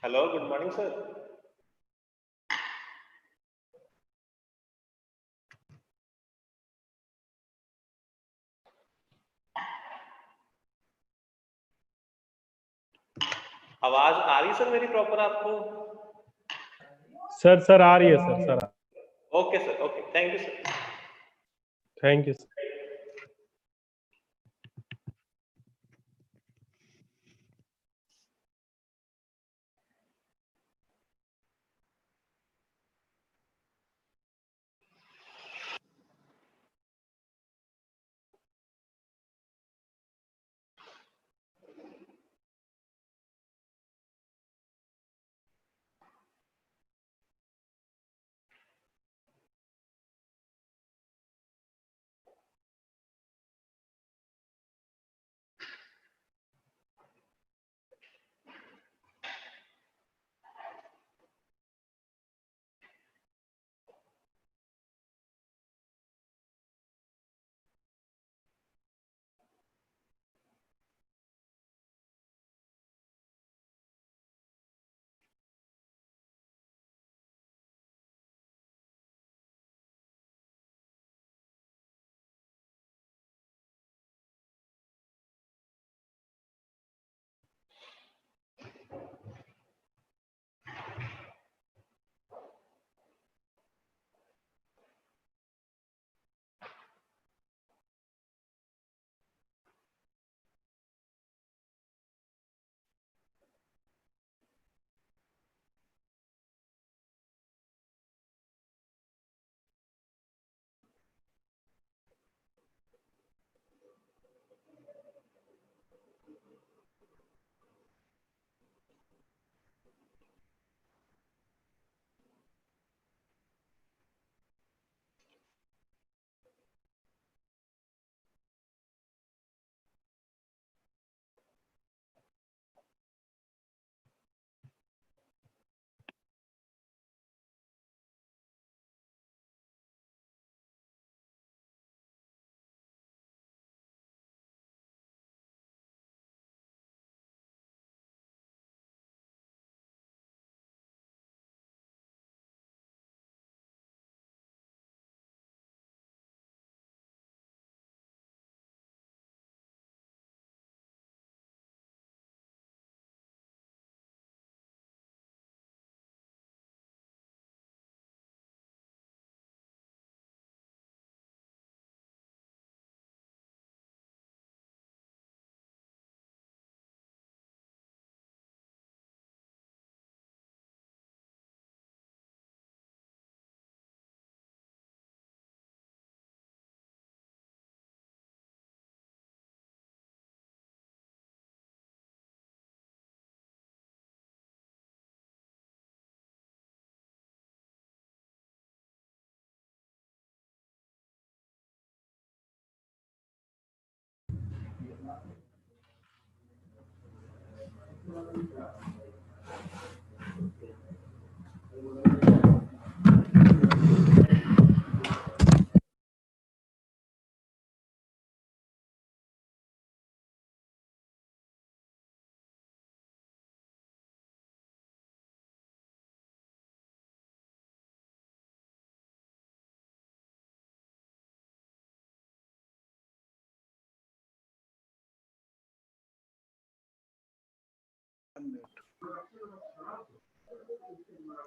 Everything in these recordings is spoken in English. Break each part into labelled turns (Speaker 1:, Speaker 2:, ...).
Speaker 1: Hello, good morning sir. आवाज आ रही sir मेरी प्रॉपर आपको?
Speaker 2: सर आ रही है sir.
Speaker 1: Okay sir, okay, thank you sir.
Speaker 2: Thank you sir.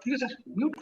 Speaker 3: ठीक है sir, mute.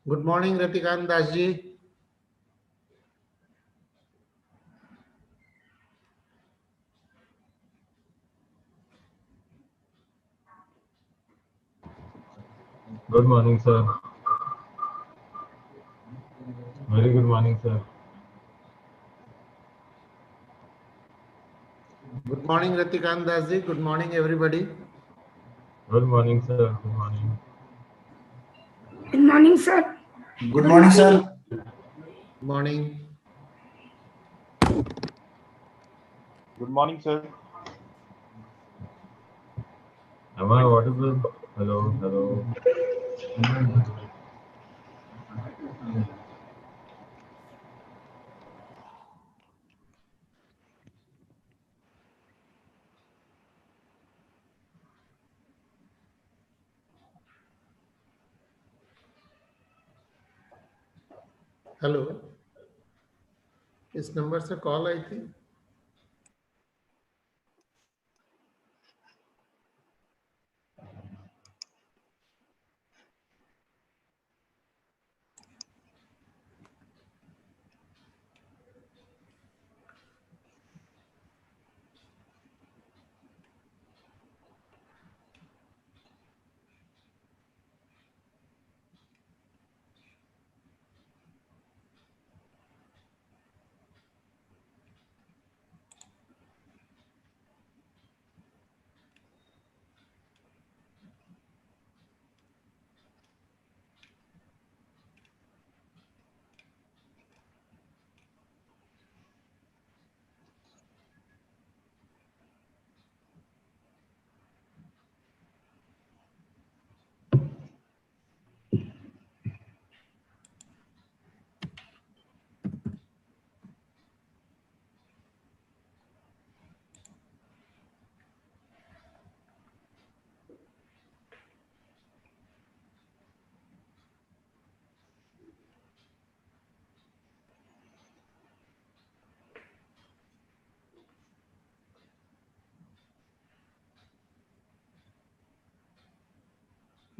Speaker 4: Good morning, Ratikant Das ji.
Speaker 5: Good morning, sir. Very good morning, sir.
Speaker 4: Good morning, Ratikant Das ji. Good morning, everybody.
Speaker 5: Good morning, sir. Good morning.
Speaker 3: Good morning, sir.
Speaker 6: Good morning, sir.
Speaker 4: Morning.
Speaker 1: Good morning, sir.
Speaker 5: Am I audible? Hello, hello.
Speaker 4: Hello. This number's a call, I think.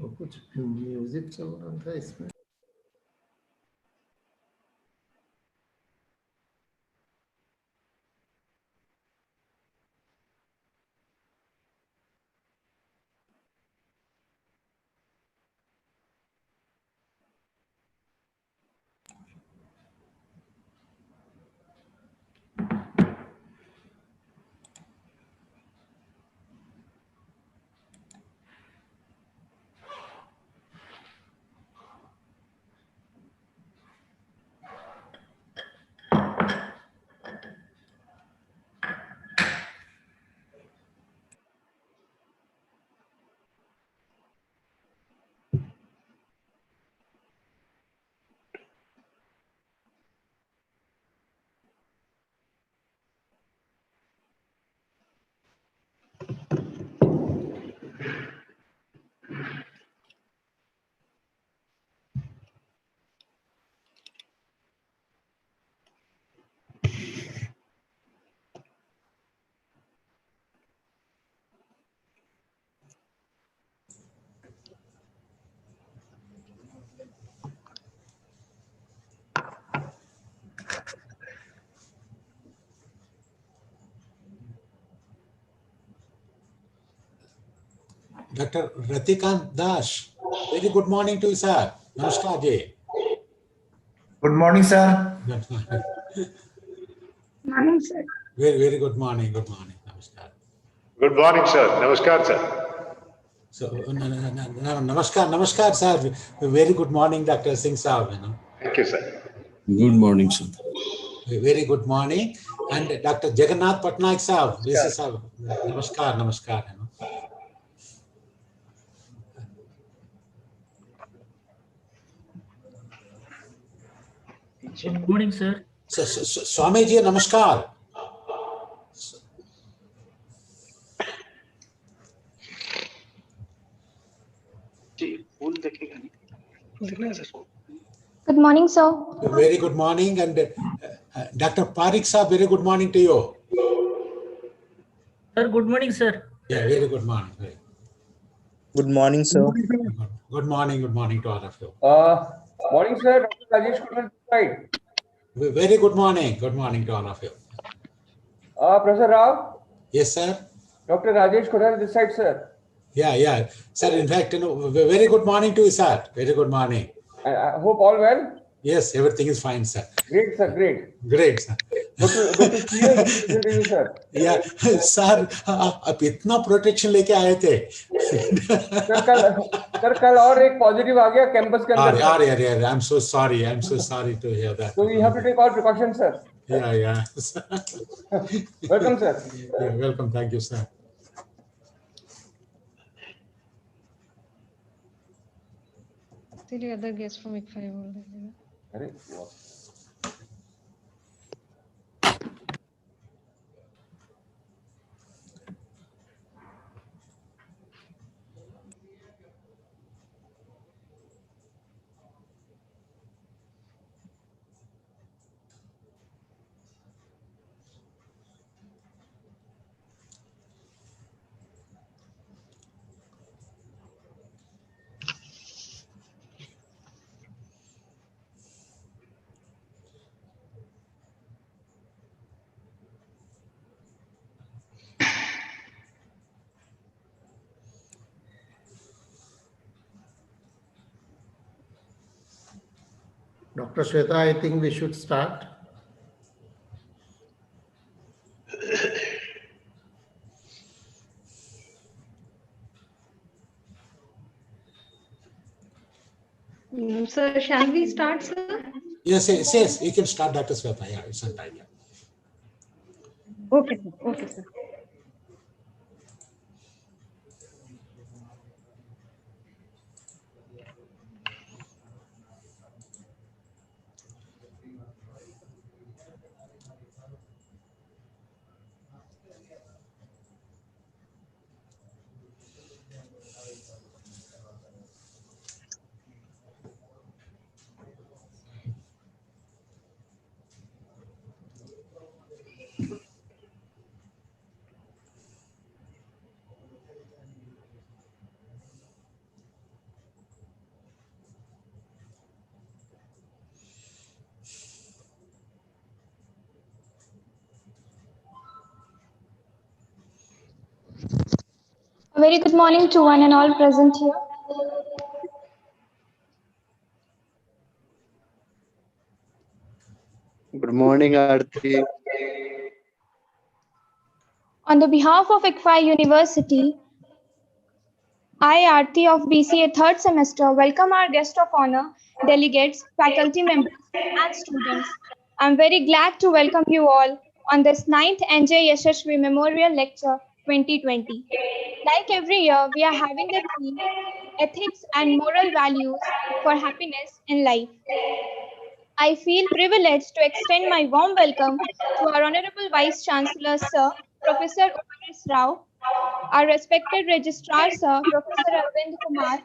Speaker 4: वो कुछ music चल रहा था इसमें.
Speaker 6: Dr. Ratikant Das. Very good morning to you, sir. Namaskar, ji.
Speaker 7: Good morning, sir.
Speaker 6: Good morning.
Speaker 3: Morning, sir.
Speaker 6: Very good morning. Good morning. Namaskar.
Speaker 8: Good morning, sir. Namaskar, sir.
Speaker 6: So, namaskar, sir. Very good morning, Dr. Singh Saab.
Speaker 8: Thank you, sir.
Speaker 9: Good morning, sir.
Speaker 6: Very good morning. And Dr. Jagannath Patnaik Saab. This is Saab. Namaskar.
Speaker 10: Good morning, sir.
Speaker 6: Swami ji, namaskar.
Speaker 11: Good morning, sir.
Speaker 6: Very good morning. And Dr. Parik Saab, very good morning to you.
Speaker 10: Sir, good morning, sir.
Speaker 6: Yeah, very good morning.
Speaker 12: Good morning, sir.
Speaker 6: Good morning to all of you.
Speaker 9: Morning, sir. Dr. Rajesh Kumar this side.
Speaker 6: Very good morning. Good morning to all of you.
Speaker 9: Professor Rao,
Speaker 6: Yes, sir.
Speaker 9: Dr. Rajesh Kumar this side, sir.
Speaker 6: Yeah. Sir, in fact, very good morning to you, sir. Very good morning.
Speaker 9: I hope all well.
Speaker 6: Yes, everything is fine, sir.
Speaker 9: Great, sir. Great.
Speaker 6: Great, sir.
Speaker 9: Good to see you. Good to listen to you, sir.
Speaker 6: Yeah, sir, आप इतना protection लेके आए थे.
Speaker 9: Sir कल और एक positive आ गया campus के अंदर.
Speaker 6: अरे, I'm so sorry. I'm so sorry to hear that.
Speaker 9: So we have to take all precautions, sir.
Speaker 6: Yeah.
Speaker 9: Welcome, sir.
Speaker 6: Yeah, welcome. Thank you, sir.
Speaker 10: The other guest from ICFI बोल रहे हैं.
Speaker 9: अरे
Speaker 4: Dr. Shweta, I think we should start.
Speaker 10: Sir, shall we start, sir?
Speaker 6: Yes. You can start, Dr. Sweta. Yeah, it's on time. Yeah.
Speaker 10: Okay, sir. Okay, sir.
Speaker 11: A very good morning to one and all present here.
Speaker 12: Good morning, Aarti.
Speaker 11: On the behalf of ICFI University, I, Aarti of BCA third semester, welcome our guest of honor, delegates, faculty members, and students. I'm very glad to welcome you all on this 9th NJ Yasaswy Memorial Lecture 2020. Like every year, we are having the theme, Ethics and Moral Values for Happiness in Life. I feel privileged to extend my warm welcome to our Honorable Vice Chancellor, Sir, Professor Umaris Rao, our respected Registrar, Sir, Professor Arvind Kumar,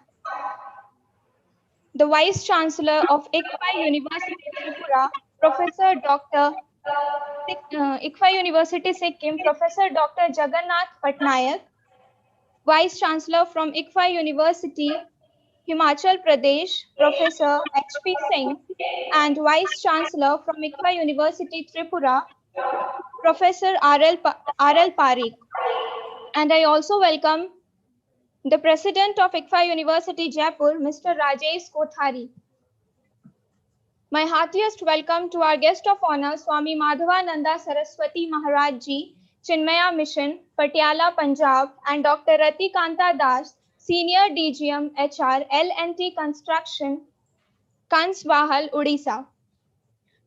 Speaker 11: the Vice Chancellor of ICFI University, Tripura, Professor Dr. ICFI University, Sikkim, Professor Dr. Jagannath Patnaik, Vice Chancellor from ICFI University, Himachal Pradesh, Professor H.P. Singh, and Vice Chancellor from ICFI University, Tripura, Professor R.L. Parikh. And I also welcome the President of ICFI University, Jaipur, Mr. Rajesh Kothari. My heartiest welcome to our guest of honor, Swami Madhavananda Saraswati Maharaj Ji, Chinmaya Mission, Patiala, Punjab, and Dr. Rati Kanta Das, Senior DGM HR, L&T Construction, Kanswahal, Odisha.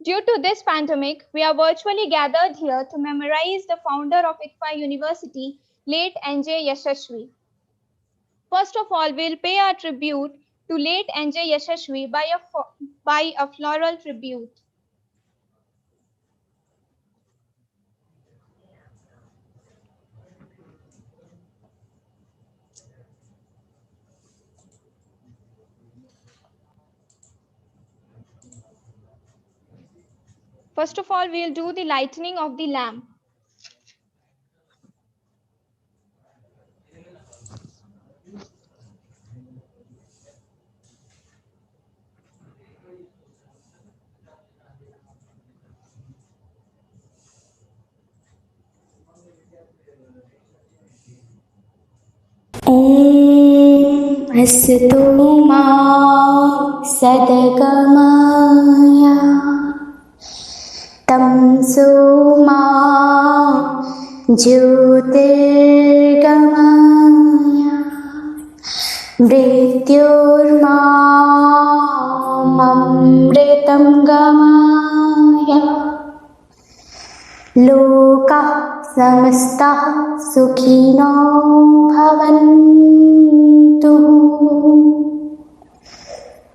Speaker 11: Due to this pandemic, we are virtually gathered here to memorize the founder of ICFI University, late NJ Yasaswy. First of all, we'll pay our tribute to late NJ Yasaswy by a floral tribute. First of all, we'll do the lighting of the lamp.
Speaker 13: मा सद्गमय तमसो मा ज्योतिर्गमय मृत्योर्मामृतं गमय लोकाः समस्ताः सुखिनो भवन्तु।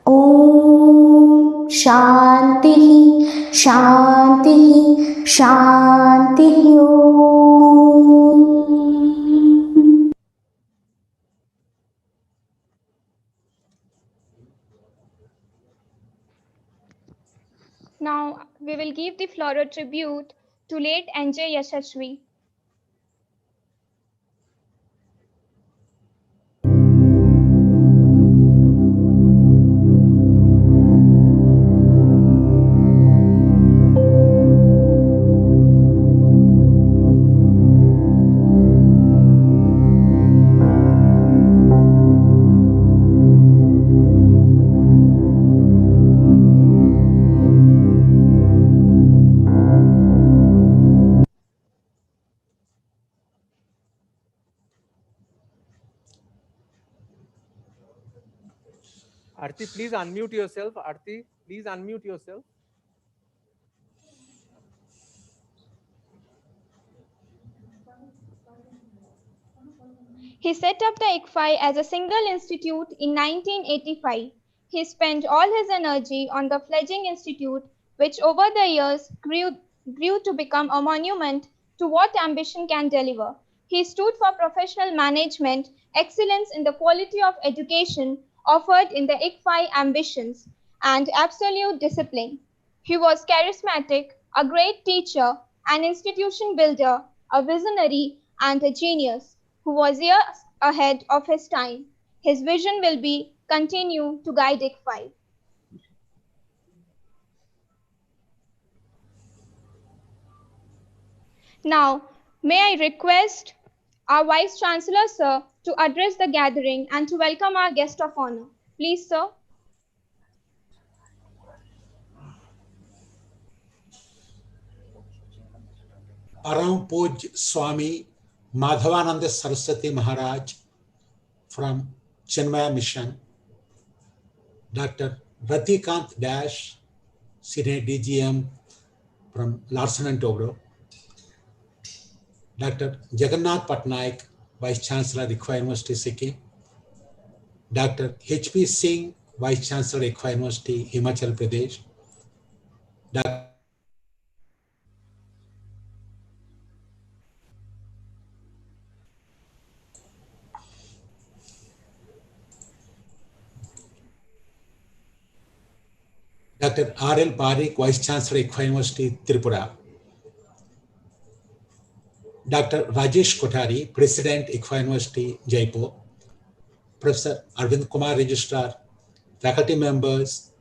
Speaker 13: ॐ शान्ति शान्ति शान्ति।
Speaker 11: Now we will give the floral tribute to late NJ Yasaswy.
Speaker 9: Arti, please unmute yourself. Arti, please unmute yourself.
Speaker 11: He set up the ICFI as a single institute in 1985. He spent all his energy on the fledgling institute, which over the years grew to become a monument to what ambition can deliver. He stood for professional management, excellence in the quality of education offered in the ICFI ambitions, and absolute discipline. He was charismatic, a great teacher, an institution builder, a visionary, and a genius who was years ahead of his time. His vision will be continue to guide ICFI. Now, may I request our Vice Chancellor, sir, to address the gathering and to welcome our guest of honor. Please, sir.
Speaker 6: Param Poj Swami Madhavananda Saraswati Maharaj from Chinmaya Mission, Dr. Ratikant Dash, Senior DGM from Larsen and Toubro, Dr. Jagannath Patnaik, Vice Chancellor, ICFI University, Sikkim, Dr. H.P. Singh, Vice Chancellor, ICFI University, Himachal Pradesh, Dr. R.L. Parikh, Vice Chancellor, ICFI University, Tripura, Dr. Rajesh Kothari, President, ICFI University, Jaipur, Professor Arvind Kumar, Registrar, faculty members,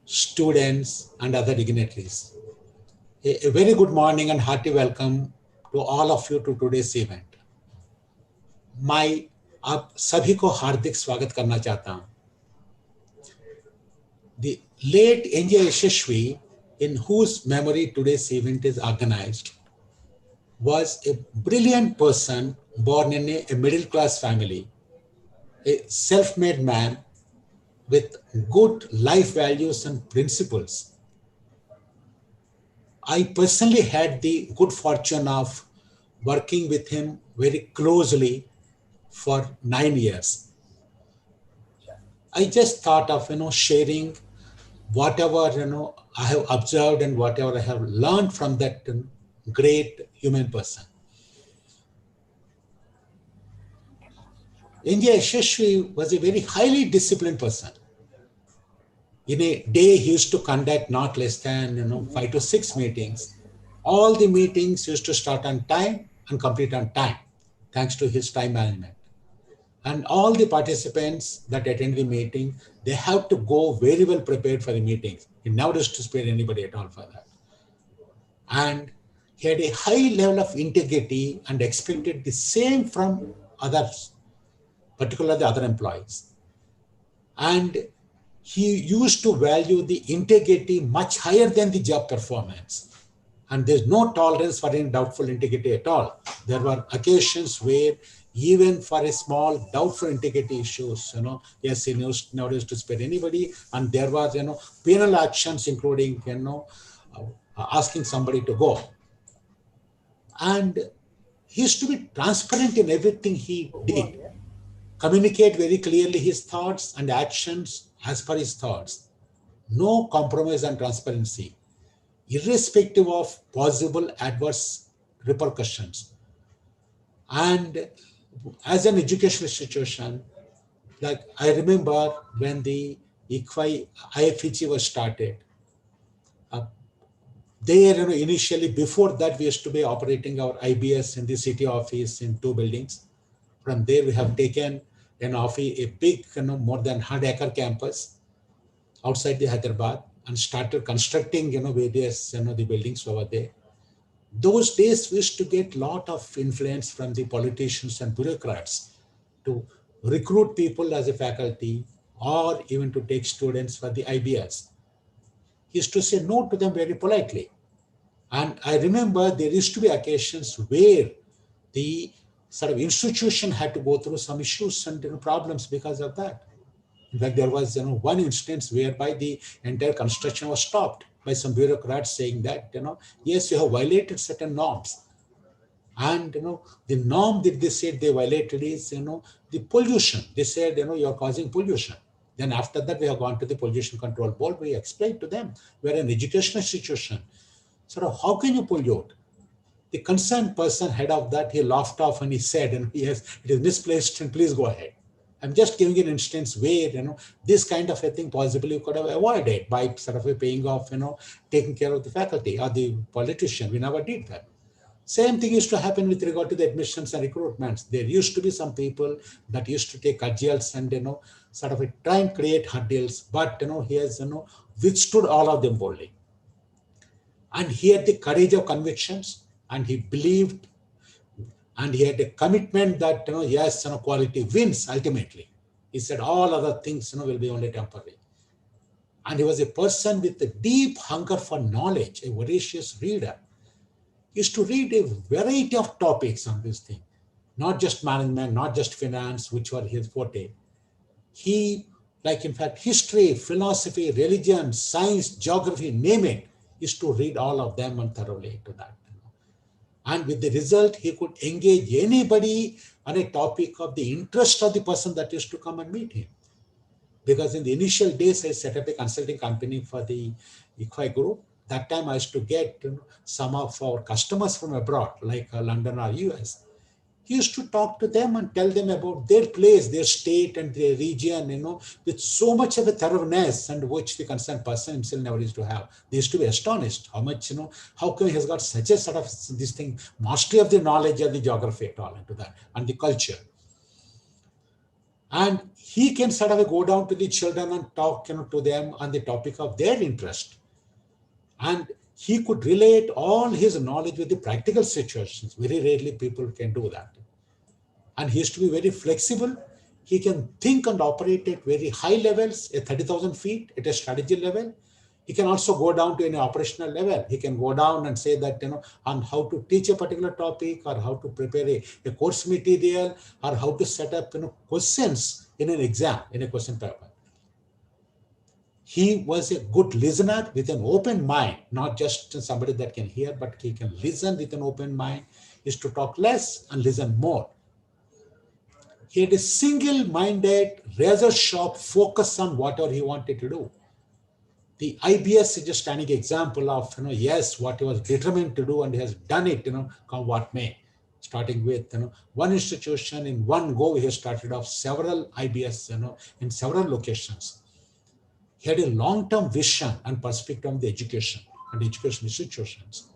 Speaker 6: students, and other dignitaries. A very good morning and hearty welcome to all of you to today's event. मैं आप सभी को हार्दिक स्वागत करना चाहता हूं. The late NJ Yasaswy, in whose memory today's event is organized, was a brilliant person born in a middle-class family, a self-made man with good life values and principles. I personally had the good fortune of working with him very closely for 9 years. I just thought of, sharing whatever, I have observed and whatever I have learned from that great human person. NJ Yasaswy was a very highly disciplined person. In a day, he used to conduct not less than 5 to 6 meetings. All the meetings used to start on time and complete on time, thanks to his time management. And all the participants that attend the meeting, they have to go very well prepared for the meetings. He never used to spare anybody at all for that. And he had a high level of integrity and expected the same from others, particularly the other employees. And he used to value the integrity much higher than the job performance. And there's no tolerance for any doubtful integrity at all. There were occasions where even for a small doubtful integrity issues, yes, he never used to spare anybody. And there was, penal actions, including, asking somebody to go. And he used to be transparent in everything he did. Communicate very clearly his thoughts and actions as per his thoughts. No compromise and transparency, irrespective of possible adverse repercussions. And as an educational institution, like I remember when the IFEG was started, there, initially before that, we used to be operating our IBS in the city office in 2 buildings. From there, we have taken an office, a big, more than 100-acre campus outside the Hyderabad, and started constructing, various, the buildings over there. Those days, we used to get a lot of influence from the politicians and bureaucrats to recruit people as a faculty or even to take students for the IBS. He used to say no to them very politely. And I remember there used to be occasions where the sort of institution had to go through some issues and problems because of that. In fact, there was one instance whereby the entire construction was stopped by some bureaucrats saying that, yes, you have violated certain norms. And, the norm that they said they violated is, the pollution. They said, you're causing pollution. Then after that, we have gone to the Pollution Control Board. We explained to them, we're an educational institution. So how can you pollute? The concerned person, head of that, he laughed off and he said, yes, it is misplaced and please go ahead. I'm just giving an instance where, this kind of a thing possibly you could have avoided by sort of paying off, taking care of the faculty or the politician. We never did that. Same thing used to happen with regard to the admissions and recruitments. There used to be some people that used to take cudgels and, sort of try and create hurdles, but, he has, withstood all of them boldly. And he had the courage of convictions, and he believed, and he had a commitment that, yes, quality wins ultimately. He said all other things, will be only temporary. And he was a person with a deep hunger for knowledge, a voracious reader. He used to read a variety of topics on this thing, not just management, not just finance, which were his forte. He, in fact, history, philosophy, religion, science, geography, name it, used to read all of them and thoroughly into that. And with the result, he could engage anybody on a topic of the interest of the person that used to come and meet him. Because in the initial days, I set up a consulting company for the ICFI group. That time I used to get some of our customers from abroad, like London or US. He used to talk to them and tell them about their place, their state and their region, with so much of a thoroughness, and which the concerned person himself never used to have. They used to be astonished how much, how come he has got such a sort of this thing, mastery of the knowledge of the geography at all into that, and the culture. And he can sort of go down to the children and talk, to them on the topic of their interest. And he could relate all his knowledge with the practical situations. Very rarely people can do that. And he used to be very flexible. He can think and operate at very high levels, at 30,000 feet, at a strategy level. He can also go down to an operational level. He can go down and say that, on how to teach a particular topic, or how to prepare a course material, or how to set up, questions in an exam, in a question paper. He was a good listener with an open mind, not just somebody that can hear, but he can listen with an open mind. He is to talk less and listen more. He had a single-minded, razor-sharp focus on whatever he wanted to do. The IBS is a standing example of, yes, what he was determined to do, and he has done it, come what may. Starting with, one institution in one go, he has started off several IBS, in several locations. He had a long-term vision and perspective on the education and education institutions.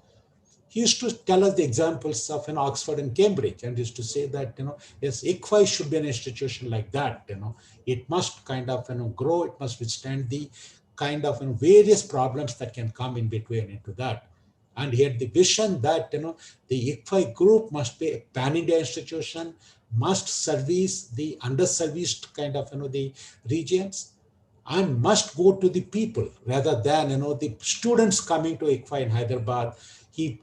Speaker 6: He used to tell us the examples of Oxford and Cambridge, and used to say that, yes, ICFI should be an institution like that. It must kind of grow, it must withstand the kind of various problems that can come in between into that. And he had the vision that the ICFI group must be a pan-India institution, must service the underserviced kind of, the regions, and must go to the people rather than, the students coming to ICFA in Hyderabad. He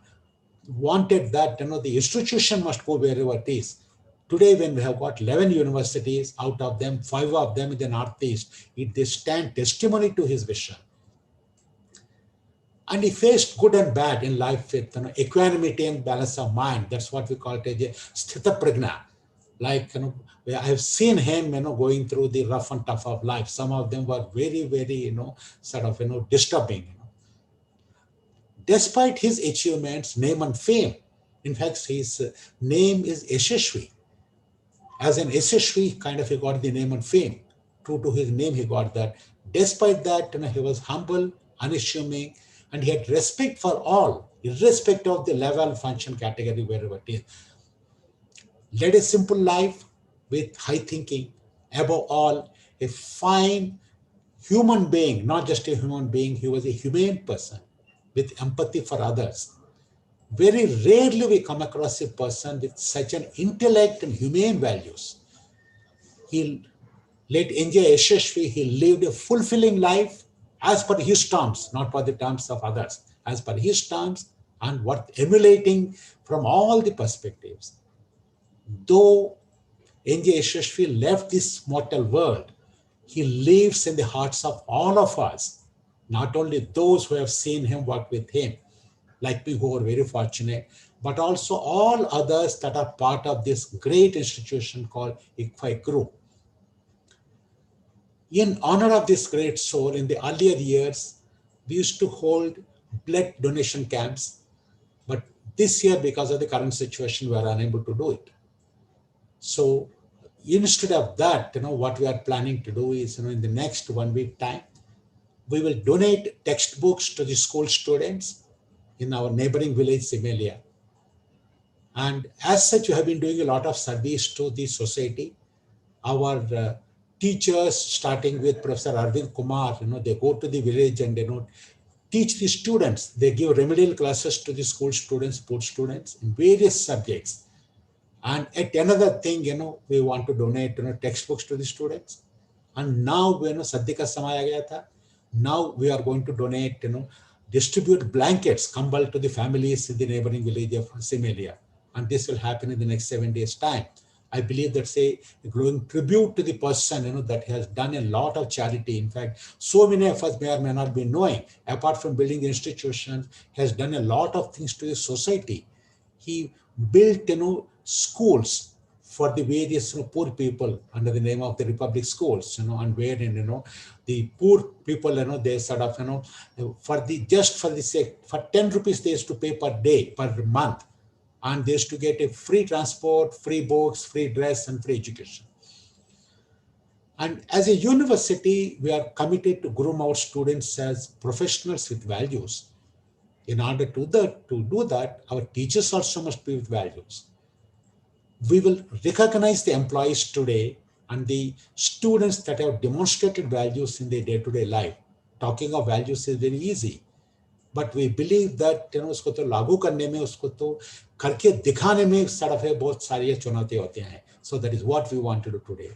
Speaker 6: wanted that, the institution must go wherever it is. Today, when we have got 11 universities, out of them, 5 of them in the Northeast, they stand testimony to his vision. And he faced good and bad in life with equanimity and balance of mind. That's what we call it as a sthita prajna. Like, I have seen him, going through the rough and tough of life. Some of them were very, very, sort of, disturbing. Despite his achievements, name and fame, in fact, his name is Yasaswy. As an Yasaswy, kind of, he got the name and fame. True to his name, he got that. Despite that, he was humble, unassuming, and he had respect for all, irrespective of the level, function, category, wherever it is. Led a simple life with high thinking. Above all, a fine human being, not just a human being, he was a humane person with empathy for others. Very rarely we come across a person with such an intellect and humane values. He let enjoy Yasaswy, he lived a fulfilling life as per his terms, not for the terms of others, as per his terms, and worth emulating from all the perspectives. Though N.J. Yasaswy left this mortal world, he lives in the hearts of all of us, not only those who have seen him work with him, like me who are very fortunate, but also all others that are part of this great institution called ICFA Group. In honor of this great soul, in the earlier years, we used to hold blood donation camps, but this year, because of the current situation, we are unable to do it. So instead of that, what we are planning to do is, in the next 1 week time, we will donate textbooks to the school students in our neighboring village, Simelia. And as such, we have been doing a lot of service to the society. Our teachers, starting with Professor Arvind Kumar, they go to the village and teach the students. They give remedial classes to the school students, poor students in various subjects. And at another thing, we want to donate, textbooks to the students. And now, Saddika Samaya gaya tha. Now we are going to donate, distribute blankets, kambal to the families in the neighboring village of Simelia. And this will happen in the next 7 days' time. I believe that's a glowing tribute to the person, that has done a lot of charity. In fact, so many of us may or may not be knowing, apart from building institutions, has done a lot of things to the society. He built, schools for the various for people under the name of the Republic Schools, and wherein, the poor people, they sort of, for the sake, for 10 rupees they used to pay per day, per month. And they used to get a free transport, free books, free dress, and free education. And as a university, we are committed to groom our students as professionals with values. In order to do that, our teachers also must be with values. We will recognize the employees today and the students that have demonstrated values in their day-to-day life. Talking of values is very easy. But we believe that उसको तो लागू करने में, उसको तो करके दिखाने में सड़फ है, बहुत सारी चुनौतियां होती हैं. So that is what we want to do today.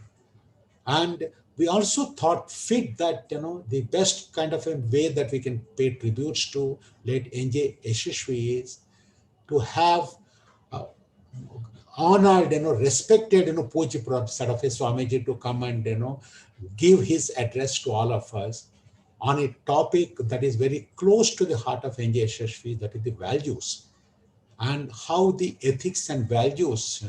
Speaker 6: And we also thought fit that the best kind of a way that we can pay tributes to late N.J. Yasaswy is to have honored, respected, Puji Sadafe Swamiji to come and give his address to all of us on a topic that is very close to the heart of N.J. Yasaswy, that is the values, and how the ethics and values,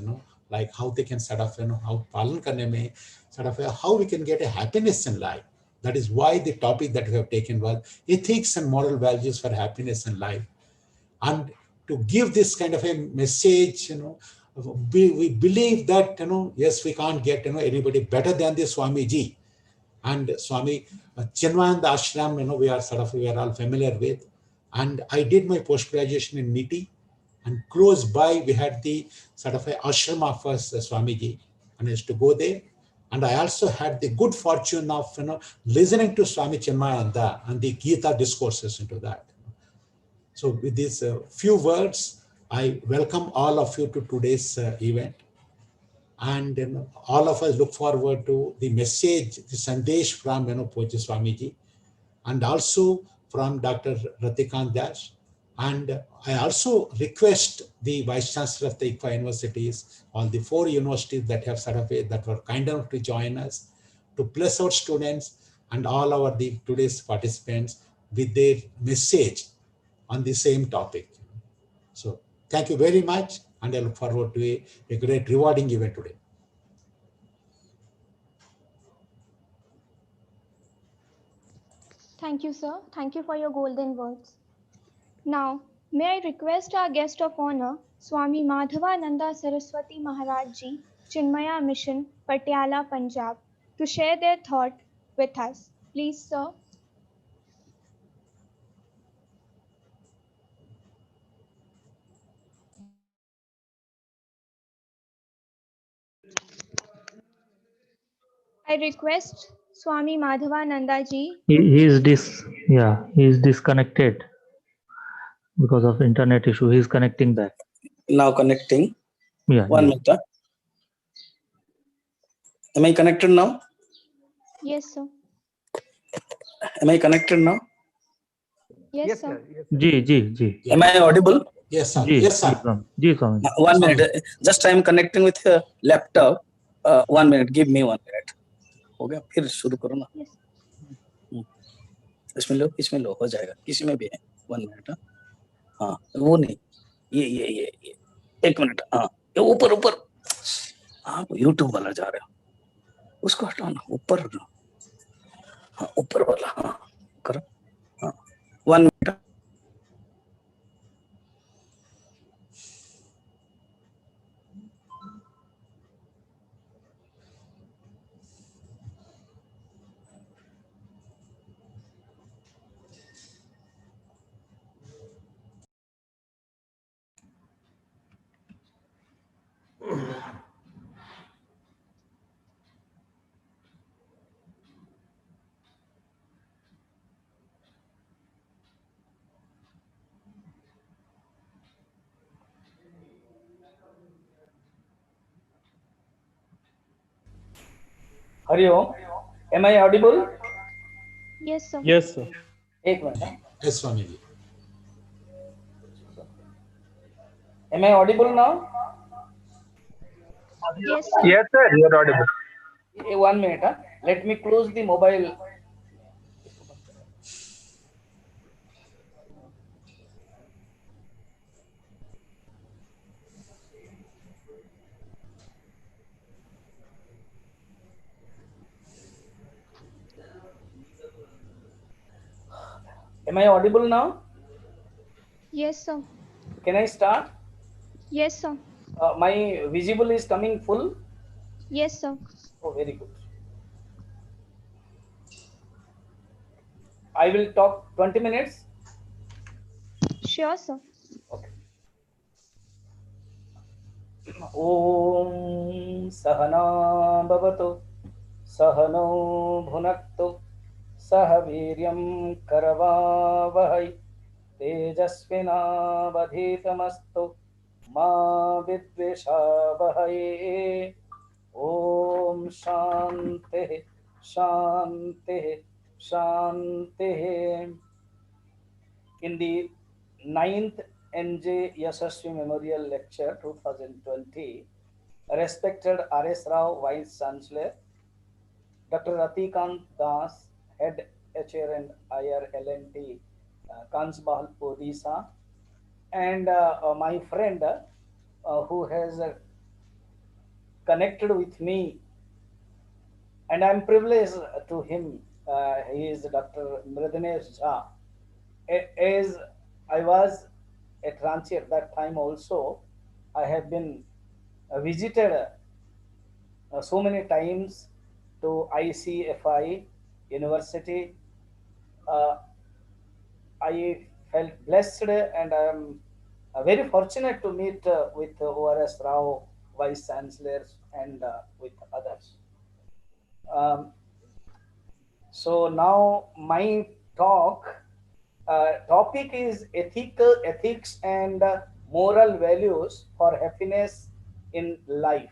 Speaker 6: like how they can sort of, how palan karne mein, sort of how we can get a happiness in life. That is why the topic that we have taken was ethics and moral values for happiness in life. And to give this kind of a message, we believe that, yes, we can't get, anybody better than the Swamiji. And Swami Chinmayanda Ashram, we are all familiar with. And I did my post-graduation in NITI, and close by we had the sort of a ashram of Swamiji, and I used to go there. And I also had the good fortune of listening to Swami Chinmayanda and the Gita discourses into that. So with these few words, I welcome all of you to today's event. And all of us look forward to the message, the sandesh from Pujya Swamiji, and also from Dr. Ratikant Das. And I also request the Vice Chancellor of the ICFA universities, all the 4 universities that have set up that were kind enough to join us, to bless our students and all our today's participants with their message on the same topic. So thank you very much, and I look forward to a great rewarding event today.
Speaker 11: Thank you, sir. Thank you for your golden words. Now, may I request our guest of honor, Swami Madhavananda Saraswati Maharaj Ji, Chinmaya Mission, Patiala, Punjab, to share their thought with us. Please, sir. I request Swami Madhavananda Ji.
Speaker 14: He is disconnected because of internet issue. He is connecting back.
Speaker 15: Now connecting.
Speaker 14: Yeah.
Speaker 15: One minute. Am I connected now?
Speaker 11: Yes, sir.
Speaker 15: Am I connected now?
Speaker 11: Yes, sir.
Speaker 14: Ji.
Speaker 15: Am I audible?
Speaker 6: Yes, sir.
Speaker 14: Ji,
Speaker 6: Yes, sir.
Speaker 14: Ji, Swami.
Speaker 15: 1 minute. Just I am connecting with a laptop. 1 minute. Give me 1 minute. हो गया फिर शुरू करो ना. इसमें लो हो जाएगा. किसी में भी है. 1 मिनट. हाँ वो नहीं. ये 1 मिनट. हाँ ये ऊपर. हाँ YouTube वाला जा रहा है. उसको हटाना ऊपर. हाँ ऊपर वाला. हाँ करो. हाँ 1 minute. Hari Om. Am I audible?
Speaker 11: Yes, sir.
Speaker 2: Yes, sir.
Speaker 15: 1 minute.
Speaker 6: Yes, Swami.
Speaker 15: Am I audible now?
Speaker 11: Yes, sir.
Speaker 15: Yes, sir. You are audible. 1 minute. Let me close the mobile. Am I audible now?
Speaker 11: Yes, sir.
Speaker 15: Can I start?
Speaker 11: Yes, sir.
Speaker 15: My visible is coming full.
Speaker 11: Yes, sir.
Speaker 15: Oh, very good. I will talk 20 minutes.
Speaker 11: Sure, sir.
Speaker 15: Okay. Om Sahana Bhavato Sahano Bhunakto Sahaviryam Karavavahai Tejasvinavadhitamastu Ma Vidveshavahai. Om Shanti Shanti Shanti. In the 9th NJ Yasaswy Memorial Lecture 2020, respected R.S. Rao, Vice Chancellor, Dr. Ratikant Das, Head HR and IR L&T, Kansbahal, Odisha, and my friend who has connected with me, and I'm privileged to him. He is Dr. Mridhanesh Jha. As I was at Ranchi at that time also, I have been visited so many times to ICFI University. I felt blessed, and I am very fortunate to meet with ORS Rao, Vice Chancellors, and with others. So now my topic is ethics and moral values for happiness in life.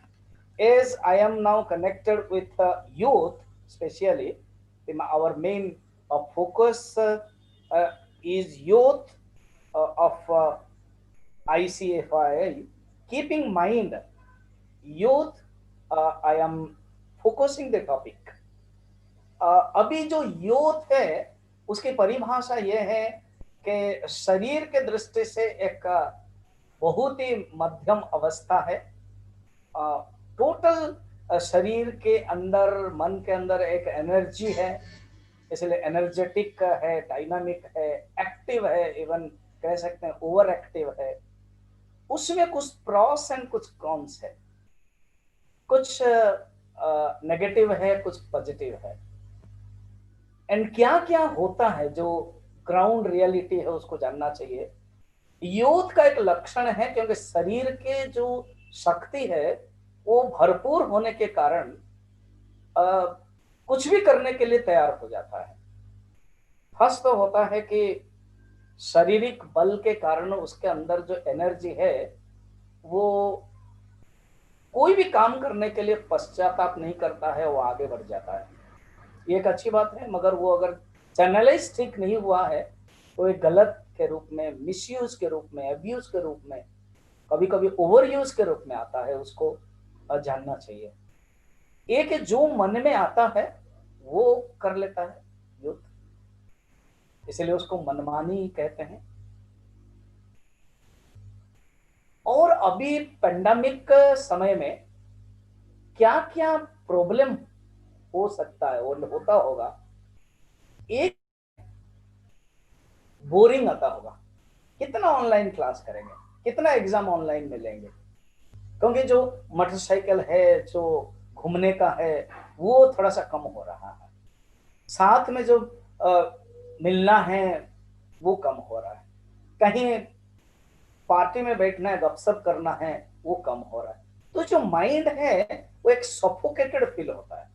Speaker 15: as I am now connected with youth, especially our main focus is youth of ICFI. Keeping in mind youth, I am focusing the topic. अभी जो youth है उसकी परिभाषा ये है कि शरीर के दृष्टि से एक बहुत ही मध्यम अवस्था है। टोटल शरीर के अंदर, मन के अंदर एक एनर्जी है, इसलिए एनर्जेटिक है, डायनामिक है, एक्टिव है, इवन कह सकते हैं ओवर एक्टिव है। उसमें कुछ प्रॉस एंड कुछ कॉन्स है, कुछ नेगेटिव है, कुछ पॉजिटिव है। एंड क्या क्या होता है जो ग्राउंड रियलिटी है उसको जानना चाहिए। यूथ का एक लक्षण है क्योंकि शरीर के जो शक्ति है वो भरपूर होने के कारण कुछ भी करने के लिए तैयार हो जाता है। फर्स्ट तो होता है कि शारीरिक बल के कारण उसके अंदर जो एनर्जी है वो कोई भी काम करने के लिए पश्चाताप नहीं करता है, वो आगे बढ़ जाता है। ये एक अच्छी बात है, मगर वो अगर चैनलाइज ठीक नहीं हुआ है तो एक गलत के रूप में, मिसयूज के रूप में, अब्यूज के रूप में, कभी कभी ओवर यूज के रूप में आता है, उसको जानना चाहिए। एक जो मन में आता है वो कर लेता है यूथ, इसलिए उसको मनमानी कहते हैं। और अभी पेंडेमिक समय में क्या क्या प्रॉब्लम हो सकता है और होता होगा। एक बोरिंग आता होगा, कितना ऑनलाइन क्लास करेंगे, कितना एग्जाम ऑनलाइन में लेंगे, क्योंकि जो मोटरसाइकिल है, जो घूमने का है, वो थोड़ा सा कम हो रहा है। साथ में जो मिलना है वो कम हो रहा है। कहीं पार्टी में बैठना है, गपशप करना है, वो कम हो रहा है। तो जो माइंड है वो एक सफोकेटेड फील होता है।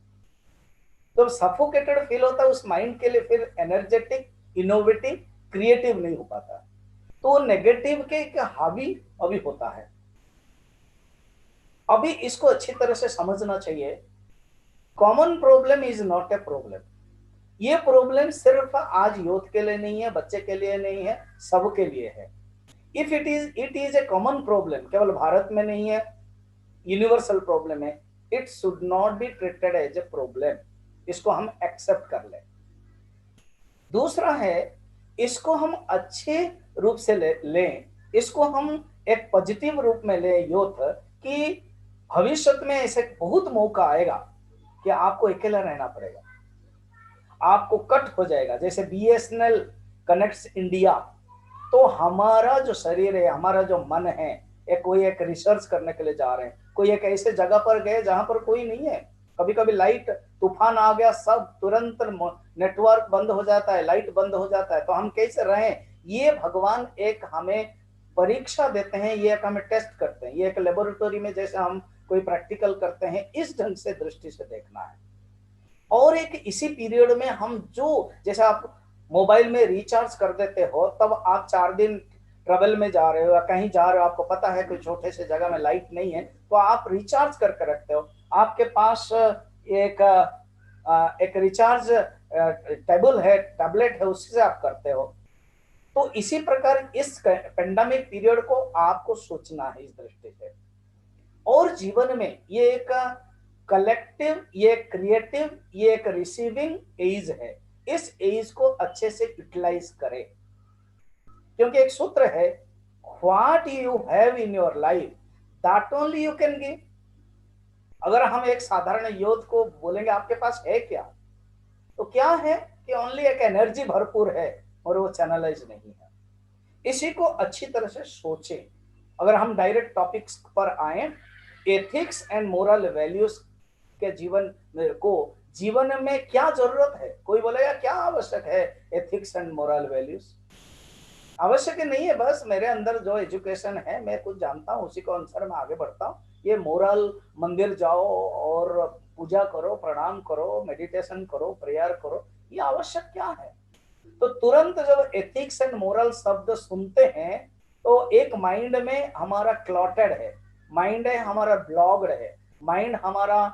Speaker 15: तो सफोकेटेड फील होता है उस माइंड के लिए, फिर एनर्जेटिक, इनोवेटिव, क्रिएटिव नहीं हो पाता। तो नेगेटिव के हावी अभी होता है। अभी इसको अच्छी तरह से समझना चाहिए। Common problem is not a problem. ये प्रॉब्लम सिर्फ आज यूथ के लिए नहीं है, बच्चे के लिए नहीं है, सबके लिए है। If it is a common problem, केवल भारत में नहीं है, यूनिवर्सल प्रॉब्लम है, it should not be treated as a problem. इसको हम एक्सेप्ट कर ले। दूसरा है, इसको हम अच्छे रूप से लें, इसको हम एक पॉजिटिव रूप में लें यूथ, कि भविष्य में ऐसे बहुत मौका आएगा कि आपको अकेला रहना पड़ेगा, आपको कट हो जाएगा। जैसे BSNL कनेक्ट्स इंडिया, तो हमारा जो शरीर है, हमारा जो मन है, कोई एक रिसर्च करने के लिए जा रहे हैं, कोई एक ऐसे जगह पर गए जहां पर कोई नहीं है, कभी कभी लाइट तूफान आ गया, सब तुरंत नेटवर्क बंद हो जाता है, लाइट बंद हो जाता है, तो हम कैसे रहें। ये भगवान एक हमें परीक्षा देते हैं, ये एक हमें टेस्ट करते हैं, ये एक लेबोरेटरी में जैसे हम कोई प्रैक्टिकल करते हैं, इस ढंग से दृष्टि से देखना है। और एक इसी पीरियड में हम जो, जैसे आप मोबाइल में रिचार्ज कर देते हो, तब आप 4 दिन ट्रेवल में जा रहे हो या कहीं जा रहे हो, आपको पता है कोई छोटे से जगह में लाइट नहीं है, तो आप रिचार्ज करके रखते हो। आपके पास एक रिचार्ज टेबल है, टैबलेट है, उससे आप करते हो। तो इसी प्रकार इस पेंडेमिक पीरियड को आपको सोचना है इस दृष्टि से। और जीवन में ये एक कलेक्टिव, ये क्रिएटिव, ये एक रिसीविंग एज है। इस एज को अच्छे से यूटिलाइज करें, क्योंकि एक सूत्र है, what you have in your life that only you can give. अगर हम एक साधारण यूथ को बोलेंगे आपके पास है क्या, तो क्या है कि ओनली एक एनर्जी भरपूर है और वो चैनलाइज नहीं है। इसी को अच्छी तरह से सोचें। अगर हम डायरेक्ट टॉपिक्स पर आए, एथिक्स एंड मोरल वैल्यूज के जीवन में क्या जरूरत है। कोई बोलेगा क्या आवश्यक है एथिक्स एंड मोरल वैल्यूज। आवश्यक नहीं है, बस मेरे अंदर जो एजुकेशन है, मैं कुछ जानता हूँ, उसी को अनुसार मैं आगे बढ़ता हूँ। ये मोरल, मंदिर जाओ और पूजा करो, प्रणाम करो, मेडिटेशन करो, प्रेयर करो, ये आवश्यक क्या है। तो तुरंत जब एथिक्स एंड मोरल शब्द सुनते हैं तो एक माइंड में हमारा क्लॉटेड है, माइंड है हमारा ब्लॉग्ड है, माइंड हमारा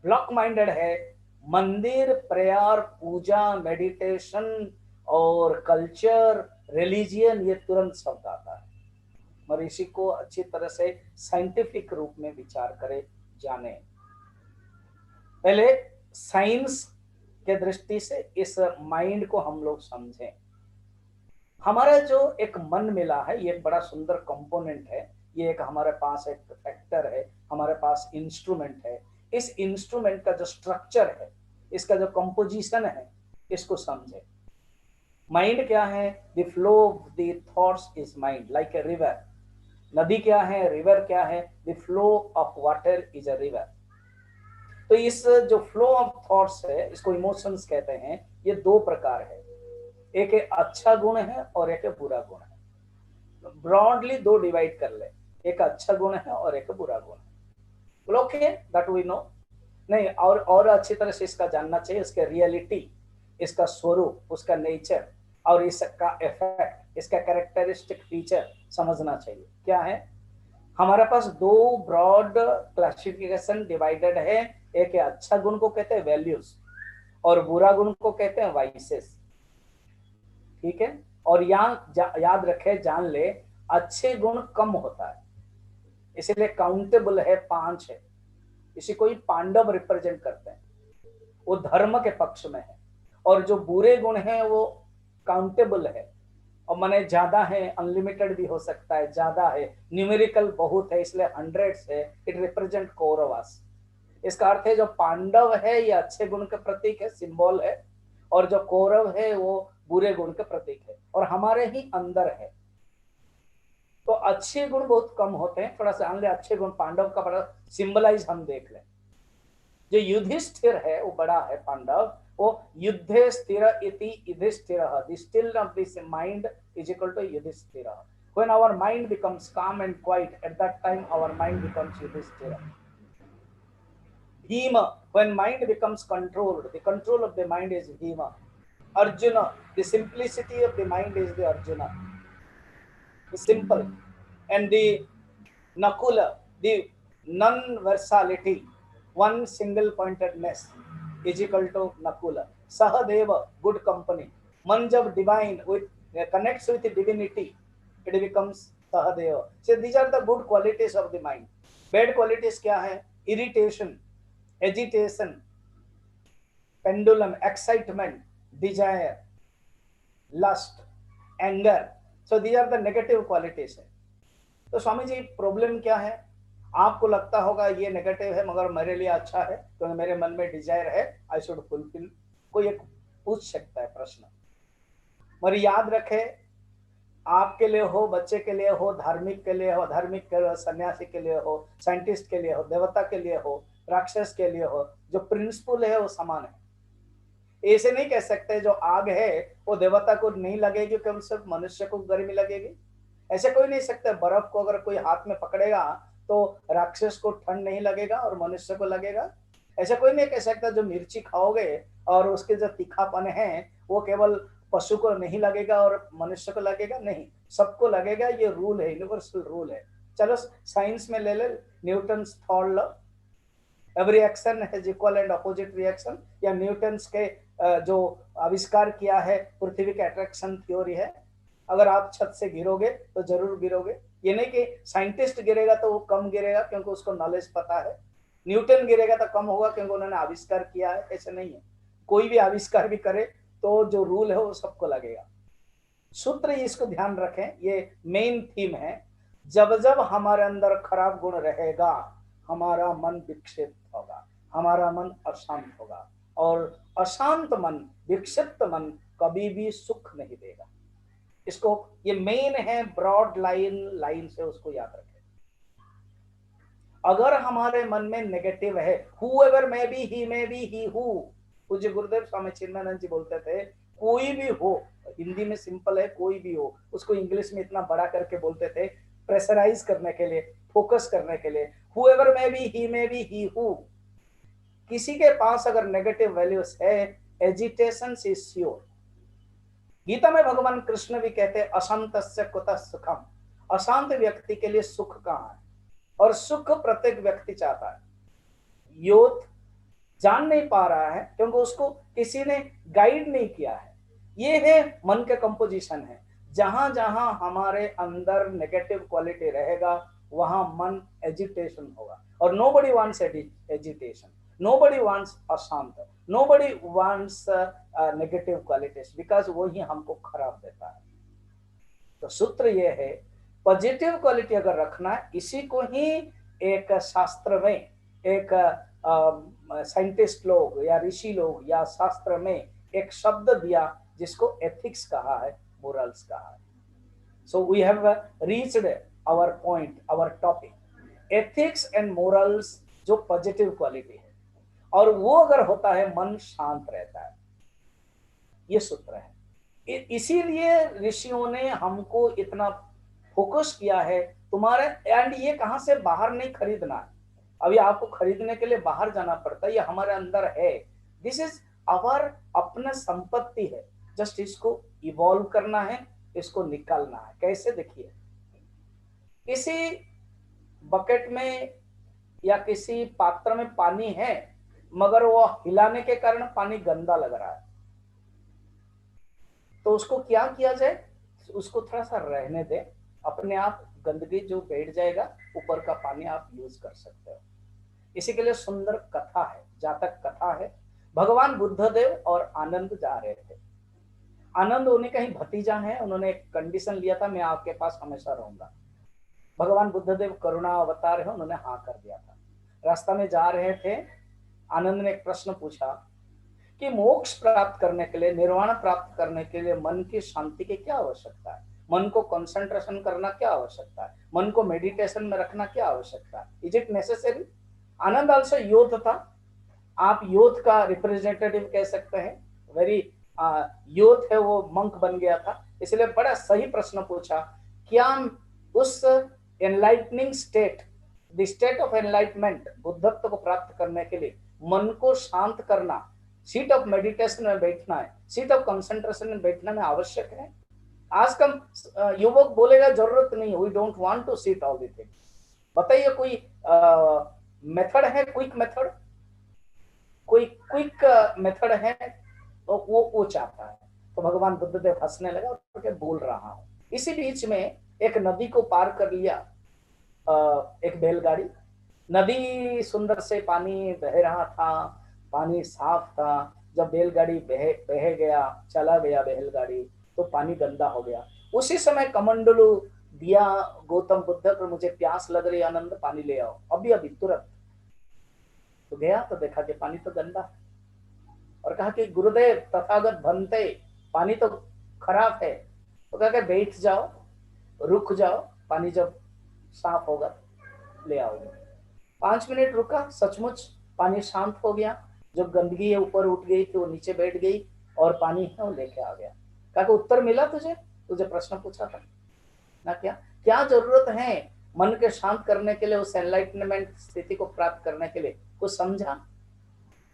Speaker 15: ब्लॉक माइंडेड है, मंदिर, प्रेयर, पूजा, मेडिटेशन और कल्चर, रिलीजियन, ये तुरंत शब्द आता है। मगर इसी को अच्छी तरह से साइंटिफिक रूप में विचार करे जाने। पहले साइंस के दृष्टि से इस माइंड को हम लोग समझें। हमारा जो एक मन मिला है, ये एक बड़ा सुंदर कंपोनेंट है। ये एक हमारे पास एक फैक्टर है, हमारे पास इंस्ट्रूमेंट है। इस इंस्ट्रूमेंट का जो स्ट्रक्चर है, इसका जो कंपोजिशन है, इसको समझे। माइंड क्या है? The flow of the thoughts is mind, like a river. नदी क्या है? रिवर क्या है? The flow of water is a river. तो इस जो फ्लो ऑफ थॉट्स है, इसको इमोशंस कहते हैं। ये दो प्रकार है, एक अच्छा गुण है और एक बुरा गुण है। ब्रॉडली दो डिवाइड कर ले, एक अच्छा गुण है और एक बुरा गुण है। Okay, that we know. नहीं, और अच्छी तरह से इसका जानना चाहिए, इसका रियलिटी, इसका स्वरूप, उसका नेचर और इसका इफेक्ट, इसका कैरेक्टरिस्टिक फीचर समझना चाहिए। क्या है? हमारे पास दो ब्रॉड क्लासिफिकेशन डिवाइडेड है। एक है अच्छा गुण को कहते हैं वैल्यूज, और बुरा गुण को कहते हैं वाइसेस। ठीक है? और यहाँ याद रखे, जान ले, अच्छे गुण कम होता है, इसलिए काउंटेबल है 5 है। इसी को ही पांडव रिप्रेजेंट करते हैं, वो धर्म के पक्ष में है। और जो बुरे गुण हैं वो काउंटेबल है, और माने ज्यादा है, अनलिमिटेड भी हो सकता है, ज्यादा है, न्यूमेरिकल बहुत है, इसलिए 100 है। It represent Kauravas. इसका अर्थ है जो पांडव है ये अच्छे गुण का प्रतीक है, सिंबल है, और जो कौरव है वो बुरे गुण का प्रतीक है, और हमारे ही अंदर है। तो अच्छे गुण बहुत कम होते हैं। थोड़ा सा जान ले, अच्छे गुण पांडव का बड़ा सिंबलाइज हम देख लें। जो युधिष्ठिर है वो बड़ा है पांडव, वो युद्धे स्थिर इति Yudhishthir. The still of this mind is equal to Yudhishthir. When our mind becomes calm and quiet, at that time our mind becomes Yudhishthir. Bhima, when mind becomes controlled, the control of the mind is Bhima. Arjuna, the simplicity of the mind is the Arjuna. The simple. And the Nakula, the non-versality, one single pointedness is equal to Nakula. Sahadeva, good company. Manjav, divine, with connects with the divinity, it becomes Sahadeva. So these are the good qualities of the mind. Bad qualities क्या है? Irritation, agitation, pendulum, excitement, desire, lust, anger. So these are the negative qualities. तो Swami ji problem क्या है? आपको लगता होगा ये negative है मगर मेरे लिए अच्छा है, क्योंकि मेरे मन में डिजायर है, आई शुड फुलफिल। कोई एक पूछ सकता है प्रश्न। मगर याद रखे, आपके लिए हो, बच्चे के लिए हो, धार्मिक के लिए हो, अधार्मिक के लिए हो, सन्यासी के लिए हो, साइंटिस्ट के लिए हो, देवता के लिए हो, राक्षस के लिए हो, जो प्रिंसिपल है वो समान है। ऐसे नहीं कह सकते जो आग है वो देवता को नहीं लगेगी, क्योंकि सिर्फ मनुष्य को गर्मी लगेगी। ऐसे कोई नहीं सकता। बर्फ को अगर कोई हाथ में पकड़ेगा तो राक्षस को ठंड नहीं लगेगा और मनुष्य को लगेगा। ऐसा कोई नहीं कह सकता जो मिर्ची खाओगे और उसके जो तीखापन है वो केवल पशु को नहीं लगेगा और मनुष्य को लगेगा, नहीं, सबको लगेगा। ये रूल है, यूनिवर्सल रूल है। चलो साइंस में ले ले, Newton's third law, every action has equal and opposite reaction, या न्यूटन्स के जो आविष्कार किया है पृथ्वी के अट्रैक्शन थ्योरी है। अगर आप छत से गिरोगे तो जरूर गिरोगे। ये नहीं कि साइंटिस्ट गिरेगा तो वो कम गिरेगा क्योंकि उसको नॉलेज पता है, न्यूटन गिरेगा तो कम होगा क्योंकि उन्होंने आविष्कार किया है। ऐसे नहीं है, कोई भी आविष्कार भी करे तो जो रूल है वो सबको लगेगा। सूत्र इसको ध्यान रखें, ये मेन थीम है। जब जब हमारे अंदर खराब गुण रहेगा हमारा मन विक्षिप्त होगा, हमारा मन अशांत होगा, और अशांत मन, विक्षिप्त मन कभी भी सुख नहीं देगा। इसको, ये मेन है, ब्रॉड लाइन से उसको याद रखें। अगर हमारे मन में नेगेटिव है, whoever may be, he may be, he who, पूज्य गुरुदेव स्वामी चिन्मयानंद जी बोलते थे कोई भी हो, हिंदी में सिंपल है कोई भी हो, उसको इंग्लिश में इतना बड़ा करके बोलते थे प्रेशराइज करने के लिए, फोकस करने के लिए। whoever may be, he may be, he who, किसी के पास अगर नेगेटिव वैल्यूज है, एजिटेशन इज श्योर। गीता में भगवान कृष्ण भी कहते हैं अशांतस्य कुतः सुखम, अशांत व्यक्ति के लिए सुख कहाँ है। और सुख प्रत्येक व्यक्ति चाहता है। यूथ जान नहीं पा रहा है क्योंकि उसको किसी ने गाइड नहीं किया है। ये है मन का कंपोजिशन है। जहां जहां हमारे अंदर नेगेटिव क्वालिटी रहेगा वहां मन एजिटेशन होगा। और nobody wants agitation, nobody wants अशांत, nobody wants negative qualities, because वो ही हमको खराब देता है। तो सूत्र ये है, पॉजिटिव क्वालिटी अगर रखना है, इसी को ही एक शास्त्र में एक साइंटिस्ट लोग या ऋषि लोग या शास्त्र में एक शब्द दिया जिसको एथिक्स कहा है, मोरल्स कहा है। So we have reached our point, our topic, ethics and morals, जो पॉजिटिव क्वालिटी है, और वो अगर होता है मन शांत रहता है। ये सूत्र है। इसीलिए ऋषियों ने हमको इतना फोकस किया है तुम्हारे, एंड ये कहां से बाहर नहीं खरीदना है। अभी आपको खरीदने के लिए बाहर जाना पड़ता है, ये हमारे अंदर है। दिस इज आवर अपना संपत्ति है, जस्ट इसको इवॉल्व करना है, इसको निकालना है। कैसे? देखिए, किसी बकेट में या किसी पात्र में पानी है, मगर वो हिलाने के कारण पानी गंदा लग रहा है, तो उसको क्या किया जाए? उसको थोड़ा सा रहने दे, अपने आप गंदगी जो बैठ जाएगा, ऊपर का पानी आप यूज कर सकते हो। इसी के लिए सुंदर कथा है, जातक कथा है। भगवान बुद्धदेव और आनंद जा रहे थे। आनंद उन्हें कहीं भतीजा है, उन्होंने एक कंडीशन लिया था, मैं आपके पास हमेशा रहूंगा। भगवान बुद्धदेव करुणा अवतार है, उन्होंने हाँ कर दिया था। रास्ता में जा रहे थे, आनंद ने एक प्रश्न पूछा कि मोक्ष प्राप्त करने के लिए, निर्वाण प्राप्त करने के लिए मन की शांति की क्या आवश्यकता है? मन को कंसंट्रेशन करना क्या आवश्यकता है? मन को मेडिटेशन में रखना क्या आवश्यकता है? Is it necessary? Anand also youth था, आप यूथ का रिप्रेजेंटेटिव कह सकते हैं, वेरी यूथ है, वो मंक बन गया था, इसलिए बड़ा सही प्रश्न पूछा। क्या उस enlightening state, the state of enlightenment, बुद्धत्व को प्राप्त करने के लिए मन को शांत करना, सीट ऑफ मेडिटेशन में बैठना है, सीट ऑफ कंसंट्रेशन में बैठना में आवश्यक है? आज का युवक बोलेगा जरूरत नहीं, we don't want to seat all the things. बताइए कोई मेथड है, क्विक मेथड, कोई क्विक मेथड है, तो वो चाहता है। तो भगवान बुद्धदेव हंसने लगा और क्या बोल रहा हूं। इसी बीच में एक नदी को पार कर लिया एक बैलगाड़ी। नदी सुंदर से पानी बह रहा था, पानी साफ था। जब बैलगाड़ी बह गया, चला गया बैलगाड़ी, तो पानी गंदा हो गया। उसी समय कमंडलू दिया गौतम बुद्ध को, मुझे प्यास लग रही, आनंद पानी ले आओ, अभी अभी तुरंत। तो गया तो देखा कि पानी तो गंदा है, और कहा कि गुरुदेव तथागत भंते, पानी तो खराब है। तो कहा कि बैठ जाओ, रुक जाओ, पानी जब साफ होगा ले आओगे। 5 मिनट रुका, सचमुच पानी शांत हो गया। जो गंदगी है ऊपर उठ गई थी वो नीचे बैठ गई, और पानी है वो लेके आ गया। कहा कि उत्तर मिला तुझे प्रश्न पूछा था ना, क्या जरूरत है मन के शांत करने के लिए, उस एनलाइटमेंट स्थिति को प्राप्त करने के लिए? कुछ समझा?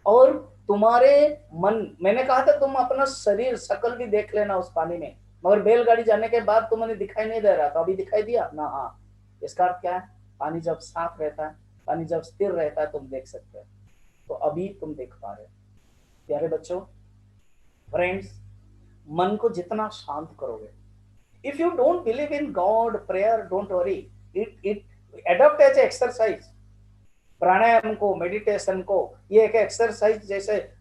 Speaker 15: और तुम्हारे मन, मैंने कहा था तुम अपना शरीर शकल भी देख लेना उस पानी में, मगर बैलगाड़ी जाने के बाद तुम्हें दिखाई नहीं दे रहा था, अभी दिखाई दिया ना? हाँ। इसका अर्थ क्या है? पानी जब साफ रहता है, पानी जब स्थिर रहता है, तुम देख सकते हो। तो अभी तुम देख पा रहे हो। प्यारे बच्चों, फ्रेंड्स, मन को जितना शांत करोगे, if you don't believe in God, prayer, don't worry, it adopt as exercise. Pranayama को, मेडिटेशन को, ये एक एक्सरसाइज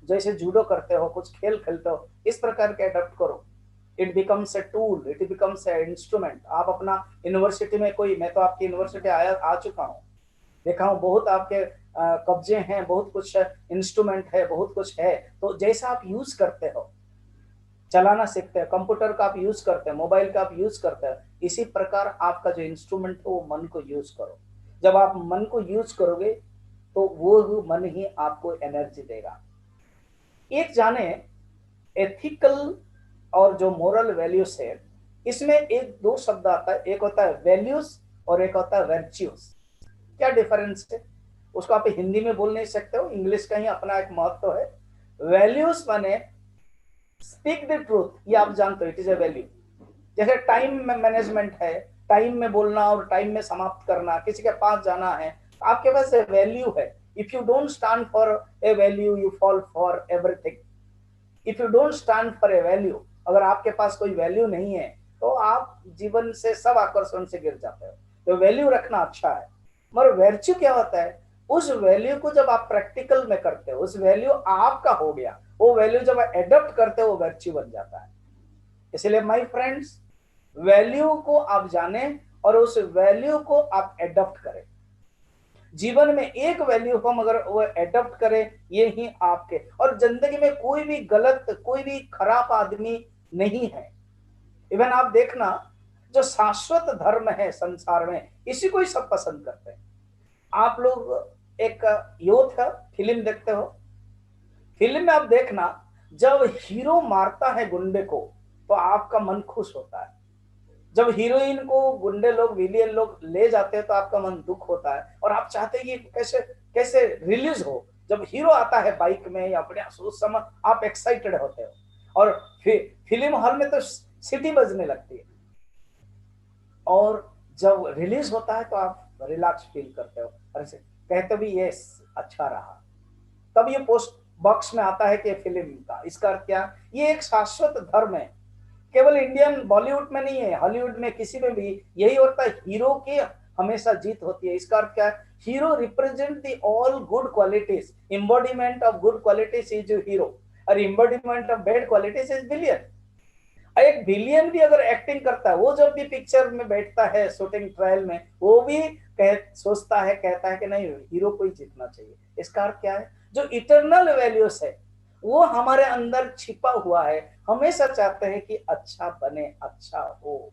Speaker 15: जैसे जूडो करते हो, कुछ खेल खेलते हो, इस प्रकार के अडॉप्ट करो। It becomes a tool, it becomes a instrument. आप अपना यूनिवर्सिटी में कोई, मैं तो आपकी यूनिवर्सिटी आ चुका हूँ, देखा हूँ, बहुत आपके कब्जे हैं, बहुत कुछ इंस्ट्रूमेंट है, बहुत कुछ है। तो जैसा आप यूज करते हो, चलाना सीखते हैं, कंप्यूटर का आप यूज करते हैं, मोबाइल का आप यूज करते हैं, इसी प्रकार आपका जो इंस्ट्रूमेंट है वो मन को यूज करो। जब आप मन को यूज करोगे तो वो मन ही आपको एनर्जी देगा। एक जाने एथिकल और जो मोरल वैल्यूज है, इसमें एक दो शब्द आता है, एक होता है वैल्यूज और एक होता है वर्च्यूज। क्या डिफरेंस है? उसको आप हिंदी में बोल नहीं सकते हो, इंग्लिश का ही अपना एक महत्व है। वैल्यूज माने स्पीक द ट्रूथ, ये आप जानते हो, इट इज ए वैल्यू। जैसे टाइम मैनेजमेंट है, टाइम में बोलना और टाइम में समाप्त करना, किसी के पास जाना है, तो आपके पास वैल्यू है। If you don't stand for a value you fall for everything. If you don't stand for a value, अगर आपके पास कोई वैल्यू नहीं है तो आप जीवन से सब आकर्षण से गिर जाते हो। तो वैल्यू रखना अच्छा है, मगर वर्च्यू क्या होता है, उस वैल्यू को जब आप प्रैक्टिकल में करते हो, उस वैल्यू आपका हो गया, वो वैल्यू जब एडॉप्ट करते हो वो वर्च्यू बन जाता है। इसलिए माय फ्रेंड्स, वैल्यू को आप जाने और उस वैल्यू को आप एडॉप्ट करें। जीवन में एक वैल्यू को मगर वो एडॉप्ट करे, ये ही आपके, और जिंदगी में कोई भी गलत, कोई भी खराब आदमी नहीं है। इवन आप देखना, जो शाश्वत धर्म है संसार में, इसी को ही सब पसंद करते हैं। आप लोग एक यूथ फिल्म देखते हो, फिल्म में आप देखना जब हीरो मारता है गुंडे को तो आपका मन खुश होता है, जब हीरोइन को गुंडे लोग, विलियन लोग ले जाते हैं तो आपका मन दुख होता है, और आप चाहते हैं कि कैसे कैसे रिलीज हो। जब हीरो आता है बाइक में या अपने उस समय आप एक्साइटेड होते हो, और फिल्म हॉल में तो सिटी बजने लगती है, और जब रिलीज होता है तो आप रिलैक्स फील करते हो, और ऐसे कहते भी ये अच्छा रहा। तब ये पोस्ट बॉक्स में आता है कि फिल्म का, इसका अर्थ क्या, ये एक शाश्वत धर्म है। केवल इंडियन बॉलीवुड में नहीं है, हॉलीवुड में किसी में भी यही होता है, हीरो की हमेशा जीत होती है। इसका अर्थ क्या है, hero represent the all good qualities, embodiment of good qualities is hero, और embodiment of bad qualities is villain. एक विलियन भी अगर एक्टिंग करता है, वो जब भी पिक्चर में बैठता है शूटिंग ट्रायल में, वो भी सोचता है, कहता है कि नहीं, हीरो को ही जीतना चाहिए। इसका अर्थ क्या है, जो इटरनल वैल्यूज है वो हमारे अंदर छिपा हुआ है, हमेशा चाहते हैं कि अच्छा बने, अच्छा हो,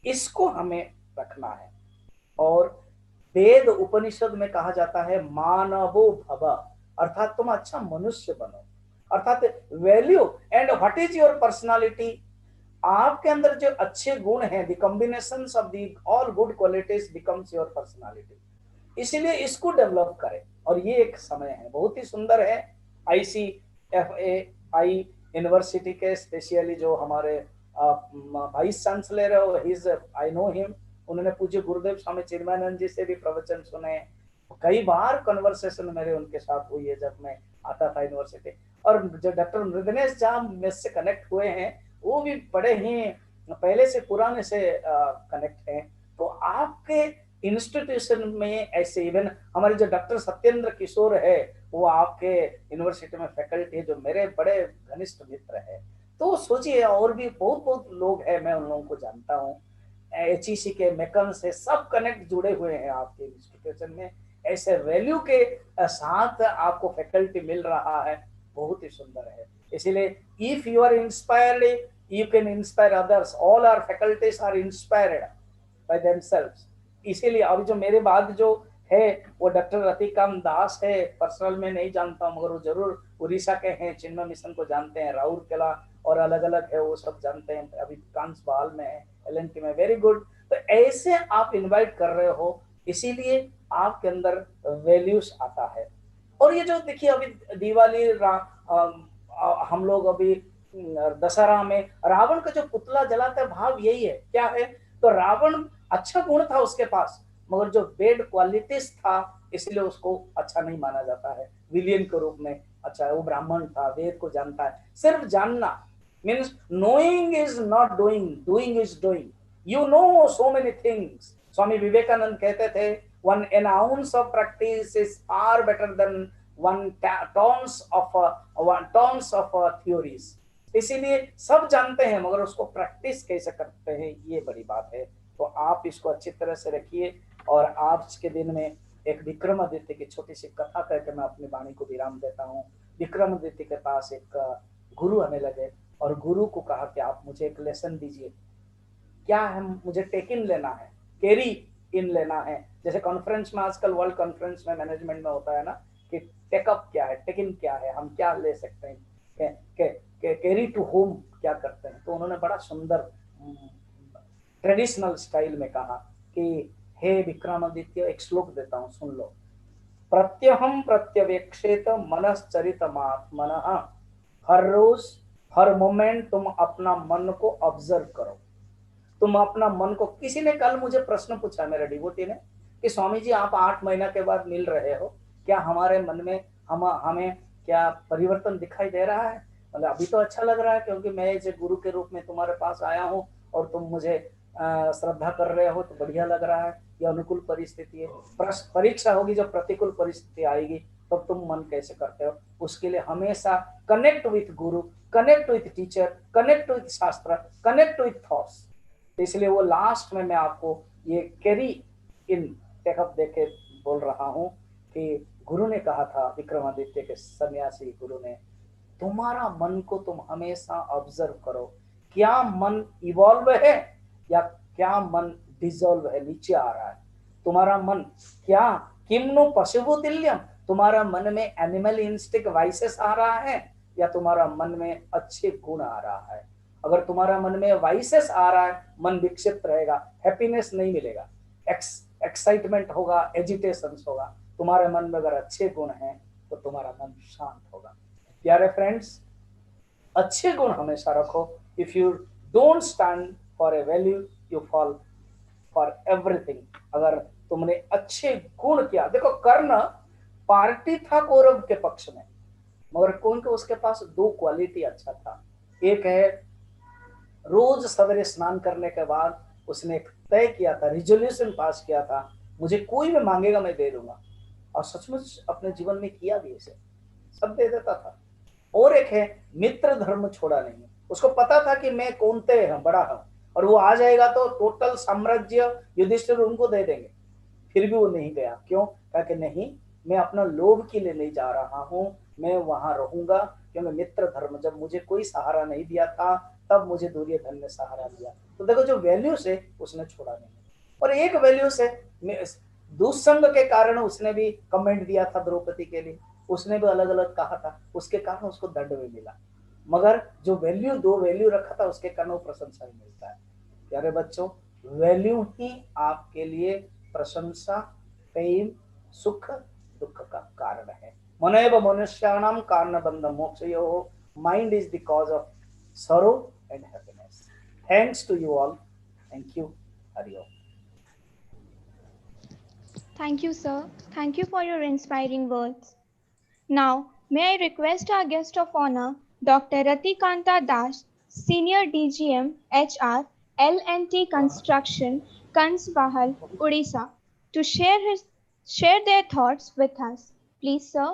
Speaker 15: इसको हमें रखना है। और वेद उपनिषद में कहा जाता है मानवो भव, अर्थात तुम अच्छा मनुष्य बनो, अर्थात value and what is your personality. आपके अंदर जो अच्छे गुण हैं, the combinations of the all good qualities becomes your personality. इसीलिए इसको डेवलप करें, और ये एक समय है बहुत ही सुंदर है। ICFAI यूनिवर्सिटी के स्पेशली जो हमारे वाइस चांसलर है, आई नो हिम, उन्होंने पूज्य गुरुदेव स्वामी चिन्मयानंद जी से भी प्रवचन सुने। कई बार कन्वर्सेशन मेरे उनके साथ हुई है जब मैं आता था यूनिवर्सिटी। और जो डॉक्टर मृदनेश जहाँ मेरे से कनेक्ट हुए हैं, वो भी बड़े ही पहले से पुराने से कनेक्ट हैं। तो आपके इंस्टीट्यूशन में ऐसे, इवन हमारे जो डॉक्टर सत्येंद्र किशोर है, वो आपके यूनिवर्सिटी में फैकल्टी है, जो मेरे बड़े घनिष्ठ मित्र है। तो सोचिए, और भी बहुत बहुत लोग हैं, मैं उन लोगों को जानता हूँ। HEC के मेकन से सब कनेक्ट जुड़े हुए हैं आपके इंस्टीट्यूशन में। ऐसे वैल्यू के साथ आपको फैकल्टी मिल रहा है, बहुत ही सुंदर है। इसीलिए if you are inspired you can inspire others, all our faculties are inspired by themselves. इसीलिए अभी जो मेरे बाद जो है वो डॉक्टर रतिकांत दास है, पर्सनल में नहीं जानता हूँ, मगर वो जरूर उड़ीसा के हैं, चिन्मय मिशन को जानते हैं, राउरकेला और अलग अलग है वो सब जानते हैं। अभी कांस बहाल में है, LNT में, वेरी गुड। तो ऐसे आप इनवाइट कर रहे हो, इसीलिए आपके अंदर वैल्यूज आता है। और ये जो देखिए अभी दिवाली, हम लोग अभी दशहरा में रावण का जो पुतला जलाता है, भाव यही है, क्या है, तो रावण अच्छा गुण था उसके पास, मगर जो बेड क्वालिटीज था इसलिए उसको अच्छा नहीं माना जाता है विलियन के रूप में। अच्छा, वो ब्राह्मण था, वेद को जानता है। सिर्फ जानना means knowing is not doing, doing is doing. You know so many things. Swami Vivekananda कहते थे, one an ounce of practice is far better than one tons of theories. इसीलिए सब जानते हैं, मगर उसको प्रैक्टिस कैसे करते हैं, ये बड़ी बात है। तो आप इसको अच्छी तरह से रखिए। और आज के दिन में एक विक्रमादित्य की छोटी सी कथा करके मैं अपनी वाणी को विराम देता हूँ। विक्रमादित्य के पास एक गुरु आने लगे और गुरु को कहा कि आप मुझे एक लेसन दीजिए। क्या है, मुझे टेक इन लेना है, कैरी इन लेना है। जैसे कॉन्फ्रेंस में आजकल, वर्ल्ड कॉन्फ्रेंस में, मैनेजमेंट में होता है ना कि टेकअप क्या है, टेक इन क्या है, हम क्या ले सकते हैं, कैरी टू होम क्या करते हैं। तो उन्होंने बड़ा सुंदर ट्रेडिशनल स्टाइल में कहा कि हे विक्रमादित्य, एक श्लोक देता हूँ, सुन लो। प्रत्यहम प्रत्यवेक्षेत मनश्चरितमात्मनः। हर रोज, हर मोमेंट तुम अपना मन को ऑब्जर्व करो। तुम अपना मन को, किसी ने कल मुझे प्रश्न पूछा मेरे डिवोटी ने कि स्वामी जी आप 8 महीना के बाद मिल रहे हो, क्या हमारे मन में हमें क्या परिवर्तन दिखाई दे रहा है? मतलब अभी तो अच्छा लग रहा है क्योंकि मैं एज गुरु के रूप में तुम्हारे पास आया हूँ और तुम मुझे श्रद्धा कर रहे हो, तो बढ़िया लग रहा है। ये अनुकूल परिस्थिति है। परीक्षा होगी, जब प्रतिकूल परिस्थिति आएगी तब तो तुम मन कैसे करते हो? उसके लिए हमेशा connect with Guru, connect with teacher, connect with शास्त्र, कनेक्ट विथ थॉट्स। तो इसलिए वो लास्ट में मैं आपको ये कैरी इन टेकअप देके बोल रहा हूँ कि गुरु ने कहा था, विक्रमादित्य के सन्यासी गुरु ने, तुम्हारा मन को तुम हमेशा ऑब्जर्व करो, क्या मन इवॉल्व है या क्या मन डिसॉल्व है, नीचे आ रहा है। तुम्हारा मन क्या किम्नु पशुभूतिल्यम, तुम्हारा मन में एनिमल इंस्टिंक्ट वाइसेस आ रहा है या तुम्हारा मन में अच्छे गुण आ रहा है। अगर तुम्हारा मन में वाइसेस आ रहा है, मन विक्षिप्त रहेगा, हैप्पीनेस नहीं मिलेगा, एक्साइटमेंट होगा, एजिटेशन होगा। तुम्हारे मन में अगर अच्छे गुण हैं तो तुम्हारा मन शांत होगा। प्यारे फ्रेंड्स, अच्छे गुण हमेशा रखो। If you don't stand for a value, you fall for everything. अगर तुमने अच्छे गुण किया, देखो कर्ण पार्टी था कौरव के पक्ष में, मगर कौन के उसके पास 2 क्वालिटी अच्छा था। एक है रोज सवेरे स्नान करने के बाद उसने एक तय किया था, रिजोल्यूशन पास किया था, मुझे कोई भी मांगेगा मैं दे दूंगा, और सचमुच अपने जीवन में किया भी, इसे सब दे देता था। और एक है मित्र धर्म छोड़ा नहीं, उसको पता था कि मैं कौनते हैं, बड़ा हूं, और वो आ जाएगा तो टोटल साम्राज्य युधिष्ठिर उनको दे देंगे। फिर भी वो नहीं गया, क्यों? कहा कि नहीं, मैं अपना लोभ के लिए नहीं जा रहा हूं, मैं वहां रहूंगा क्योंकि मित्र धर्म, जब मुझे कोई सहारा नहीं दिया था तब मुझे दुर्योधन ने सहारा दिया। तो देखो जो वैल्यू से उसने छोड़ा नहीं। और एक वैल्यू से दुस्संग के कारण उसने भी कमेंट दिया था द्रौपदी के लिए, उसने भी अलग अलग कहा था, उसके कारण उसको दंड भी मिला। मगर जो वैल्यू 2 वैल्यू रखा था उसके कारण वो प्रशंसा भी मिलता है। प्यारे बच्चों, वैल्यू ही आपके लिए प्रशंसा, प्रेम, सुख, दुख का कारण है। मनैव मनुष्याणाम कारणबंध मोक्षयोः, mind is the cause of sorrow and happiness. Thanks to you all. Thank you. Hari Om.
Speaker 11: Thank you, sir. Thank you for your inspiring words. Now, may I request our guest of honor, Dr. Ratikanta Das, Senior DGM HR, L&T Construction, Kansbahal, Odisha, to share their thoughts with us. Please, sir.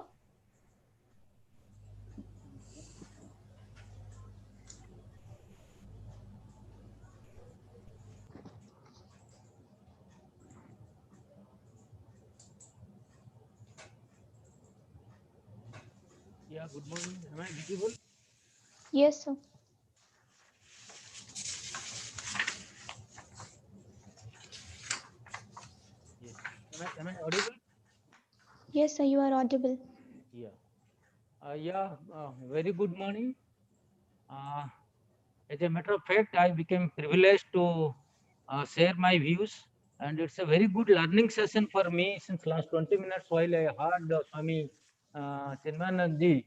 Speaker 16: Yeah, good morning. Am I visible?
Speaker 11: Yes, sir.
Speaker 16: Yes. Am I audible?
Speaker 11: Yes, sir, you are audible.
Speaker 16: Yeah. Very good morning. As a matter of fact, I became privileged to share my views, and it's a very good learning session for me since last 20 minutes while I heard Swami Chinmayanand ji.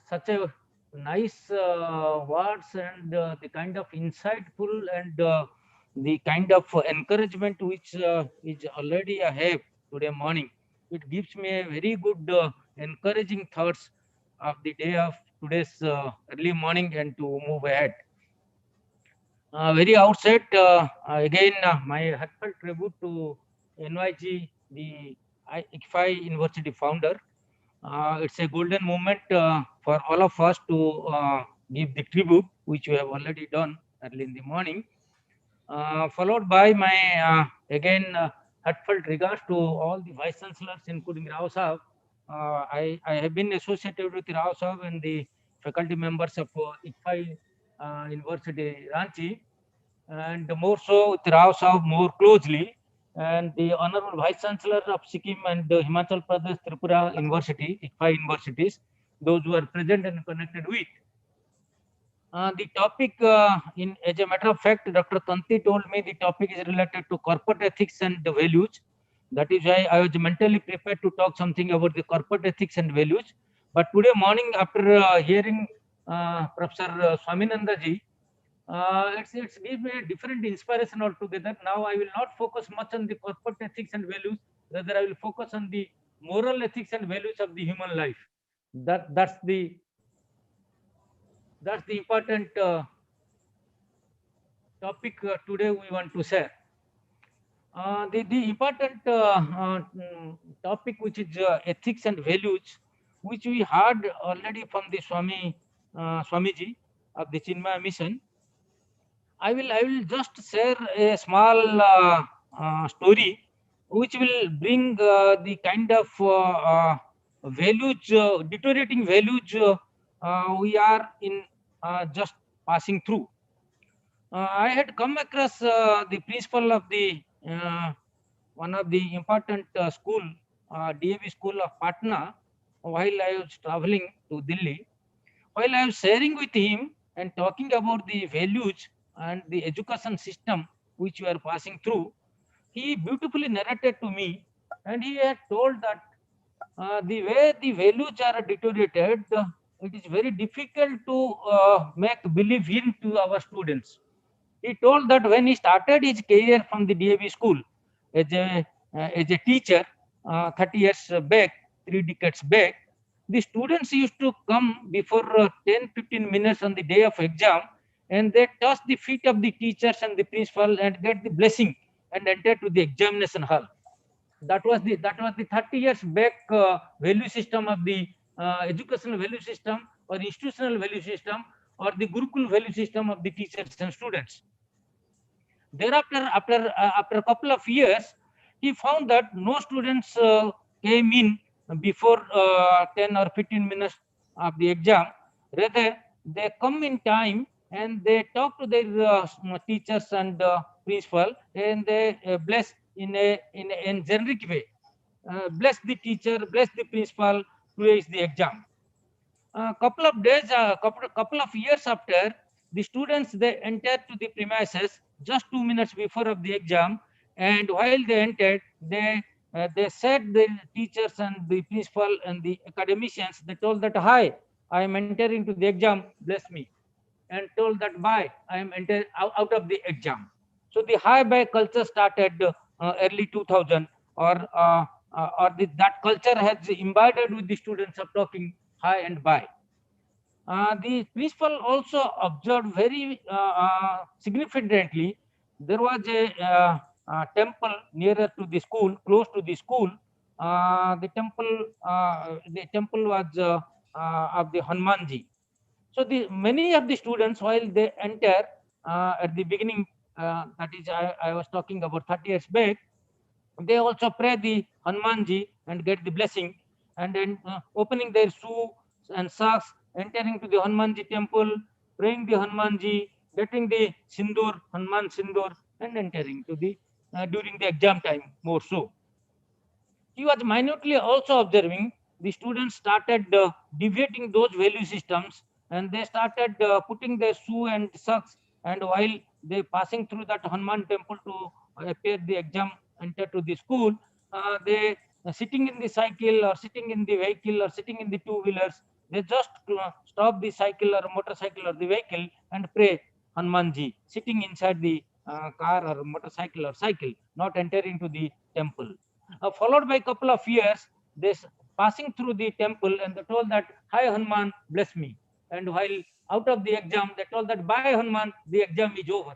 Speaker 16: Such a nice words and the kind of insightful and the kind of encouragement which is already I have today morning. It gives me a very good encouraging thoughts of the day of today's early morning and to move ahead. Very outset, again, my heartfelt tribute to NYG, the ICFI University founder. It's a golden moment for all of us to give the tribute, which we have already done early in the morning, followed by my again heartfelt regards to all the vice chancellors, including Rao Sahab. I have been associated with Rao Sahab and the faculty members of ICFI University Ranchi, and more so with Rao Sahab more closely, and the Honorable Vice Chancellor of Sikkim and Himachal Pradesh Tripura University, ICFI universities, those who are present and connected with. The topic, as a matter of fact, Dr. Tanti told me the topic is related to corporate ethics and the values. That is why I was mentally prepared to talk something about the corporate ethics and values. But today morning, after hearing Professor Swaminanda ji, it's give me a different inspiration altogether. Now I will not focus much on the corporate ethics and values. Rather, I will focus on the moral ethics and values of the human life. That's the important topic today we want to share. The important topic, which is ethics and values, which we heard already from the Swamiji of the Chinmaya mission. I will just share a small story which will bring the kind of values, deteriorating values we are in just passing through. I had come across the principal of the one of the important school, DAV school of Patna, while I was traveling to Delhi. While I was sharing with him and talking about the values and the education system which we are passing through, he beautifully narrated to me, and he had told that the way the values are deteriorated, it is very difficult to make believe in to our students. He told that when he started his career from the DAV school as a teacher 30 years back, 3 decades back, the students used to come before 10-15 minutes on the day of exam, and they touch the feet of the teachers and the principal and get the blessing and enter to the examination hall. That was the 30 years back value system of the educational value system or institutional value system or the Gurukul value system of the teachers and students. Thereafter, after a couple of years, he found that no students came in before 10 or 15 minutes of the exam. Rather, they come in time and they talk to their teachers and principal, and they bless in a generic way. Bless the teacher, bless the principal, praise the exam. Couple of days, couple of years after, the students, they entered to the premises just 2 minutes before of the exam, and while they entered, they said the teachers and the principal and the academicians, they told that, "Hi, I am entering to the exam, bless me," and told that, "Bye, I am entering out of the exam." So the hi bye culture started early 2000, that culture has imbibed with the students of talking hi and bye. The principal also observed very significantly. There was a temple nearer to the school, close to the school. The temple was of the Hanumanji. So many of the students, while they enter at the beginning, that is, I was talking about 30 years back, they also pray the Hanumanji and get the blessing, and then opening their shoe and socks, entering to the Hanumanji temple, praying the Hanumanji, getting the sindur, Hanuman sindur, and entering to the during the exam time more so. He was minutely also observing the students started deviating those value systems, and they started putting their shoe and socks, and while they passing through that Hanuman temple to appear the exam, enter to the school, they sitting in the cycle or sitting in the vehicle or sitting in the two-wheelers, they just stop the cycle or motorcycle or the vehicle and pray Hanumanji, sitting inside the car or motorcycle or cycle, not entering to the temple. Followed by a couple of years, this passing through the temple, and they told that, "Hi Hanuman, bless me." And while out of the exam, they told that, "Bye Hanuman, the exam is over."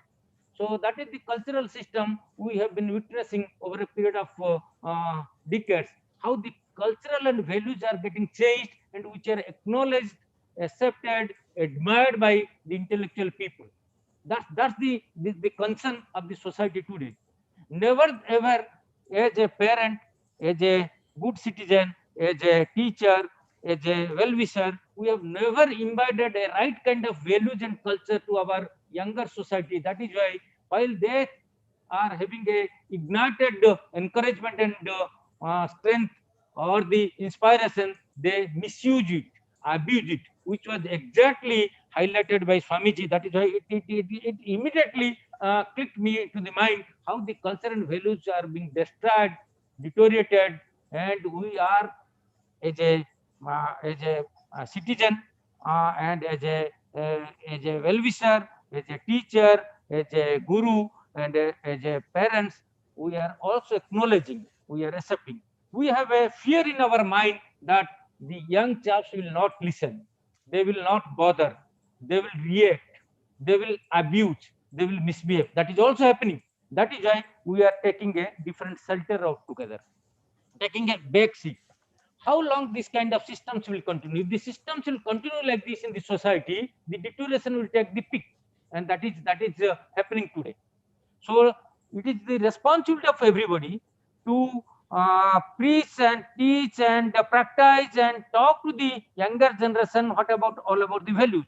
Speaker 16: So that is the cultural system we have been witnessing over a period of decades. How the cultural and values are getting changed, and which are acknowledged, accepted, admired by the intellectual people. That's the concern of the society today. Never ever, as a parent, as a good citizen, as a teacher, as a well-wisher, we have never imbibed a right kind of values and culture to our younger society. That is why, while they are having a ignited encouragement and strength or the inspiration, they misuse it, abuse it, which was exactly highlighted by Swamiji. That is why it immediately clicked me to the mind how the culture and values are being destroyed, deteriorated, and we are as a citizen and as a well-wisher, as a teacher, as a guru, and as a parents, we are also acknowledging, we are accepting. We have a fear in our mind that the young chaps will not listen, they will not bother, they will react, they will abuse, they will misbehave. That is also happening. That is why we are taking a different shelter out together, taking a back seat. How long this kind of systems will continue? If the systems will continue like this in the society, the deterioration will take the peak, and that is happening today. So it is the responsibility of everybody to preach and teach and practice and talk to the younger generation. What about all about the values?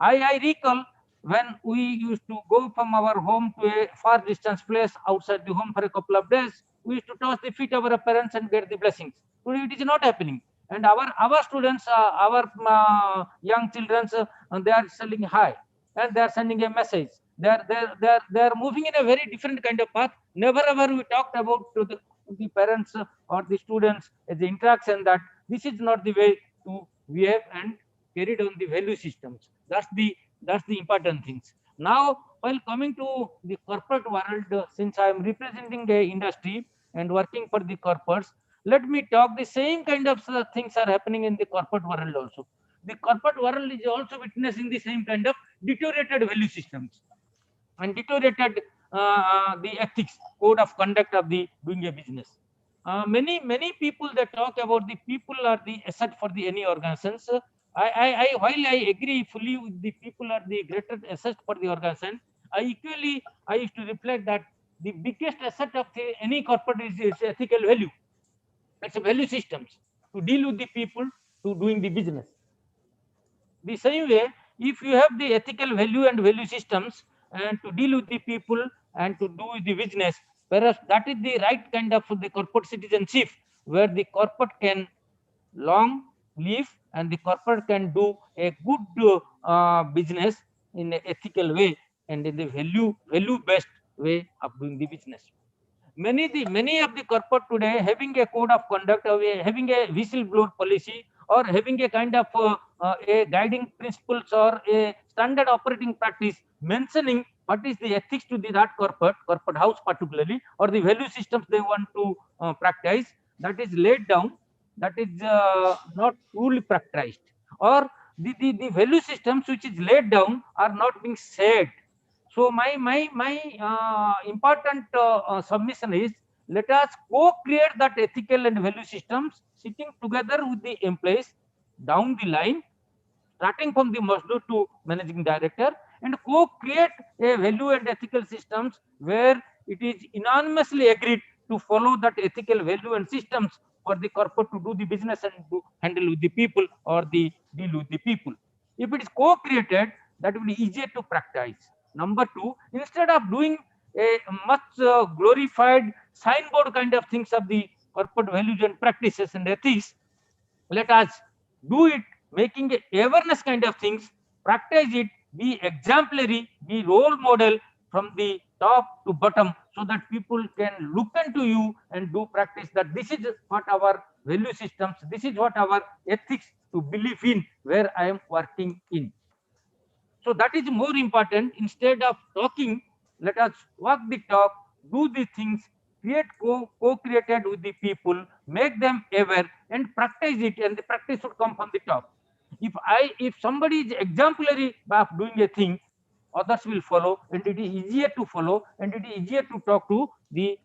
Speaker 16: I recall when we used to go from our home to a far distance place outside the home for a couple of days, we used to touch the feet of our parents and get the blessings. Today it is not happening. And our students, our young children, they are selling high and they are sending a message. They are moving in a very different kind of path. Never ever we talked about to the parents or the students as the interaction that this is not the way to behave and carried on the value systems. That's the important things. Now, while coming to the corporate world, since I am representing a industry and working for the corporates, let me talk the same kind of things are happening in the corporate world also. The corporate world is also witnessing the same kind of deteriorated value systems and deteriorated the ethics, code of conduct of the doing a business. Many people that talk about the people are the asset for the any organizations. While I agree fully with the people are the greater asset for the organization, I used to reflect that the biggest asset of any corporate is ethical value. It's a value systems to deal with the people to doing the business. The same way, if you have the ethical value and value systems and to deal with the people and to do the business, perhaps that is the right kind of the corporate citizenship where the corporate can long live and the corporate can do a good business in an ethical way and in the value based way of doing the business. Many of the corporate today having a code of conduct or having a whistleblower policy or having a kind of a guiding principles or a standard operating practice mentioning what is the ethics to that corporate house particularly or the value systems they want to practice, that is laid down, that is not truly practiced, or the value systems which is laid down are not being said. So my important submission is, let us co-create that ethical and value systems sitting together with the employees down the line, starting from the Mazdur to managing director, and co-create a value and ethical systems where it is unanimously agreed to follow that ethical value and systems for the corporate to do the business and to handle with the people or the deal with the people. If it is co-created, that will be easier to practice. Number two, instead of doing a much glorified signboard kind of things of the corporate values and practices and ethics, let us do it making a awareness kind of things, practice it, be exemplary, be role model from the top to bottom, so that people can look into you and do practice that this is what our value systems, this is what our ethics to believe in where I am working in. So that is more important. Instead of talking, let us walk the talk, do the things, create co-created with the people, make them aware and practice it, and the practice should come from the top. If somebody is exemplary of doing a thing, others will follow, and it is easier to follow, and it is easier to talk to the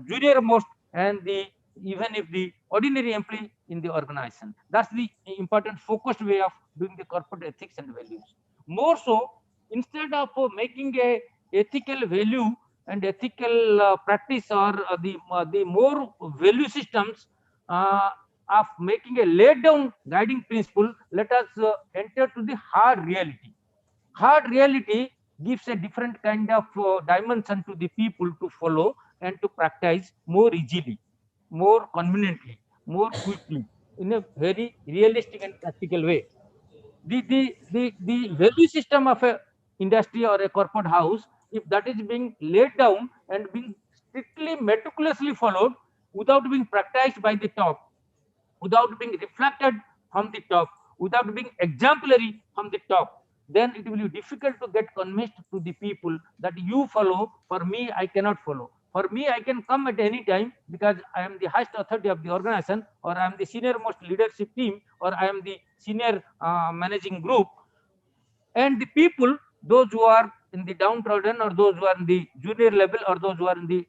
Speaker 16: junior most and the even if the ordinary employee in the organization. That's the important focused way of doing the corporate ethics and values. More so, instead of making a ethical value and ethical practice or the more value systems of making a laid down guiding principle, let us enter to the hard reality. Hard reality gives a different kind of dimension to the people to follow and to practice more easily, more conveniently, more quickly, in a very realistic and practical way. The value system of a industry or a corporate house, if that is being laid down and being strictly meticulously followed without being practiced by the top, without being reflected from the top, without being exemplary from the top, then it will be difficult to get convinced to the people that you follow. For me, I cannot follow. For me, I can come at any time because I am the highest authority of the organization, or I am the senior most leadership team, or I am the senior managing group. And the people, those who are in the downtrodden, or those who are in the junior level, or those who are in the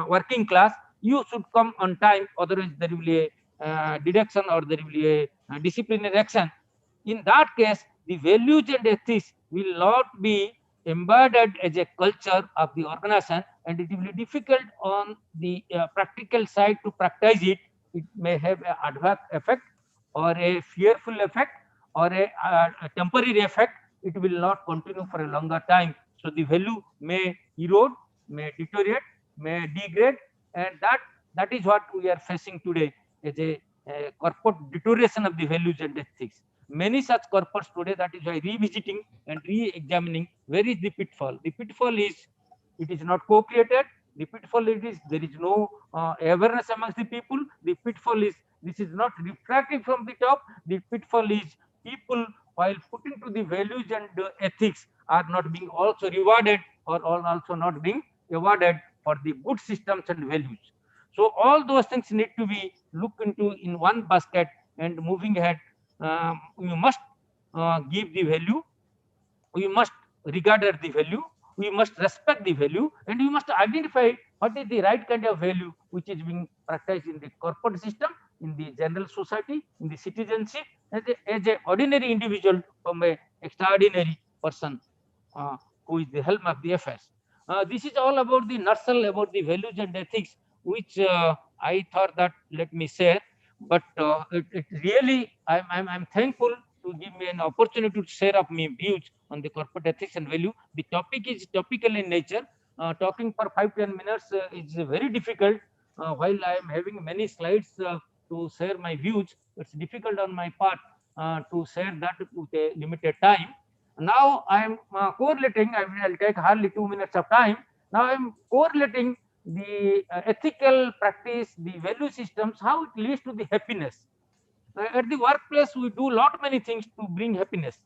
Speaker 16: working class, you should come on time, otherwise there will be a deduction, or there will be a disciplinary action. In that case, the values and ethics will not be embedded as a culture of the organization, and it will be difficult on the practical side to practice it. It may have an adverse effect, or a fearful effect, or a temporary effect. It will not continue for a longer time. So the value may erode, may deteriorate, may degrade, and that is what we are facing today as a corporate deterioration of the values and ethics. Many such corporates today, that is why revisiting and re-examining where is the pitfall. The pitfall is it is not co-created. The pitfall is there is no awareness amongst the people. The pitfall is this is not refracting from the top. The pitfall is people, while putting to the values and ethics, are not being also rewarded, or also not being awarded for the good systems and values. So all those things need to be looked into in one basket, and moving ahead, we must give the value, we must regard at the value, we must respect the value, and we must identify what is the right kind of value which is being practiced in the corporate system, in the general society, in the citizenship, as a ordinary individual from a extraordinary person who is the helm of the affairs. This is all about the nutshell about the values and ethics, which I thought that let me share. But it really, I'm thankful to give me an opportunity to share of my views on the corporate ethics and value. The topic is topical in nature. Talking for 5-10 minutes is very difficult. While I am having many slides to share my views, it's difficult on my part to share that with a limited time. Now I am correlating, I'll take hardly 2 minutes of time. Now I am correlating the ethical practice, the value systems, how it leads to the happiness. At the workplace, we do many things to bring happiness.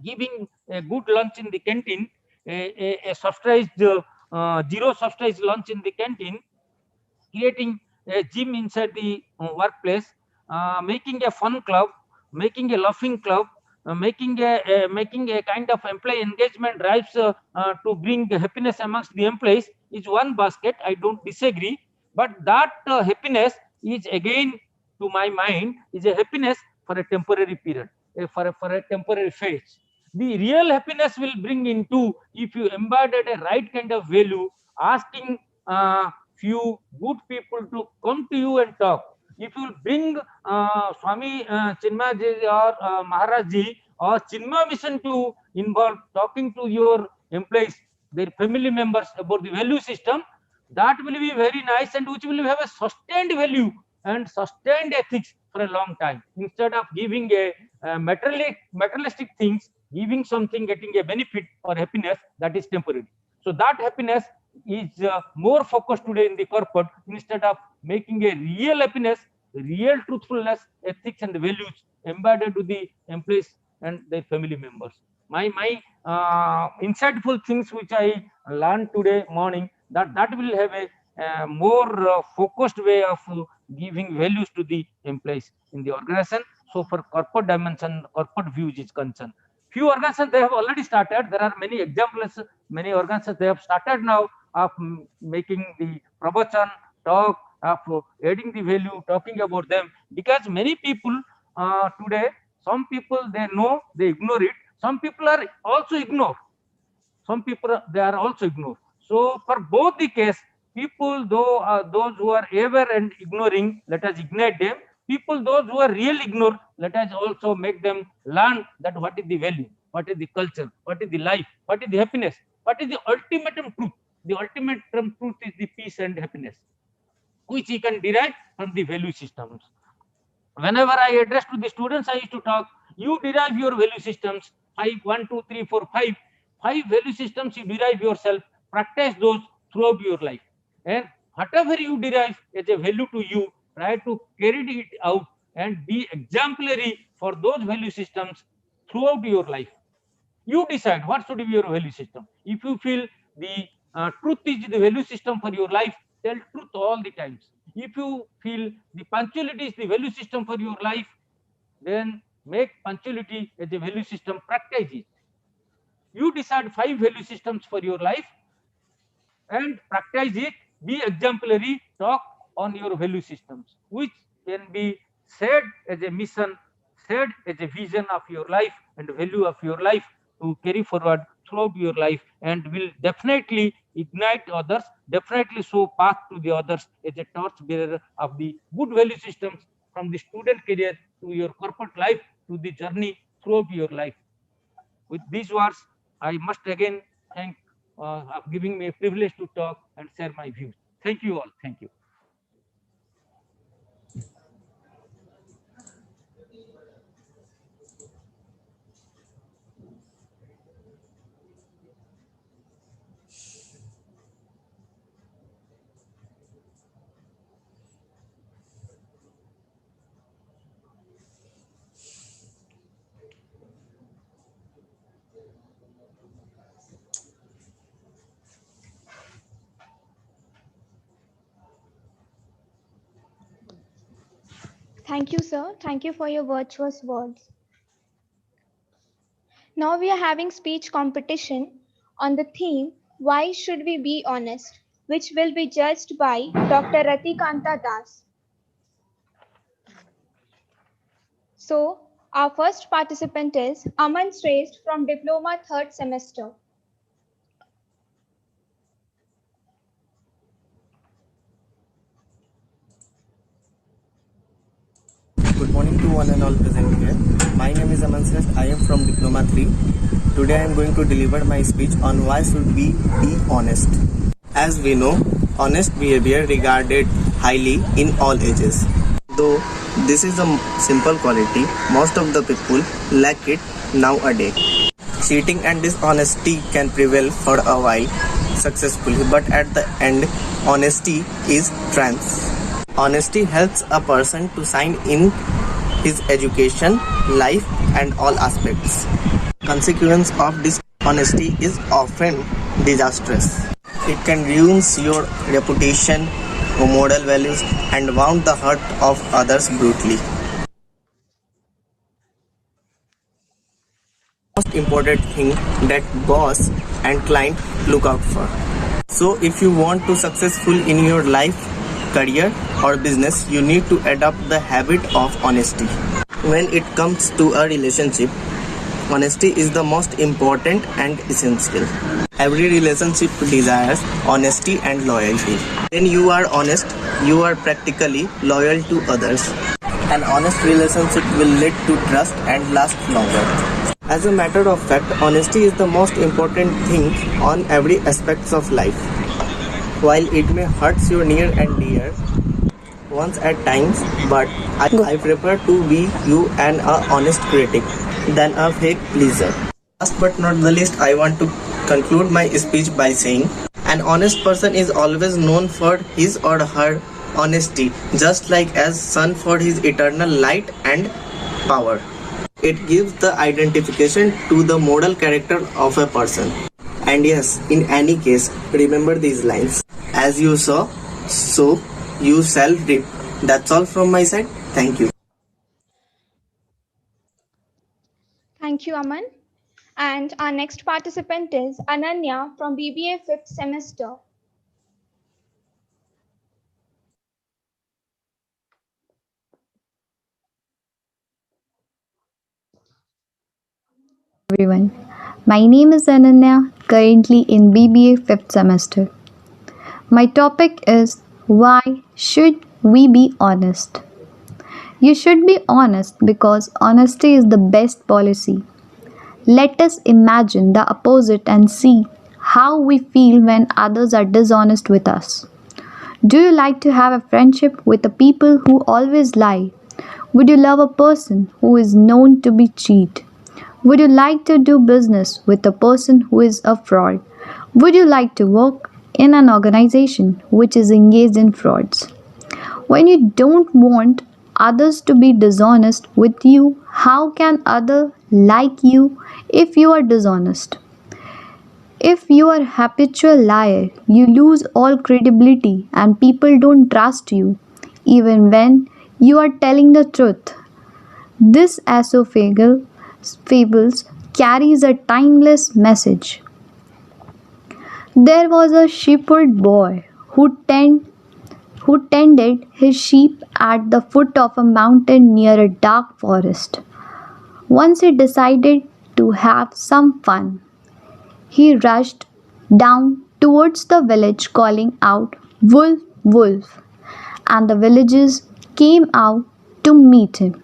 Speaker 16: Giving a good lunch in the canteen, a subsidized, zero subsidized lunch in the canteen, creating a gym inside the workplace, making a fun club, making a laughing club, making a kind of employee engagement drives to bring happiness amongst the employees is one basket. I don't disagree, but that happiness is, again, to my mind, is a happiness for a temporary period, for a temporary phase. The real happiness will bring into if you embodied a right kind of value, asking few good people to come to you and talk. If you bring Swami Chinmaji or Maharajji or Chinma Mission to involve talking to your employees, their family members, about the value system, that will be very nice, and which will have a sustained value and sustained ethics for a long time. Instead of giving a materialistic things, giving something, getting a benefit or happiness, that is temporary. So that happiness is more focused today in the corporate, instead of making a real happiness, real truthfulness, ethics and values embedded to the employees and their family members. My insightful things which I learned today morning, that will have a more focused way of giving values to the employees in the organization. So for corporate dimension, corporate views is concerned. Few organizations, they have already started. There are many examples. Many organizations, they have started now of making the pravachan, talk, of adding the value, talking about them. Because many people today, some people, they know, they ignore it. Some people are also ignored. Some people, they are also ignored. So for both the case, people, those who are aware and ignoring, let us ignite them. People, those who are really ignored, let us also make them learn that what is the value, what is the culture, what is the life, what is the happiness, what is the ultimate truth. The ultimate truth is the peace and happiness, which you can derive from the value systems. Whenever I address to the students, I used to talk, you derive your value systems, 5, 1, 2, 3, 4, 5. 5 value systems you derive yourself, practice those throughout your life. And whatever you derive as a value to you, try to carry it out and be exemplary for those value systems throughout your life. You decide what should be your value system. If you feel the truth is the value system for your life, tell truth all the times. If you feel the punctuality is the value system for your life, then make punctuality as a value system, practice it. You decide 5 value systems for your life and practice it. Be exemplary, talk on your value systems, which can be said as a mission, said as a vision of your life and value of your life to carry forward throughout your life, and will definitely ignite others, definitely show path to the others as a torch bearer of the good value systems from the student career to your corporate life to the journey throughout your life. With these words, I must again thank of giving me a privilege to talk and share my views. Thank you all. Thank you.
Speaker 11: Thank you, sir. Thank you for your virtuous words. Now we are having speech competition on the theme, Why Should We Be Honest?, which will be judged by Dr. Ratikanta Das. So, our first participant is Aman Shrestha from Diploma 3rd semester.
Speaker 17: Good morning to one and all present here. My name is Aman Shrestha. I am from Diploma 3. Today I am going to deliver my speech on why should we be honest. As we know, honest behavior regarded highly in all ages. Though this is a simple quality, most of the people lack it nowadays. Cheating and dishonesty can prevail for a while successfully, but at the end, honesty is triumphs. Honesty helps a person to shine in his education, life, and all aspects. Consequence of dishonesty is often disastrous. It can ruin your reputation, moral values, and wound the heart of others brutally. Most important thing that boss and client look out for. So if you want to successful in your life, career or business, you need to adopt the habit of honesty. When it comes to a relationship, honesty is the most important and essential. Every relationship desires honesty and loyalty. When you are honest, you are practically loyal to others. An honest relationship will lead to trust and last longer. As a matter of fact, honesty is the most important thing on every aspect of life. While it may hurt your near and dear once at times, but I prefer to be you and an honest critic than a fake pleaser. Last but not the least, I want to conclude my speech by saying, an honest person is always known for his or her honesty, just like as sun for his eternal light and power. It gives the identification to the moral character of a person. And yes, in any case, remember these lines. As you sow, so you shall reap. That's all from my side. Thank you.
Speaker 11: Thank you, Aman. And our next participant is Ananya from BBA 5th semester.
Speaker 18: Everyone. My name is Ananya, currently in BBA 5th semester. My topic is, why should we be honest? You should be honest because honesty is the best policy. Let us imagine the opposite and see how we feel when others are dishonest with us. Do you like to have a friendship with the people who always lie? Would you love a person who is known to be cheat? Would you like to do business with a person who is a fraud? Would you like to work in an organization which is engaged in frauds? When you don't want others to be dishonest with you, how can others like you if you are dishonest. If you are a habitual liar, you lose all credibility and people don't trust you, even when you are telling the truth. This esophageal fables carries a timeless message. There was a shepherd boy who tended his sheep at the foot of a mountain near a dark forest. Once he decided to have some fun. He rushed down towards the village calling out, "Wolf, wolf!" and the villagers came out to meet him.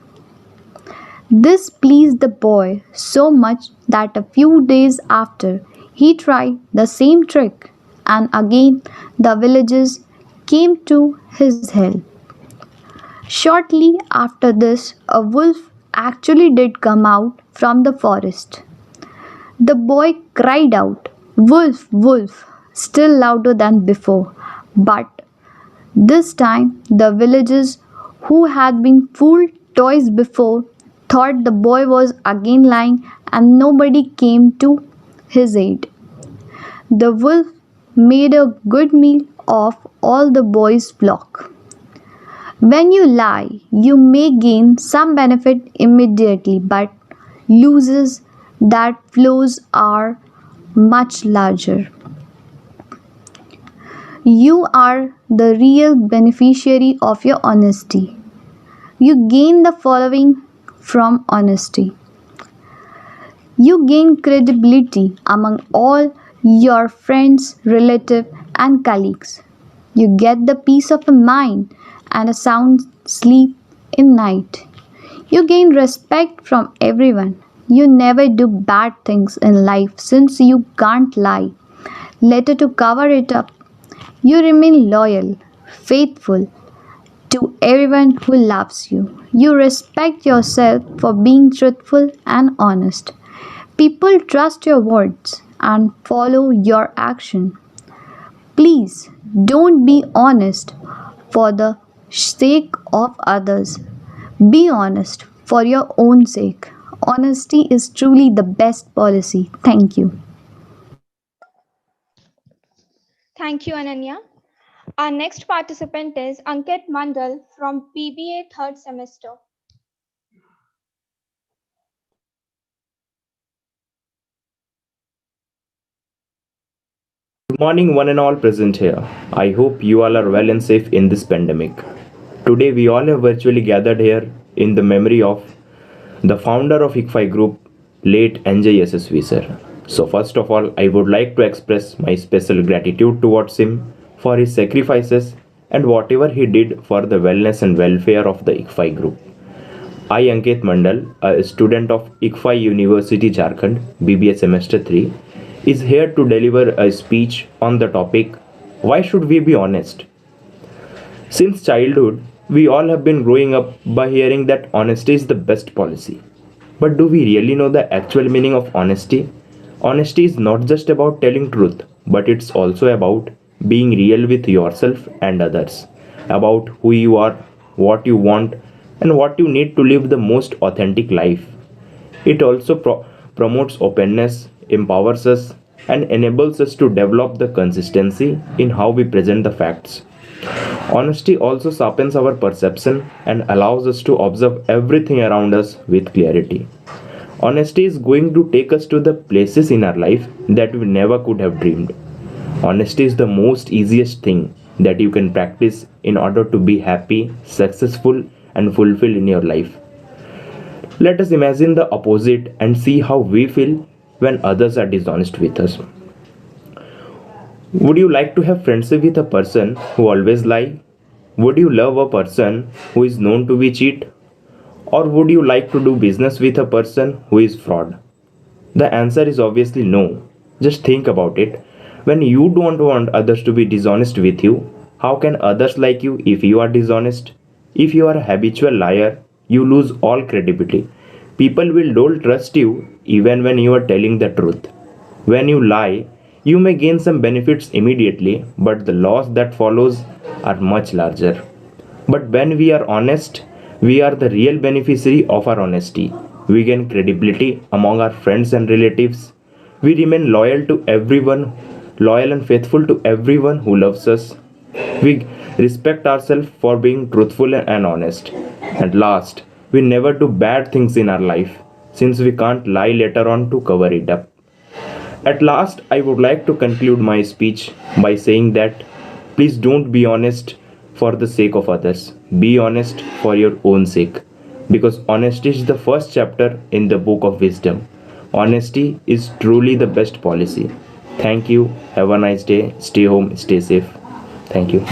Speaker 18: This pleased the boy so much that a few days after he tried the same trick, and again the villagers came to his help. Shortly after this, a wolf actually did come out from the forest. The boy cried out, "Wolf, wolf!" still louder than before, but this time the villagers who had been fooled twice before thought the boy was again lying and nobody came to his aid. The wolf made a good meal of all the boy's flock. When you lie, you may gain some benefit immediately, but losses that flows are much larger. You are the real beneficiary of your honesty. You gain the following from honesty. You gain credibility among all your friends, relatives, and colleagues. You get the peace of mind and a sound sleep in night. You gain respect from everyone. You never do bad things in life since you can't lie. Later, to cover it up, you remain loyal, faithful to everyone who loves you. You respect yourself for being truthful and honest. People trust your words and follow your action. Please don't be honest for the sake of others. Be honest for your own sake. Honesty is truly the best policy. Thank you.
Speaker 11: Thank you, Ananya. Our next participant is Ankit Mandal from BBA third semester.
Speaker 19: Good morning, one and all present here. I hope you all are well and safe in this pandemic. Today, we all have virtually gathered here in the memory of the founder of ICFI Group, late NJ Yasaswy sir. So, first of all, I would like to express my special gratitude towards him for his sacrifices and whatever he did for the wellness and welfare of the ICFI Group. I, Ankit Mandal, a student of ICFI University, Jharkhand, BBA Semester 3, is here to deliver a speech on the topic, "Why should we be honest?" Since childhood, we all have been growing up by hearing that honesty is the best policy. But do we really know the actual meaning of honesty? Honesty is not just about telling truth, but it's also about being real with yourself and others, about who you are, what you want, and what you need to live the most authentic life. It also promotes openness, empowers us, and enables us to develop the consistency in how we present the facts. Honesty also sharpens our perception and allows us to observe everything around us with clarity. Honesty is going to take us to the places in our life that we never could have dreamed. Honesty is the most easiest thing that you can practice in order to be happy, successful, and fulfilled in your life. Let us imagine the opposite and see how we feel when others are dishonest with us. Would you like to have friendship with a person who always lies? Would you love a person who is known to be cheat? Or would you like to do business with a person who is fraud? The answer is obviously no. Just think about it. When you don't want others to be dishonest with you, how can others like you if you are dishonest? If you are a habitual liar, you lose all credibility. People will don't trust you even when you are telling the truth. When you lie, you may gain some benefits immediately, but the loss that follows are much larger. But when we are honest, we are the real beneficiary of our honesty. We gain credibility among our friends and relatives. We remain loyal and faithful to everyone who loves us. We respect ourselves for being truthful and honest. And last, we never do bad things in our life since we can't lie later on to cover it up. At last, I would like to conclude my speech by saying that please don't be honest for the sake of others. Be honest for your own sake. Because honesty is the first chapter in the book of wisdom. Honesty is truly the best policy. Thank you. Have a nice day. Stay home. Stay safe. Thank you.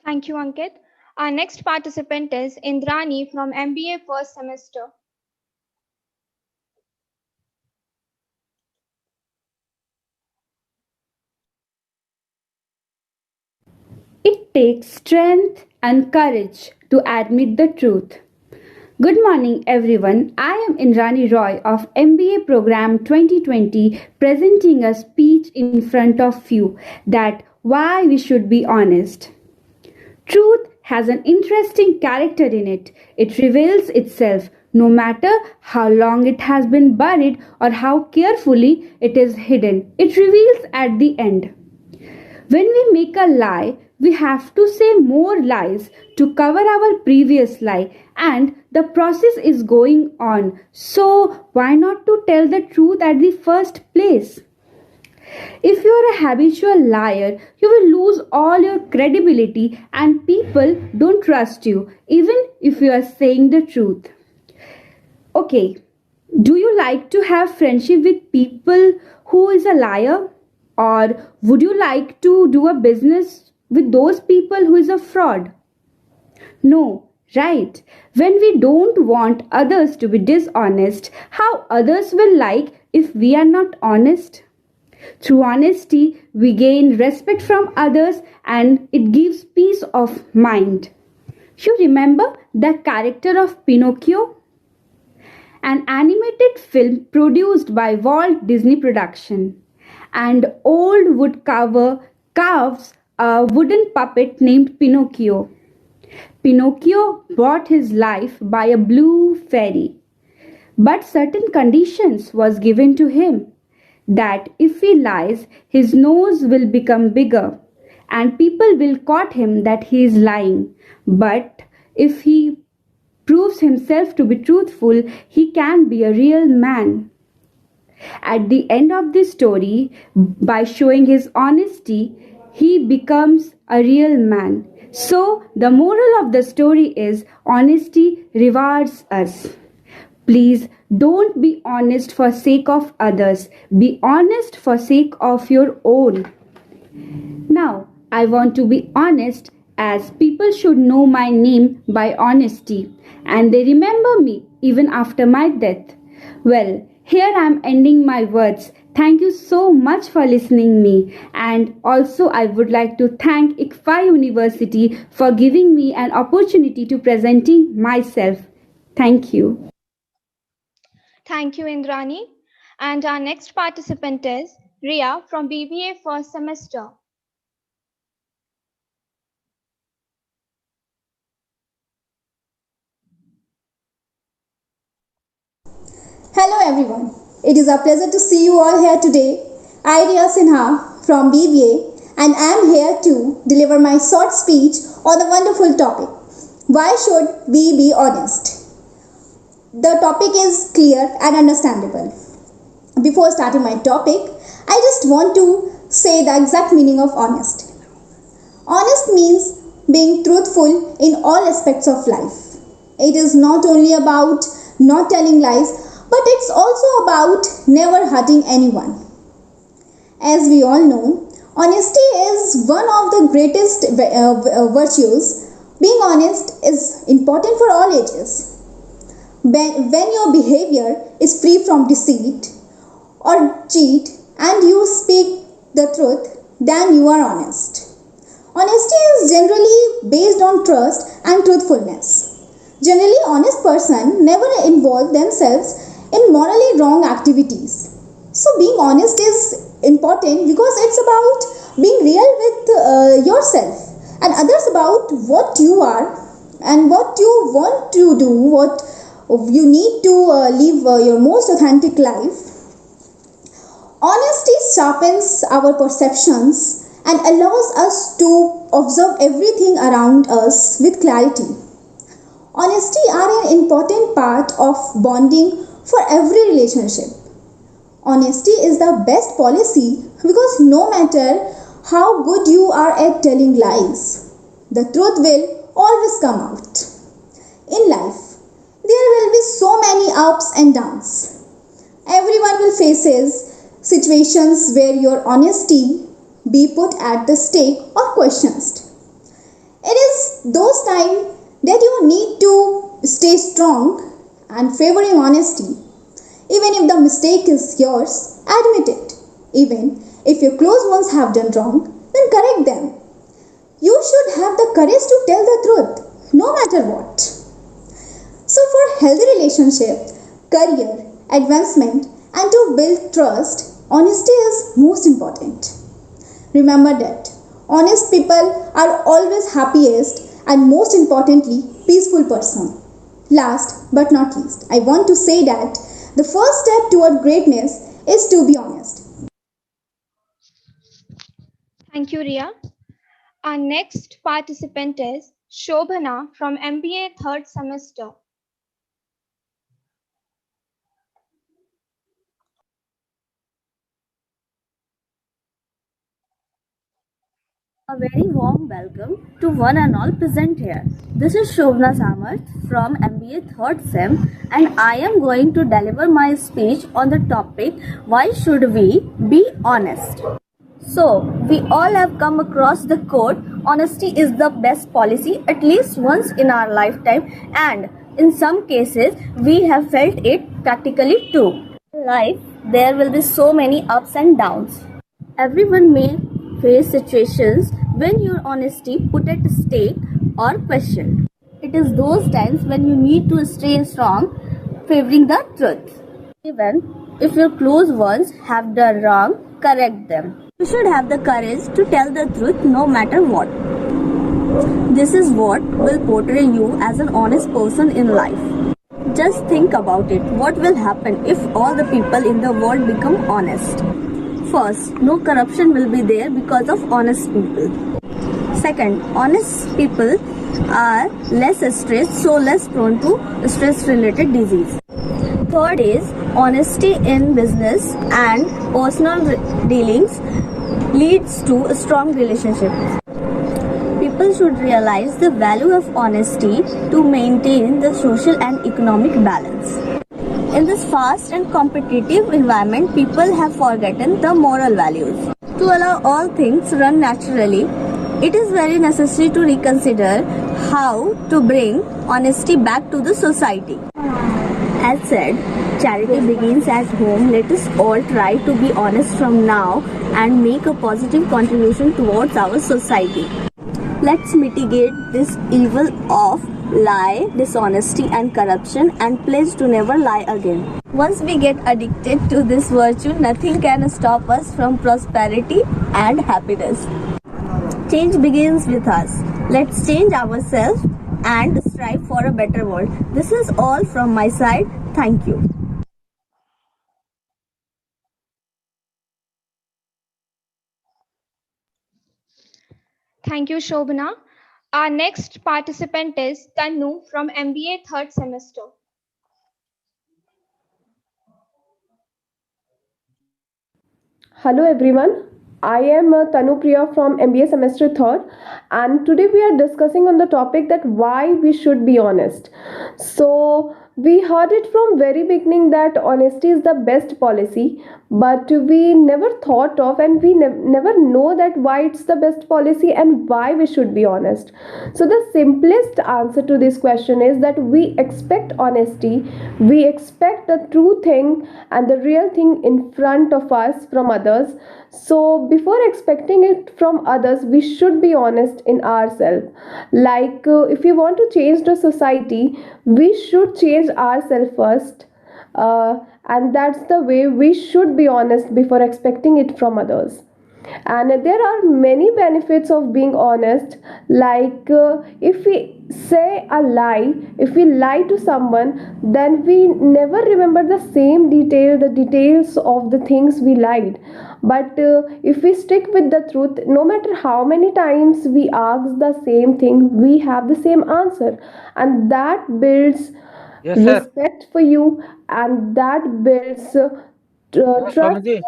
Speaker 11: Thank you, Ankit. Our next participant is Indrani from MBA first semester.
Speaker 20: It takes strength and courage to admit the truth. Good morning, everyone. I am Indrani Roy of MBA Program 2020 presenting a speech in front of you that why we should be honest. Truth has an interesting character in it. It reveals itself no matter how long it has been buried or how carefully it is hidden. It reveals at the end. When we make a lie, we have to say more lies to cover our previous lie, and the process is going on. So, why not to tell the truth at the first place? If you are a habitual liar, you will lose all your credibility and people don't trust you, even if you are saying the truth. Okay, do you like to have friendship with people who is a liar? Or would you like to do a business with those people who is a fraud? No, right? When we don't want others to be dishonest, how others will like if we are not honest? Through honesty, we gain respect from others and it gives peace of mind. You remember the character of Pinocchio? An animated film produced by Walt Disney Production. And old woodcarver carves a wooden puppet named Pinocchio. Pinocchio brought his life by a blue fairy. But certain conditions was given to him that if he lies, his nose will become bigger and people will quote him that he is lying. But if he proves himself to be truthful, he can be a real man. At the end of this story, by showing his honesty, he becomes a real man. So, the moral of the story is honesty rewards us. Please don't be honest for sake of others. Be honest for sake of your own. Now, I want to be honest as people should know my name by honesty and they remember me even after my death. Well, here I am ending my words. Thank you so much for listening me, and also I would like to thank ICFI University for giving me an opportunity to presenting myself. Thank you.
Speaker 11: Thank you, Indrani. And our next participant is Ria from BBA first semester.
Speaker 21: Hello everyone. It is a pleasure to see you all here today. I, Riya Sinha from BBA, and I am here to deliver my short speech on a wonderful topic. Why should we be honest? The topic is clear and understandable. Before starting my topic, I just want to say the exact meaning of honest. Honest means being truthful in all aspects of life. It is not only about not telling lies, but it's also about never hurting anyone. As we all know, honesty is one of the greatest virtues. Being honest is important for all ages. When your behavior is free from deceit or cheat and you speak the truth, then you are honest. Honesty is generally based on trust and truthfulness. Generally, honest person never involve themselves in morally wrong activities. So being honest is important because it's about being real with yourself and others about what you are and what you want to do, what you need to live your most authentic life. Honesty sharpens our perceptions and allows us to observe everything around us with clarity. Honesty are an important part of bonding for every relationship. Honesty is the best policy because no matter how good you are at telling lies, the truth will always come out. In life, there will be so many ups and downs. Everyone will faces situations where your honesty be put at the stake or questioned. It is those times that you need to stay strong and favoring honesty. Even if the mistake is yours, admit it. Even if your close ones have done wrong, then correct them. You should have the courage to tell the truth, no matter what. So for healthy relationship, career, advancement, and to build trust, honesty is most important. Remember that honest people are always happiest and most importantly peaceful person. Last but not least, I want to say that the first step toward greatness is to be honest.
Speaker 11: Thank you, Ria. Our next participant is Shobhana from MBA third semester.
Speaker 1: A very warm welcome to one and all present here. This is Shobhana Samarth from MBA 3rd Sem and I am going to deliver my speech on the topic why should we be honest. So, we all have come across the quote, honesty is the best policy at least once in our lifetime, and in some cases we have felt it practically too. In life, there will be so many ups and downs. Everyone may face situations when your honesty put at stake or questioned. It is those times when you need to stay strong, favoring the truth. Even if your close ones have done wrong, correct them. You should have the courage to tell the truth no matter what. This is what will portray you as an honest person in life. Just think about it. What will happen if all the people in the world become honest? First, no corruption will be there because of honest people. Second, honest people are less stressed, so less prone to stress-related disease. Third is, honesty in business and personal dealings leads to a strong relationship. People should realize the value of honesty to maintain the social and economic balance. In this fast and competitive environment, people have forgotten the moral values. To allow all things run naturally, it is very necessary to reconsider how to bring honesty back to the society. As said, charity begins at home. Let us all try to be honest from now and make a positive contribution towards our society. Let's mitigate this evil of lie, dishonesty and corruption and pledge to never lie again. Once we get addicted to this virtue, nothing can stop us from prosperity and happiness. Change begins with us. Let's change ourselves and strive for a better world. This is all from my side. Thank you.
Speaker 11: Thank you, Shobhana. Our next participant is Tanu from MBA third semester.
Speaker 22: Hello everyone, I am Tanu Priya from MBA semester 3rd and today we are discussing on the topic that why we should be honest. So we heard it from very beginning that honesty is the best policy, but we never thought of and we never know that why it's the best policy and why we should be honest. So the simplest answer to this question is that we expect honesty, we expect the true thing and the real thing in front of us from others. So before expecting it from others, we should be honest in ourselves. Like if we want to change the society, we should change ourselves first. And that's the way we should be honest before expecting it from others. And there are many benefits of being honest, like if we say a lie, if we lie to someone, then we never remember the the details of the things we lied. But if we stick with the truth, no matter how many times we ask the same thing, we have the same answer, and that builds
Speaker 16: Yes, sir.
Speaker 22: respect for you, and that builds trust
Speaker 16: Swamiji.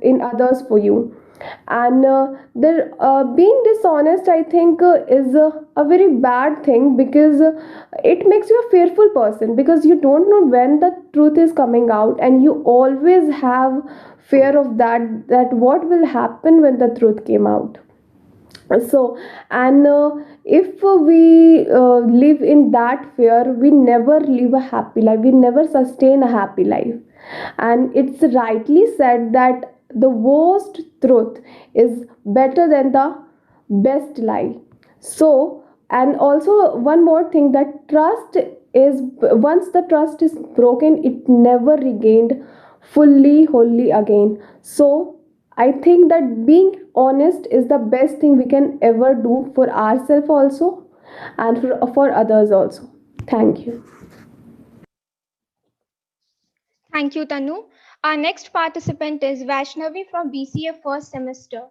Speaker 22: in others for you. And being dishonest, I think, is a very bad thing, because it makes you a fearful person, because you don't know when the truth is coming out, and you always have fear of that what will happen when the truth came out. So, and if we live in that fear, we never live a happy life, we never sustain a happy life. And it's rightly said that the worst truth is better than the best lie. So, and also one more thing, that trust is, once the trust is broken, it never regained fully wholly again. So I think that being honest is the best thing we can ever do for ourselves also, and for others also. Thank you.
Speaker 11: Thank you, Tanu. Our next participant is Vaishnavi from BCA first semester.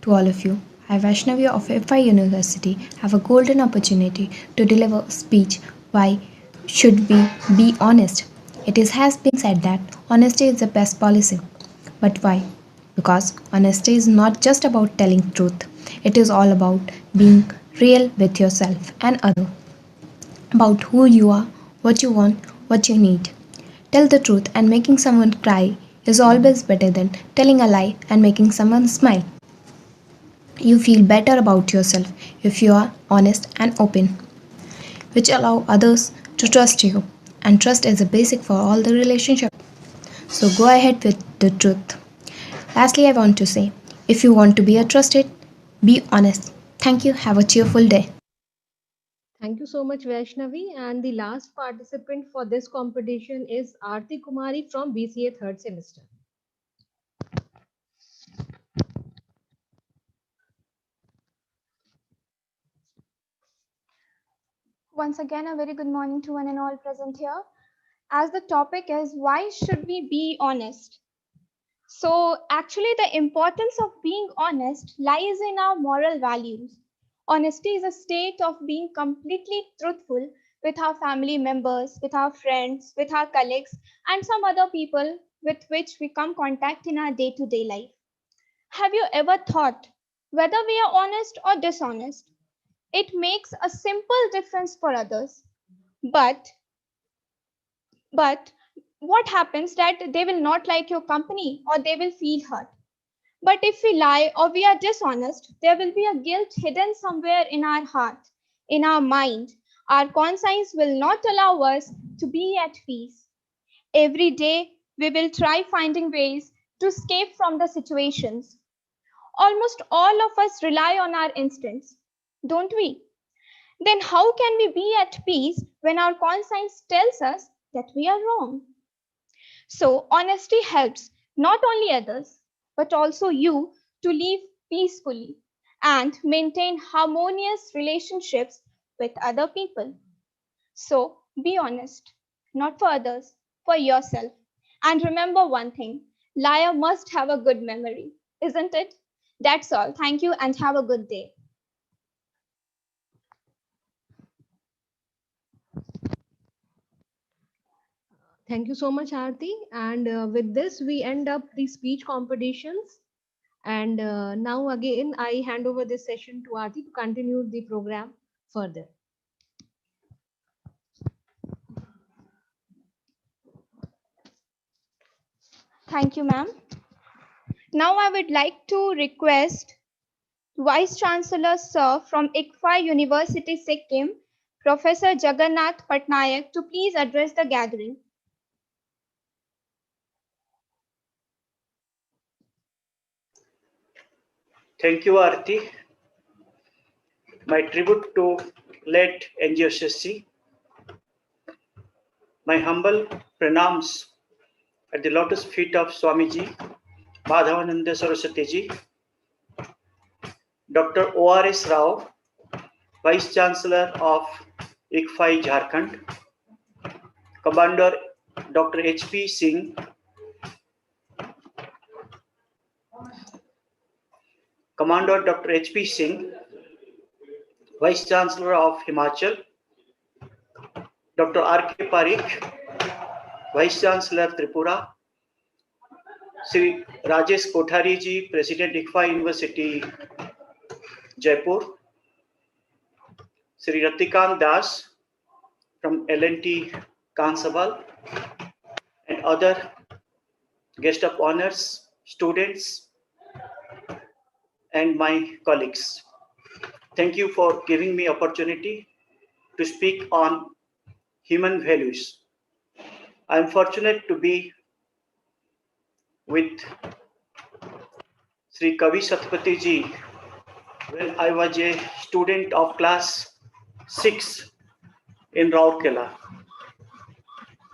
Speaker 5: To all of you, I, Vaishnavi of FI University, have a golden opportunity to deliver a speech. Why should we be honest? It has been said that honesty is the best policy. But why? Because honesty is not just about telling truth. It is all about being real with yourself and others, about who you are, what you want, what you need. Tell the truth and making someone cry is always better than telling a lie and making someone smile. You feel better about yourself if you are honest and open, which allow others to trust you. And trust is a basic for all the relationships. So go ahead with the truth. Lastly, I want to say, if you want to be a trusted, be honest. Thank you. Have a cheerful day.
Speaker 7: Thank you so much, Vaishnavi. And the last participant for this competition is Aarti Kumari from BCA third semester.
Speaker 11: Once again, a very good morning to one and all present here. As the topic is, why should we be honest? So actually the importance of being honest lies in our moral values. Honesty is a state of being completely truthful with our family members, with our friends, with our colleagues, and some other people with which we come contact in our day-to-day life. Have you ever thought whether we are honest or dishonest? It makes a simple difference for others. But what happens that they will not like your company or they will feel hurt. But if we lie or we are dishonest, there will be a guilt hidden somewhere in our heart, in our mind. Our conscience will not allow us to be at peace. Every day, we will try finding ways to escape from the situations. Almost all of us rely on our instincts, don't we? Then how can we be at peace when our conscience tells us that we are wrong? So honesty helps not only others, but also you to live peacefully and maintain harmonious relationships with other people. So be honest, not for others, for yourself. And remember one thing, liar must have a good memory, isn't it? That's all. Thank you and have a good day.
Speaker 7: Thank you so much, Aarti. And with this, we end up the speech competitions. And now again, I hand over this session to Aarti to continue the program further.
Speaker 11: Thank you, ma'am. Now I would like to request Vice Chancellor Sir from ICFI University Sikkim, Professor Jagannath Patnaik, to please address the gathering.
Speaker 23: Thank you, Aarti. My tribute to late Yasaswy. My humble pranams at the lotus feet of Swamiji, Madhavananda Saraswati ji, Dr. O.R.S. Rao, Vice Chancellor of ICFI Jharkhand, Commander Dr. H.P. Singh, Commander Dr. H.P. Singh, Vice Chancellor of Himachal, Dr. R.K. Parikh, Vice Chancellor Tripura, Sri Rajesh Kothari ji, President ICFI University, Jaipur, Sri Ratikant Das from L&T Kansabal, and other guest of honors, students, and my colleagues. Thank you for giving me opportunity to speak on human values. I am fortunate to be with Sri Kavi Satpati ji when I was a student of class 6 in Rourkela,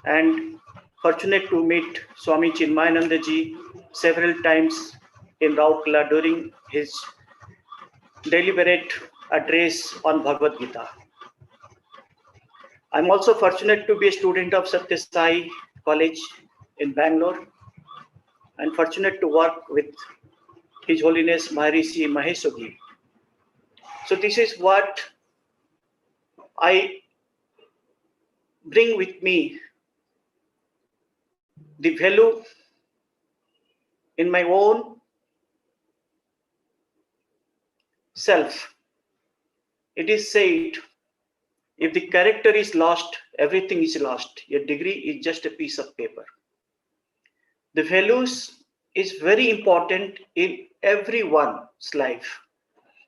Speaker 23: and fortunate to meet Swami Chinmayananda ji several times in Rourkela during his deliberate address on Bhagavad Gita. I'm also fortunate to be a student of Satya Sai College in Bangalore, and fortunate to work with His Holiness Maharishi Mahesh Yogi. So this is what I bring with me, the value in my own self. It is said, if the character is lost, everything is lost. Your degree is just a piece of paper. The values is very important in everyone's life.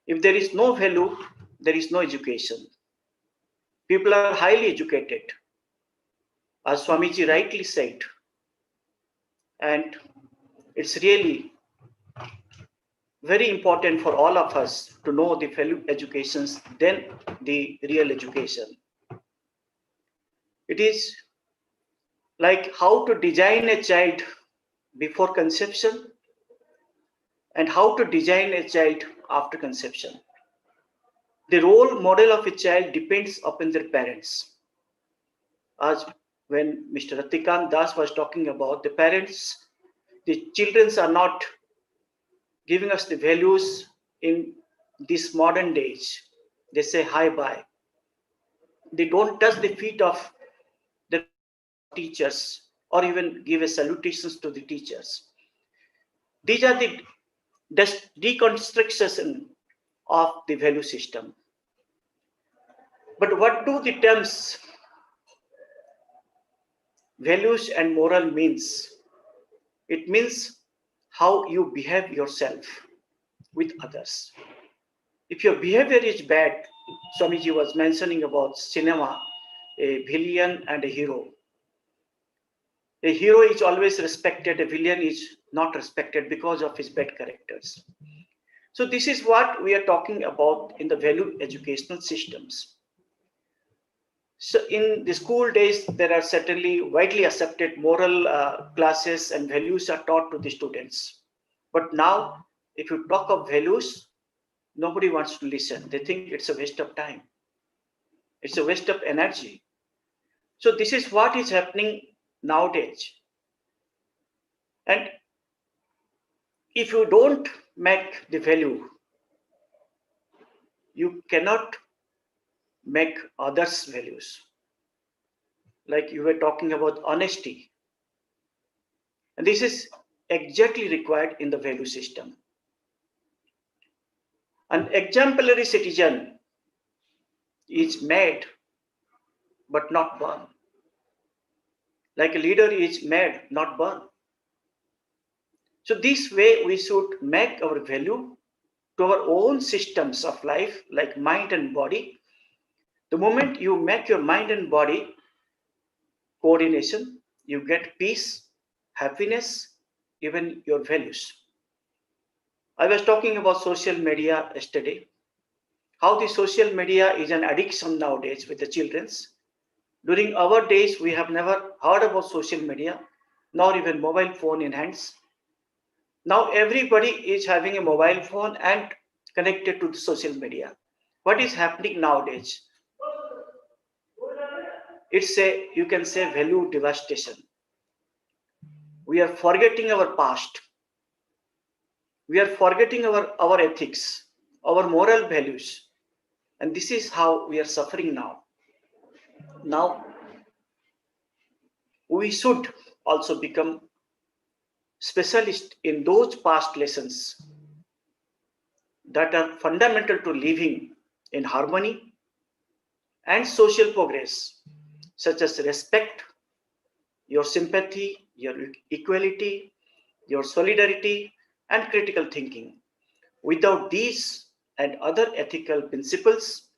Speaker 23: If there is no value, there is no education. People are highly educated, as Swamiji rightly said, and it's really very important for all of us to know the value educations than the real education. It is like how to design a child before conception and how to design a child after conception. The role model of a child depends upon their parents. As when Mr. Ratikant Das was talking about the parents, the children are not giving us the values in this modern age. They say hi bye. They don't touch the feet of the teachers or even give a salutations to the teachers. These are the deconstruction of the value system. But what do the terms values and moral means? It means how you behave yourself with others. If your behavior is bad, Swamiji was mentioning about cinema, a villain and a hero. A hero is always respected, a villain is not respected because of his bad characters. So this is what we are talking about in the value educational systems. So in the school days, there are certainly widely accepted moral classes and values are taught to the students. But now, if you talk of values, nobody wants to listen. They think it's a waste of time. It's a waste of energy. So this is what is happening nowadays. And if you don't make the value, you cannot make others' values. Like you were talking about honesty. And this is exactly required in the value system. An exemplary citizen is made but not born. Like a leader is made, not born. So this way we should make our value to our own systems of life, like mind and body. The moment you make your mind and body coordination, you get peace, happiness, even your values. I was talking about social media yesterday, how the social media is an addiction nowadays with the children's. During our days, we have never heard about social media, nor even mobile phone in hands. Now everybody is having a mobile phone and connected to the social media. What is happening nowadays? It's a, you can say, value devastation. We are forgetting our past. We are forgetting our ethics, our moral values. And this is how we are suffering now. Now, we should also become specialists in those past lessons that are fundamental to living in harmony and social progress, such as respect, your sympathy, your equality, your solidarity, and critical thinking. Without these and other ethical principles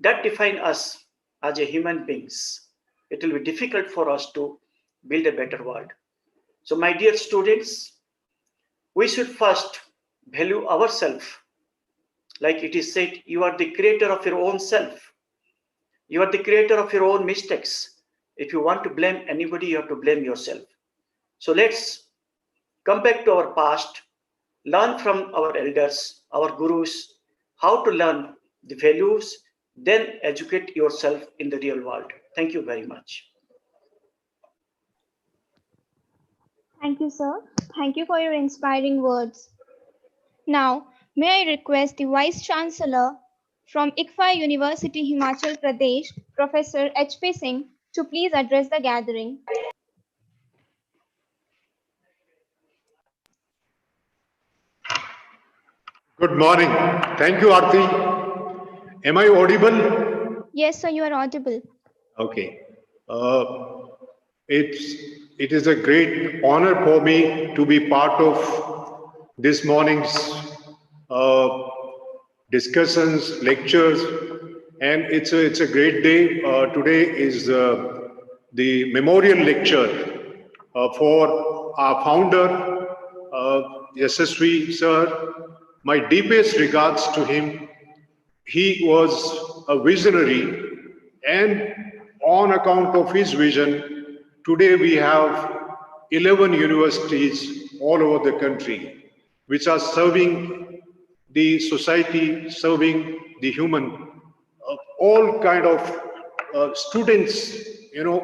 Speaker 23: that define us as a human beings, it will be difficult for us to build a better world. So, my dear students, we should first value ourselves. Like it is said, you are the creator of your own self. You are the creator of your own mistakes. If you want to blame anybody, you have to blame yourself. So let's come back to our past, learn from our elders, our gurus, how to learn the values, then educate yourself in the real world. Thank you very much.
Speaker 11: Thank you, sir. Thank you for your inspiring words. Now, may I request the Vice Chancellor from ICFA University, Himachal Pradesh, Professor H.P. Singh, to please address the gathering.
Speaker 3: Good morning. Thank you, Aarti. Am I audible?
Speaker 11: Yes, sir, you are audible.
Speaker 3: Okay. It is a great honor for me to be part of this morning's discussions, lectures, and it's a great day. Today is the memorial lecture for our founder, Yasaswy sir. My deepest regards to him. He was a visionary, and on account of his vision, today we have 11 universities all over the country, which are serving the society, serving the human, all kind of students,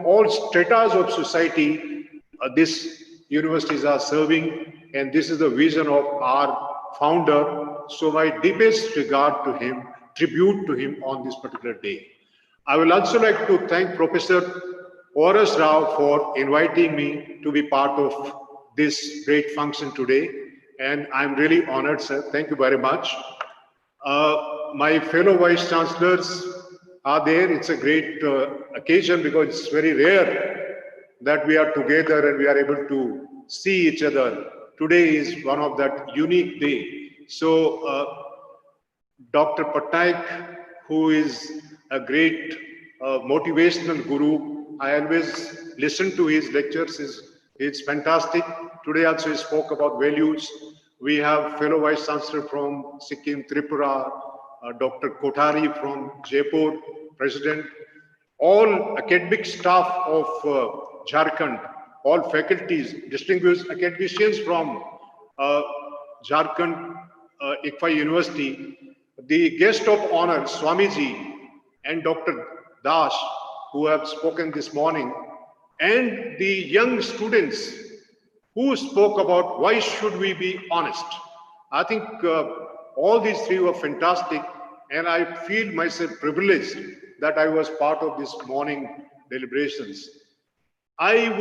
Speaker 3: all stratas of society, these universities are serving, and this is the vision of our founder. So my deepest regard to him, tribute to him on this particular day. I will also like to thank Professor Oras Rao for inviting me to be part of this great function today. And I'm really honored, sir. Thank you very much. My fellow Vice Chancellors are there. It's a great occasion because it's very rare that we are together and we are able to see each other. Today is one of that unique day. So Dr. Patnaik, who is a great motivational guru, I always listen to his lectures. It's fantastic. Today also he spoke about values. We have fellow Vice Chancellor from Sikkim, Tripura, Dr. Kothari from Jaipur, President, all academic staff of Jharkhand, all faculties, distinguished academicians from Jharkhand ICFA University, the guest of honor, Swamiji and Dr. Das, who have spoken this morning, and the young students who spoke about why should we be honest. I think all these three were fantastic, and I feel myself privileged that I was part of this morning deliberations. I'm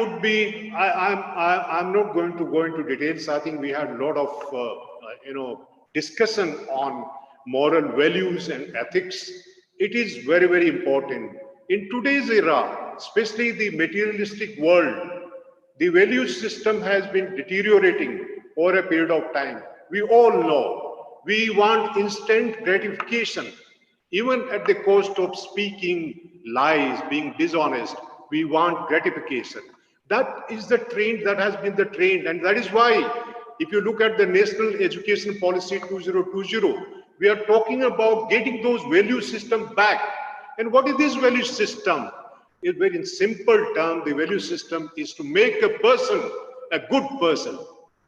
Speaker 3: not going to go into details. I think we had a lot of discussion on moral values and ethics. It is very, very important. In today's era, especially the materialistic world, the value system has been deteriorating over a period of time. We all know we want instant gratification, even at the cost of speaking lies, being dishonest. We want gratification. That is the trend that has been the trend, and that is why if you look at the National Education Policy 2020, we are talking about getting those value systems back. And what is this value system? In very simple term, the value system is to make a person a good person,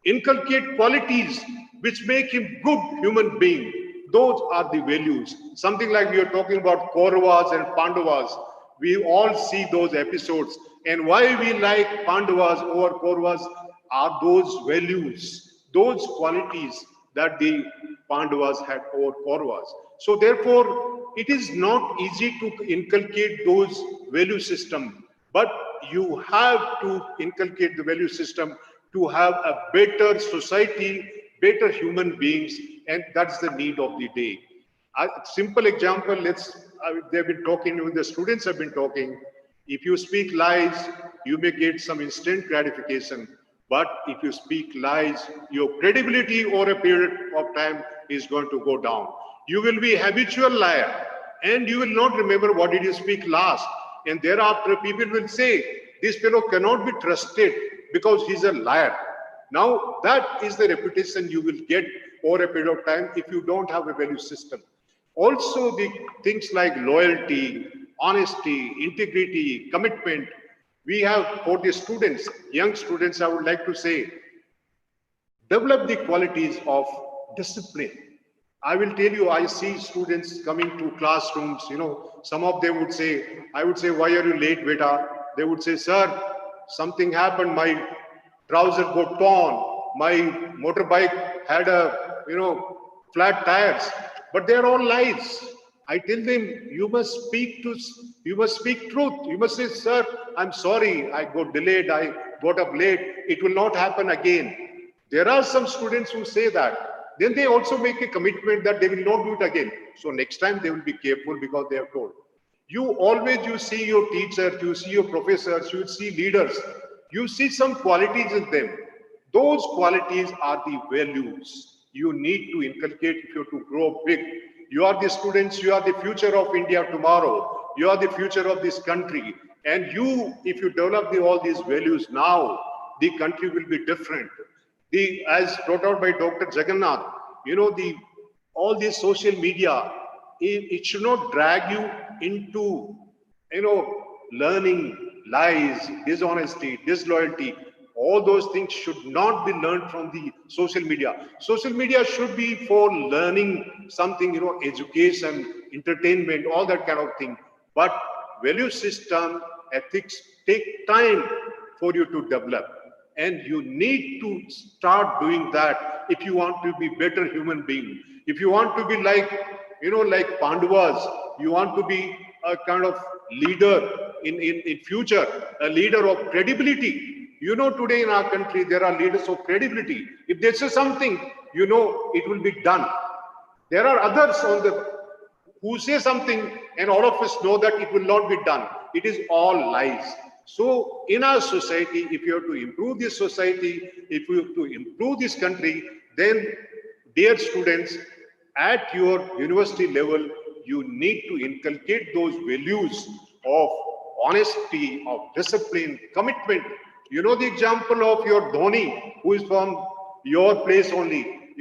Speaker 3: inculcate qualities which make him good human being. Those are the values. Something like we are talking about Kauravas and Pandavas. We all see those episodes. And why we like Pandavas over Kauravas are those values, those qualities that the Pandavas had over Kauravas. So therefore, it is not easy to inculcate those value system, but you have to inculcate the value system to have a better society, better human beings, and that's the need of the day. A simple example, they've been talking, even the students have been talking. If you speak lies, you may get some instant gratification. But if you speak lies, your credibility over a period of time is going to go down. You will be habitual liar and you will not remember what did you speak last. And thereafter people will say, this fellow cannot be trusted because he's a liar. Now that is the reputation you will get over a period of time if you don't have a value system. Also the things like loyalty, honesty, integrity, commitment, we have for the students, young students, I would like to say, develop the qualities of discipline. I will tell you, I see students coming to classrooms, some of them would say, I would say, why are you late, beta? They would say, sir, something happened, my trouser got torn, my motorbike had flat tires, but they're all lies. I tell them, you must speak truth. You must say, sir, I'm sorry, I got delayed, I got up late. It will not happen again. There are some students who say that. Then they also make a commitment that they will not do it again. So next time they will be careful because they are told. You see your teachers, you see your professors, you see leaders, you see some qualities in them. Those qualities are the values you need to inculcate if you're to grow big. You are the students, you are the future of India tomorrow. You are the future of this country. And if you develop all these values now, the country will be different. As brought out by Dr. Jagannath, all this social media, it should not drag you into, learning lies, dishonesty, disloyalty. All those things should not be learned from the social media. Social media should be for learning something, education, entertainment, all that kind of thing. But value system, ethics take time for you to develop. And you need to start doing that if you want to be better human being. If you want to be like Pandavas, you want to be a kind of leader in future, a leader of credibility. Today in our country, there are leaders of credibility. If they say something, it will be done. There are others who say something and all of us know that it will not be done. It is all lies. So in our society, if you have to improve this society, if you have to improve this country, then dear students, at your university level, you need to inculcate those values of honesty, of discipline, commitment. The example of your Dhoni, who is from your place only.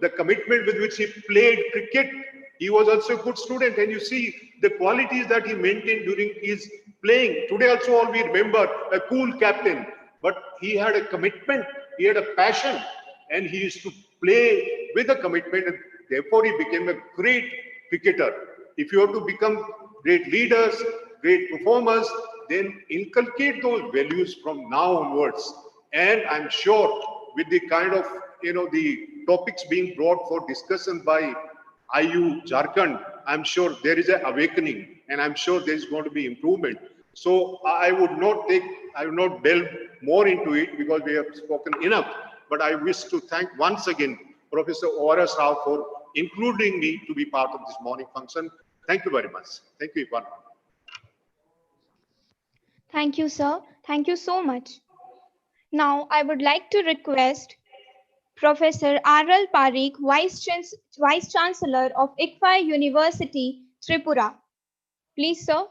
Speaker 3: The commitment with which he played cricket. He was also a good student, and you see the qualities that he maintained during his playing. Today also all we remember, a cool captain, but he had a commitment, he had a passion, and he used to play with a commitment, and therefore he became a great cricketer. If you have to become great leaders, great performers, then inculcate those values from now onwards. And I'm sure with the kind of, the topics being brought for discussion by IU Jharkhand, I'm sure there is an awakening, and I'm sure there is going to be improvement. So I would not delve more into it because we have spoken enough. But I wish to thank once again Professor O.R.S. Rao for including me to be part of this morning function. Thank you very much. Thank you, Ivan.
Speaker 11: Thank you, sir. Thank you so much. Now, I would like to request Professor R.L. Parikh, Vice Chancellor of ICFI University, Tripura. Please, sir.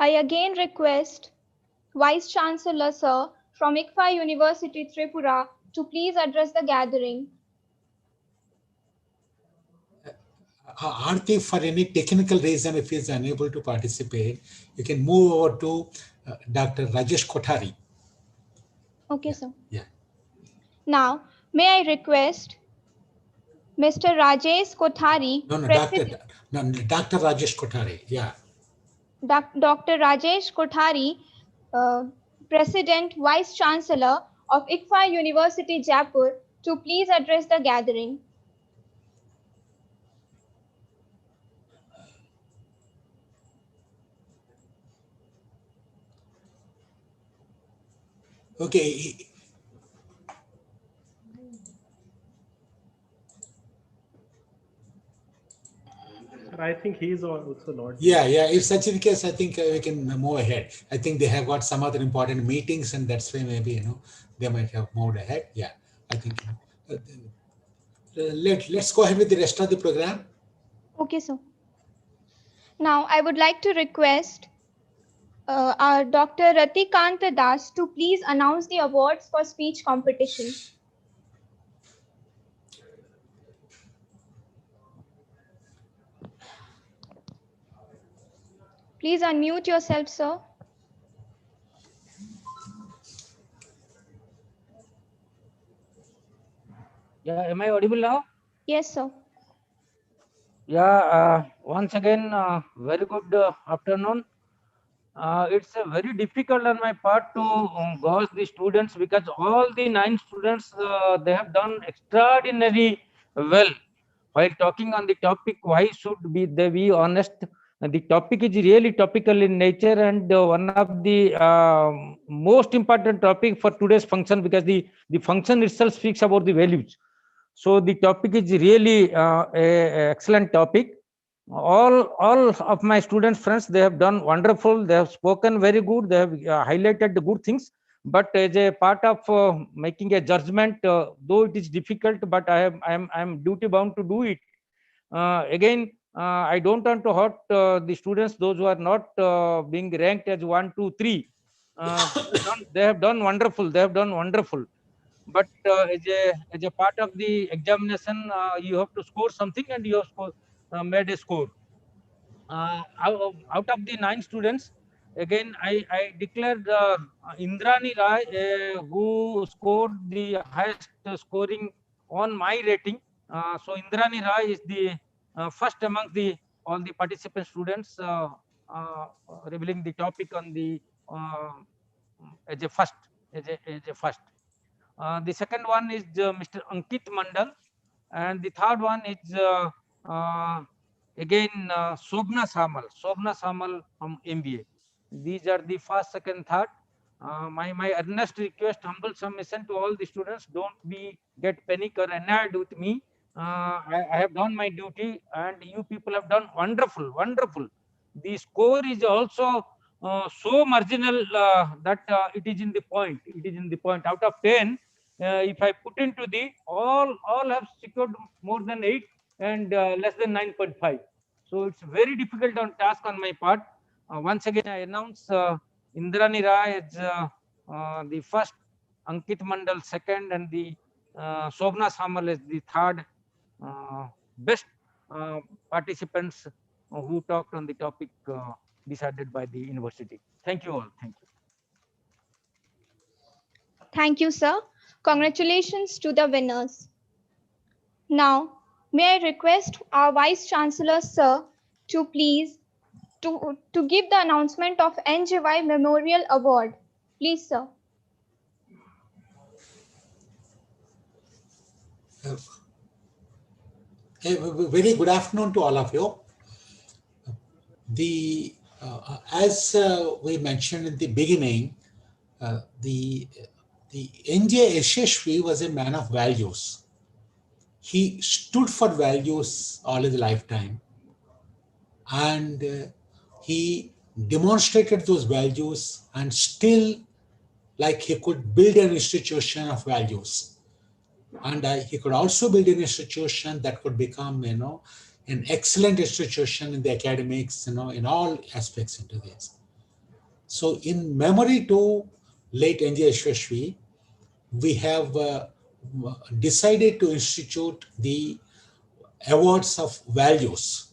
Speaker 11: I again request Vice Chancellor Sir from ICFA University Tripura to please address the gathering.
Speaker 6: Aarti, for any technical reason, if he is unable to participate, you can move over to Dr. Rajesh Kothari.
Speaker 11: Okay, sir.
Speaker 6: Yeah.
Speaker 11: Now, may I request Mr. Rajesh Kothari,
Speaker 6: No, Dr. Rajesh Kothari. Yeah.
Speaker 11: Dr. Rajesh Kothari, President Vice Chancellor of ICFA University Jaipur, to please address the gathering.
Speaker 6: Okay.
Speaker 2: I think he is also not.
Speaker 6: Yeah. If such is the case, I think we can move ahead. I think they have got some other important meetings, and that's why maybe they might have moved ahead. Yeah, I think. Let's go ahead with the rest of the program.
Speaker 11: Okay, sir. Now, I would like to request our Dr. Ratikant Das to please announce the awards for speech competition. Please unmute yourself, sir.
Speaker 16: Yeah, am I audible now?
Speaker 11: Yes, sir.
Speaker 16: Yeah, once again, very good afternoon. It's very difficult on my part to gauge the students because all the 9 students, they have done extraordinary well. While talking on the topic, why should they be honest? The topic is really topical in nature and one of the most important topic for today's function because the function itself speaks about the values. So the topic is really a excellent topic. All of my students, friends, they have done wonderful. They have spoken very good. They have highlighted the good things. But as a part of making a judgment, though it is difficult, but I am duty bound to do it. Again, I don't want to hurt the students, those who are not being ranked as 1, 2, 3. They have done wonderful. They have done wonderful. But as a part of the examination, you have to score something, and you have made a score. Out of the 9 students, again I declared Indrani Rai, who scored the highest scoring on my rating. So Indrani Rai is the first among all the participant students, revealing the topic on the as a first. The second one is Mr. Ankit Mandal, and the third one is again Shobna Samal from MBA. These are the first, second, third. My earnest request, humble submission to all the students: don't get panic or annoyed with me. I have done my duty, and you people have done wonderful. The score is also so marginal that it is in the point. Out of 10. If I put into the all have secured more than 8 and less than 9.5. So it's very difficult task on my part. Once again, I announce Indrani Rai as the first, Ankit Mandal second, and the Shobna Samal as the third best participants who talked on the topic decided by the university. Thank you all. Thank you.
Speaker 11: Thank you, sir. Congratulations to the winners. Now, may I request our Vice Chancellor, sir, to please to give the announcement of NJY Memorial Award. Please, sir.
Speaker 6: Very good afternoon to all of you. As we mentioned in the beginning, the NJ Yasaswy was a man of values. He stood for values all his lifetime, and he demonstrated those values, and still, like, he could build an institution of values, and he could also build an institution that could become, an excellent institution in the academics, in all aspects into this. So in memory to late N.J. Yasaswy, we have decided to institute the awards of values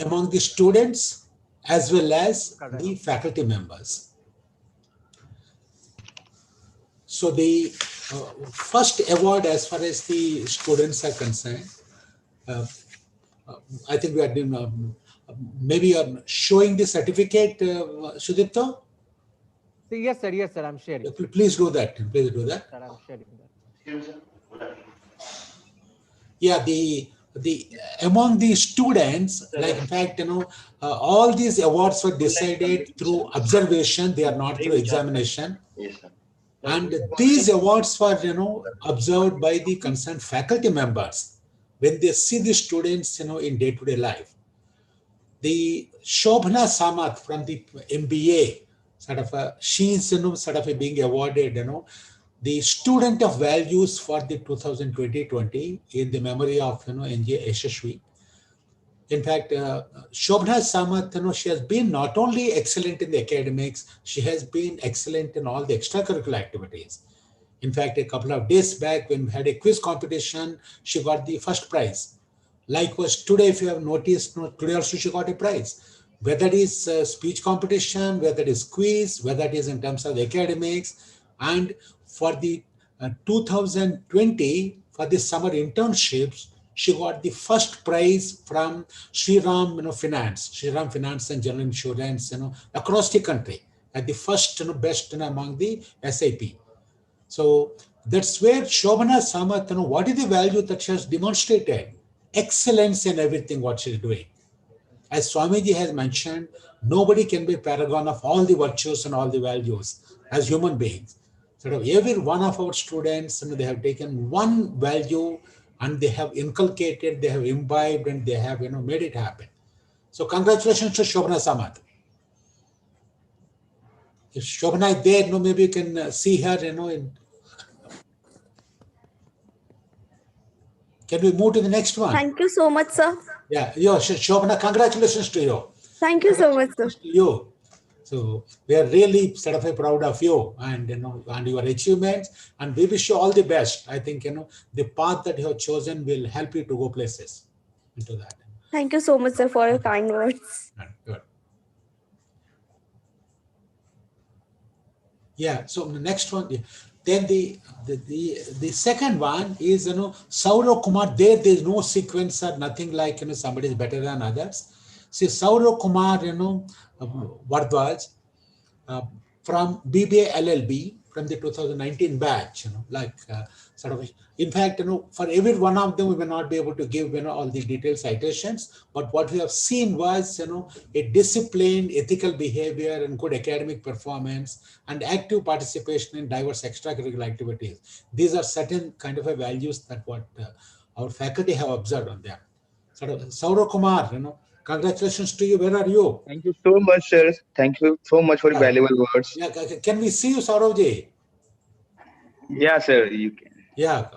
Speaker 6: among the students as well as the faculty members. So the first award, as far as the students are concerned, I think we are doing, maybe you're showing the certificate, Sudipta?
Speaker 9: Yes, sir, I'm sharing.
Speaker 6: Please do that. Please do that.
Speaker 9: Sir, I'm sharing that.
Speaker 6: Yeah, the among the students, like in fact, all these awards were decided through observation. They are not through examination. And these awards were, observed by the concerned faculty members when they see the students, in day-to-day life. The Shobhana Samath from the MBA, she's, sort of being awarded, the student of values for the 2020 in the memory of, N.J. Yasaswy. In fact, Shobhana Samath, she has been not only excellent in the academics, she has been excellent in all the extracurricular activities. In fact, a couple of days back when we had a quiz competition, she got the first prize. Likewise, today, if you have noticed, today also she got a prize. Whether it is speech competition, whether it is quiz, whether it is in terms of academics, and for the 2020, for the summer internships, she got the first prize from Shriram Finance, Shriram Finance and General Insurance, across the country, at the first, best among the SAP. So that's where Shobhana Samath, what is the value that she has demonstrated? Excellence in everything what she is doing. As Swamiji has mentioned, nobody can be a paragon of all the virtues and all the values as human beings. So every one of our students, they have taken one value and they have inculcated, they have imbibed, and they have, made it happen. So congratulations to Shobhana Samath. If Shobhana is there, maybe you can see her, Can we move to the next one?
Speaker 1: Thank you so much, sir.
Speaker 6: Yeah, Shobhana, congratulations to you.
Speaker 1: Thank you so much, sir.
Speaker 6: To you. So we are really sort of proud of you and and your achievements, and we wish you all the best. I think the path that you have chosen will help you to go places into that.
Speaker 1: Thank you so much, sir, for your kind words.
Speaker 6: Good. Yeah. So the next one. Yeah. Then the second one is Saurav Kumar. There is no sequence or nothing like somebody is better than others. See, Saurav Kumar, Vardwaj, from BBA LLB from the 2019 batch, sort of. In fact, for every one of them, we may not be able to give all the detailed citations, but what we have seen was a disciplined, ethical behavior and good academic performance and active participation in diverse extracurricular activities. These are certain kind of values that what our faculty have observed on them. Sort of, Saurav Kumar, congratulations to you. Where are you?
Speaker 4: Thank you so much, sir. Thank you so much for your valuable words.
Speaker 6: Yeah, can we see you, Sauravji?
Speaker 4: Yeah, sir, you can.
Speaker 6: Yeah.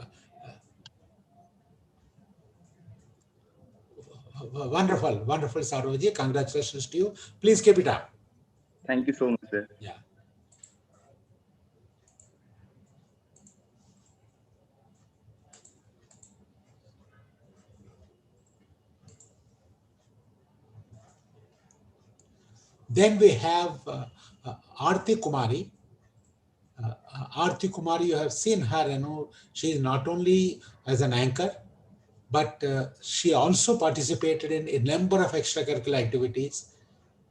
Speaker 6: Wonderful, Sauravji. Congratulations to you. Please keep it up.
Speaker 4: Thank you so much, sir.
Speaker 6: Yeah. Then we have Aarti Kumari. Aarti Kumari, you have seen her, she is not only as an anchor, but she also participated in a number of extracurricular activities.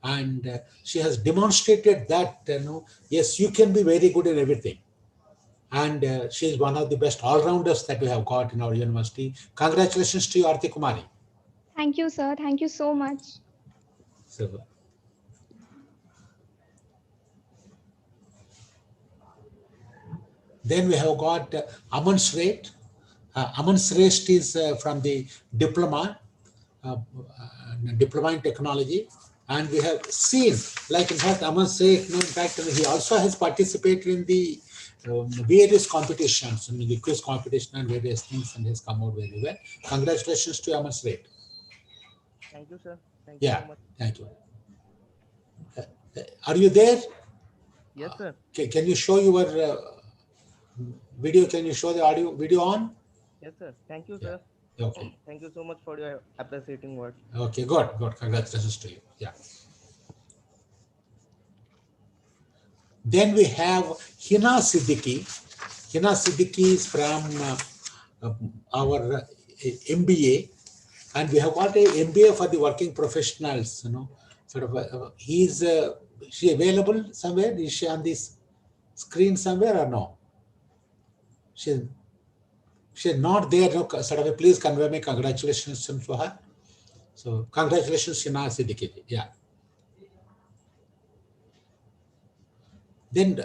Speaker 6: And she has demonstrated that, yes, you can be very good in everything. And she is one of the best all-rounders that we have got in our university. Congratulations to you, Aarti Kumari.
Speaker 11: Thank you, sir. Thank you so much.
Speaker 6: So, then we have got Aman Shrestha. Aman Shrestha is from the diploma in technology. And we have seen, like in fact, Aman Shrestha, in fact, he also has participated in the various competitions, the quiz competition and various things, and has come out very well. Congratulations to Aman Shrestha.
Speaker 9: Thank you, sir. Thank you so much.
Speaker 6: Thank you. Are you there?
Speaker 9: Yes, sir.
Speaker 6: Can you show your video? Can you show the audio video on?
Speaker 9: Yes, sir. Thank you, sir.
Speaker 6: Okay.
Speaker 9: Thank you so much for your appreciating words.
Speaker 6: Okay, good. Congratulations to you. Yeah. Then we have Hina Siddiqui. Hina Siddiqui is from our MBA, and we have got a MBA for the working professionals. Sort of. She available somewhere? Is she on this screen somewhere or no? She's not there. No, sort of. Please convey my congratulations to her. So congratulations, Hina Siddiqui. Yeah. Then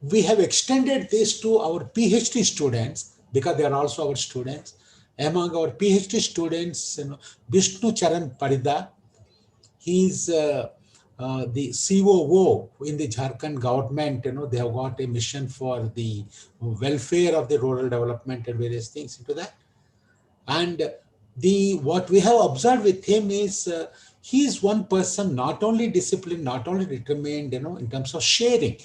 Speaker 6: we have extended this to our PhD students because they are also our students. Among our PhD students, Vishnu Charan Parida, he is the COO in the Jharkhand government. They have got a mission for the welfare of the rural development and various things into that. And what we have observed with him is he is one person not only disciplined, not only determined, in terms of sharing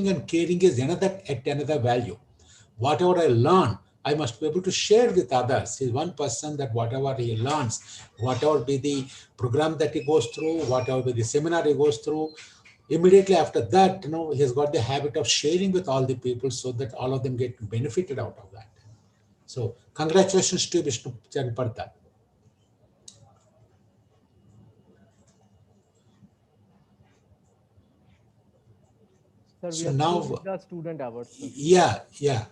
Speaker 6: and caring is another value. Whatever I learn, I must be able to share with others. He's one person that whatever he learns, whatever be the program that he goes through, whatever be the seminar he goes through, immediately after that, he has got the habit of sharing with all the people so that all of them get benefited out of that. So congratulations to Vishnu Charan Parda.
Speaker 9: Sir,
Speaker 6: So
Speaker 9: we are
Speaker 6: now,
Speaker 9: through with the student awards. Sir.
Speaker 6: Yeah.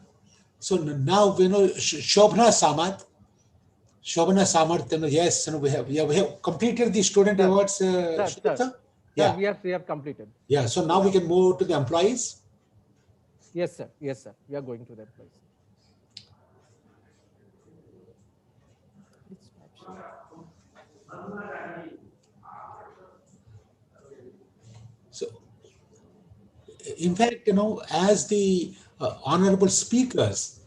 Speaker 6: So now Shobhana Samat. Yes, we have completed the student awards.
Speaker 9: Sir,
Speaker 6: Yeah,
Speaker 9: we have completed.
Speaker 6: Yeah, so now we can move to the employees.
Speaker 9: Yes, sir. We are going to the employees.
Speaker 6: So, in fact, as the honorable speakers,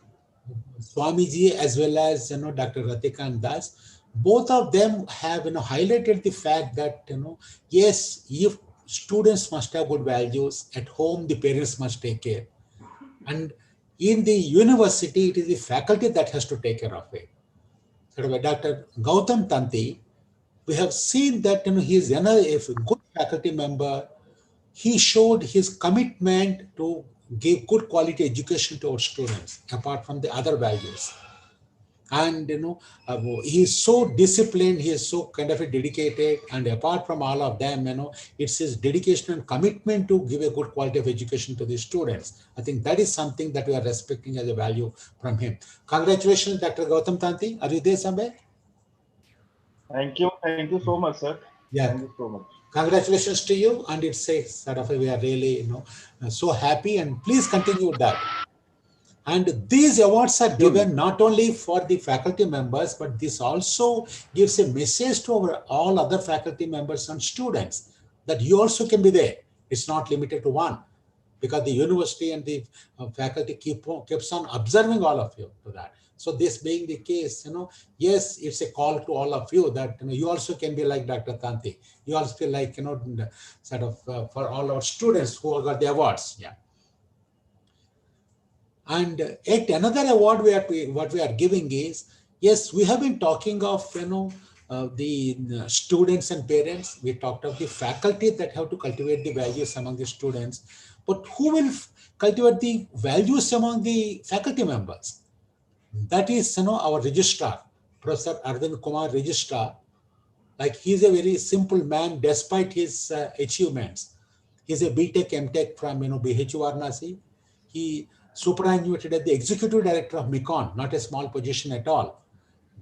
Speaker 6: Swamiji as well as Dr. Ratikant Das, both of them have highlighted the fact that yes, if students must have good values at home, the parents must take care, and in the university, it is the faculty that has to take care of it. So, by Dr. Gautam Tanti, we have seen that he is a good faculty member. He showed his commitment to give good quality education to our students, apart from the other values. And he is so disciplined, he is so kind of a dedicated, and apart from all of them, it's his dedication and commitment to give a good quality of education to the students. I think that is something that we are respecting as a value from him. Congratulations, Dr. Gautam Tanti. Are you there somewhere?
Speaker 8: Thank you so much, sir.
Speaker 6: Yeah.
Speaker 8: Thank you so much.
Speaker 6: Congratulations to you, and it's a sort of we are really so happy, and please continue with that. And these awards are given not only for the faculty members, but this also gives a message to all other faculty members and students that you also can be there. It's not limited to one, because the university and the faculty keeps on observing all of you to that. So this being the case, yes, it's a call to all of you that you also can be like Dr. Tanti. You also feel like sort of for all our students who got the awards. Yeah. And yet another award what we are giving is, yes, we have been talking of the students and parents. We talked of the faculty that have to cultivate the values among the students, but who will cultivate the values among the faculty members? That is our registrar, Professor Arvind Kumar, registrar. Like, he's a very simple man despite his achievements. He's a BTech, MTech from BHU Varanasi. He superannuated as the executive director of Mekon, not a small position at all.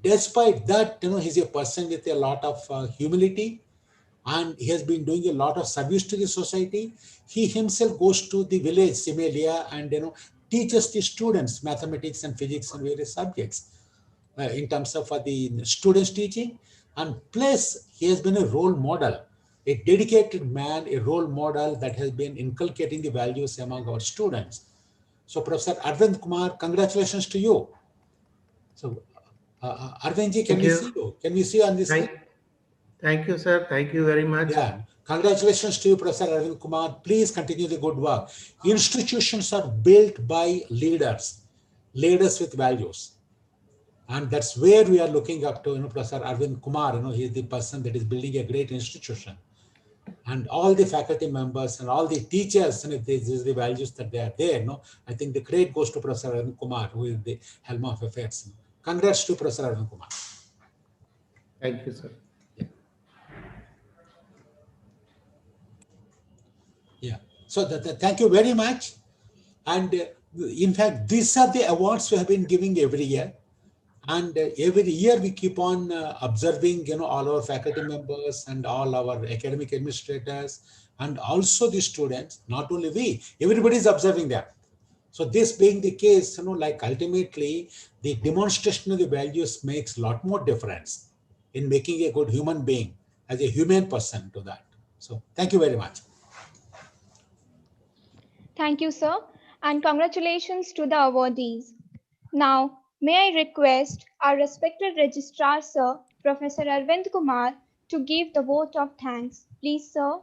Speaker 6: Despite that, he's a person with a lot of humility, and he has been doing a lot of service to the society. He himself goes to the village, Simelia, and teaches the students mathematics and physics and various subjects in terms of the students teaching. And plus, he has been a role model, a dedicated man, a role model that has been inculcating the values among our students. So, Professor Arvind Kumar, congratulations to you. So, Arvindji, can we see you? Can we see you on this screen?
Speaker 10: Thank you, sir. Thank you very much.
Speaker 6: Yeah. Congratulations to you, Professor Arvind Kumar. Please continue the good work. Institutions are built by leaders with values. And that's where we are looking up to, Professor Arvind Kumar. He is the person that is building a great institution. And all the faculty members and all the teachers, and if this is the values that they are there, I think the credit goes to Professor Arvind Kumar, who is the helm of affairs. Congrats to Professor Arvind Kumar.
Speaker 10: Thank you, sir.
Speaker 6: Yeah. So thank you very much. And in fact, these are the awards we have been giving every year. And every year we keep on observing, all our faculty members and all our academic administrators and also the students. Not only we, everybody is observing them. So this being the case, like ultimately the demonstration of the values makes a lot more difference in making a good human being as a human person to that. So thank you very much.
Speaker 11: Thank you, sir, and congratulations to the awardees. Now, may I request our respected registrar, sir, Professor Arvind Kumar, to give the vote of thanks. Please, sir.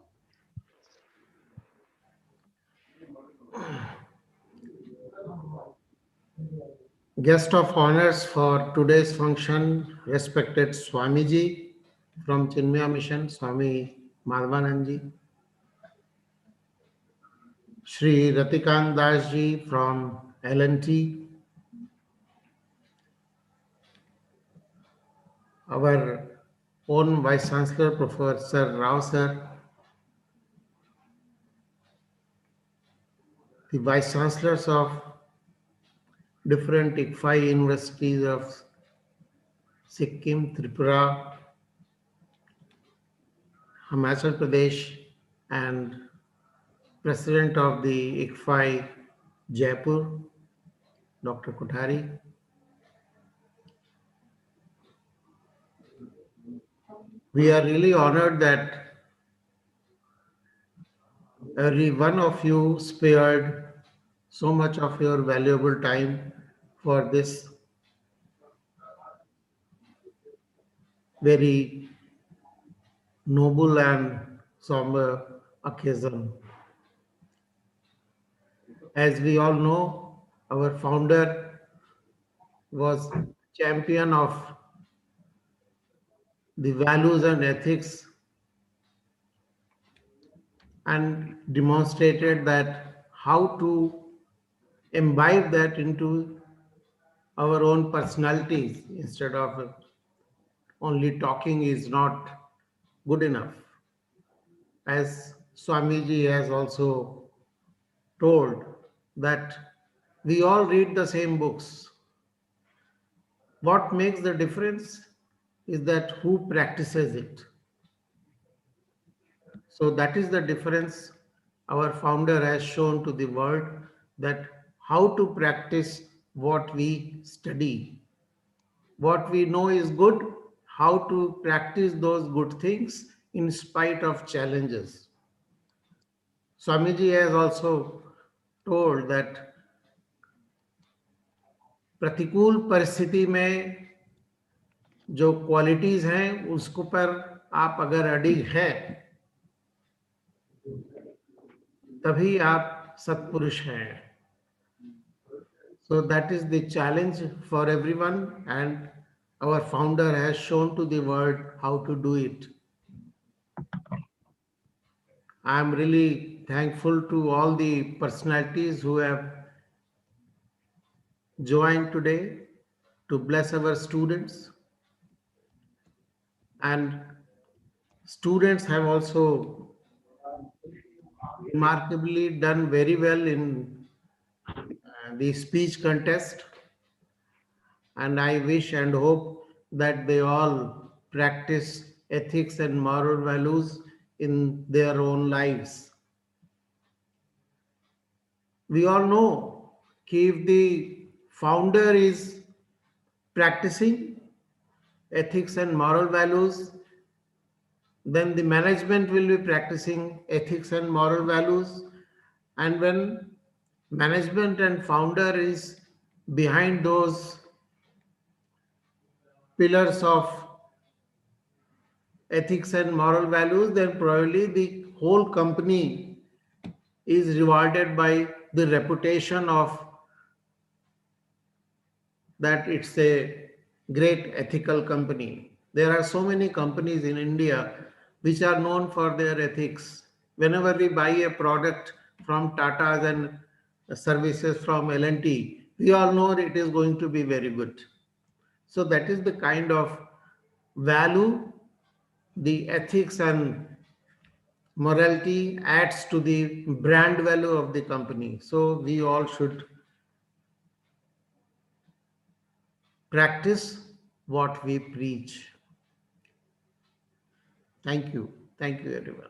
Speaker 10: Guest of honors for today's function, respected Swamiji from Chinmaya Mission, Swami Madhavananda, Shri Ratikant Das ji from L&T, our own Vice Chancellor, Professor Rao sir, the Vice Chancellors of different ICFI universities of Sikkim, Tripura, Himachal Pradesh, and President of the ICFI Jaipur, Dr. Kothari. We are really honored that every one of you spared so much of your valuable time for this very noble and somber occasion. As we all know, our founder was champion of the values and ethics and demonstrated that how to imbibe that into our own personalities instead of only talking is not good enough. As Swamiji has also told that we all read the same books. What makes the difference is that who practices it. So that is the difference our founder has shown to the world, that how to practice what we study. What we know is good, how to practice those good things in spite of challenges. Swamiji has also told that प्रतिकूल परिस्थिति में जो qualities हैं उसको पर आप अगर अडिग हैं तभी आप सत्पुरुष हैं. So that is the challenge for everyone, and our founder has shown to the world how to do it. I am really thankful to all the personalities who have joined today to bless our students, and students have also remarkably done very well in the speech contest, and I wish and hope that they all practice ethics and moral values in their own lives. We all know that if the founder is practicing ethics and moral values, then the management will be practicing ethics and moral values. And when management and founder is behind those pillars of ethics and moral values, then probably the whole company is rewarded by the reputation of that it's a great ethical company. There are so many companies in India which are known for their ethics. Whenever we buy a product from Tata's and services from L&T, we all know it is going to be very good. So that is the kind of value the ethics and morality adds to the brand value of the company. So we all should practice what we preach. Thank you. Thank you, everyone.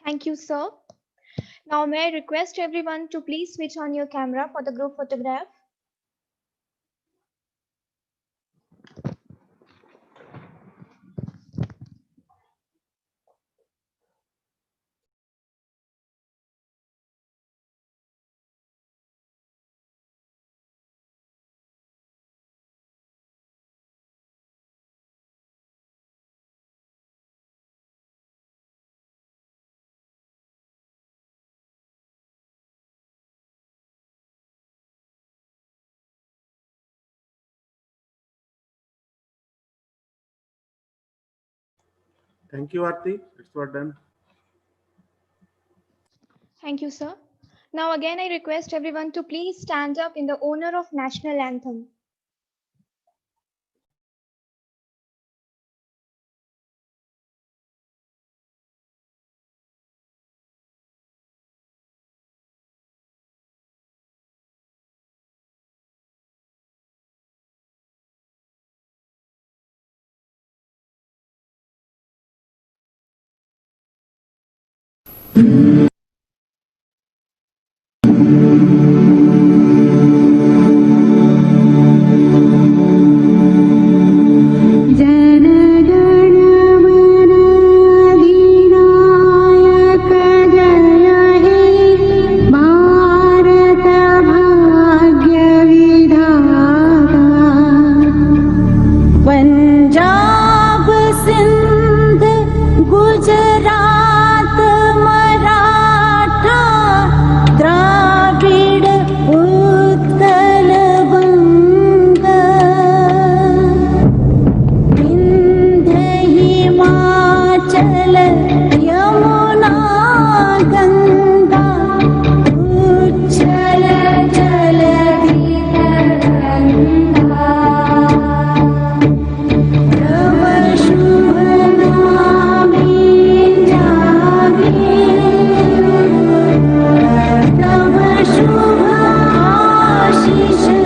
Speaker 11: Thank you, sir. Now, may I request everyone to please switch on your camera for the group photograph?
Speaker 2: Thank you, Aarti. It's all done.
Speaker 11: Thank you, sir. Now, again, I request everyone to please stand up in the honor of national anthem.
Speaker 12: Punjab Sindh Gujarat Maratha Dravid Utkal बंग विंध्य हिमाचल यमुना गंगा उच्छल जलधि तरंगा तव शुभ नामे जागे तव शुभ आशीष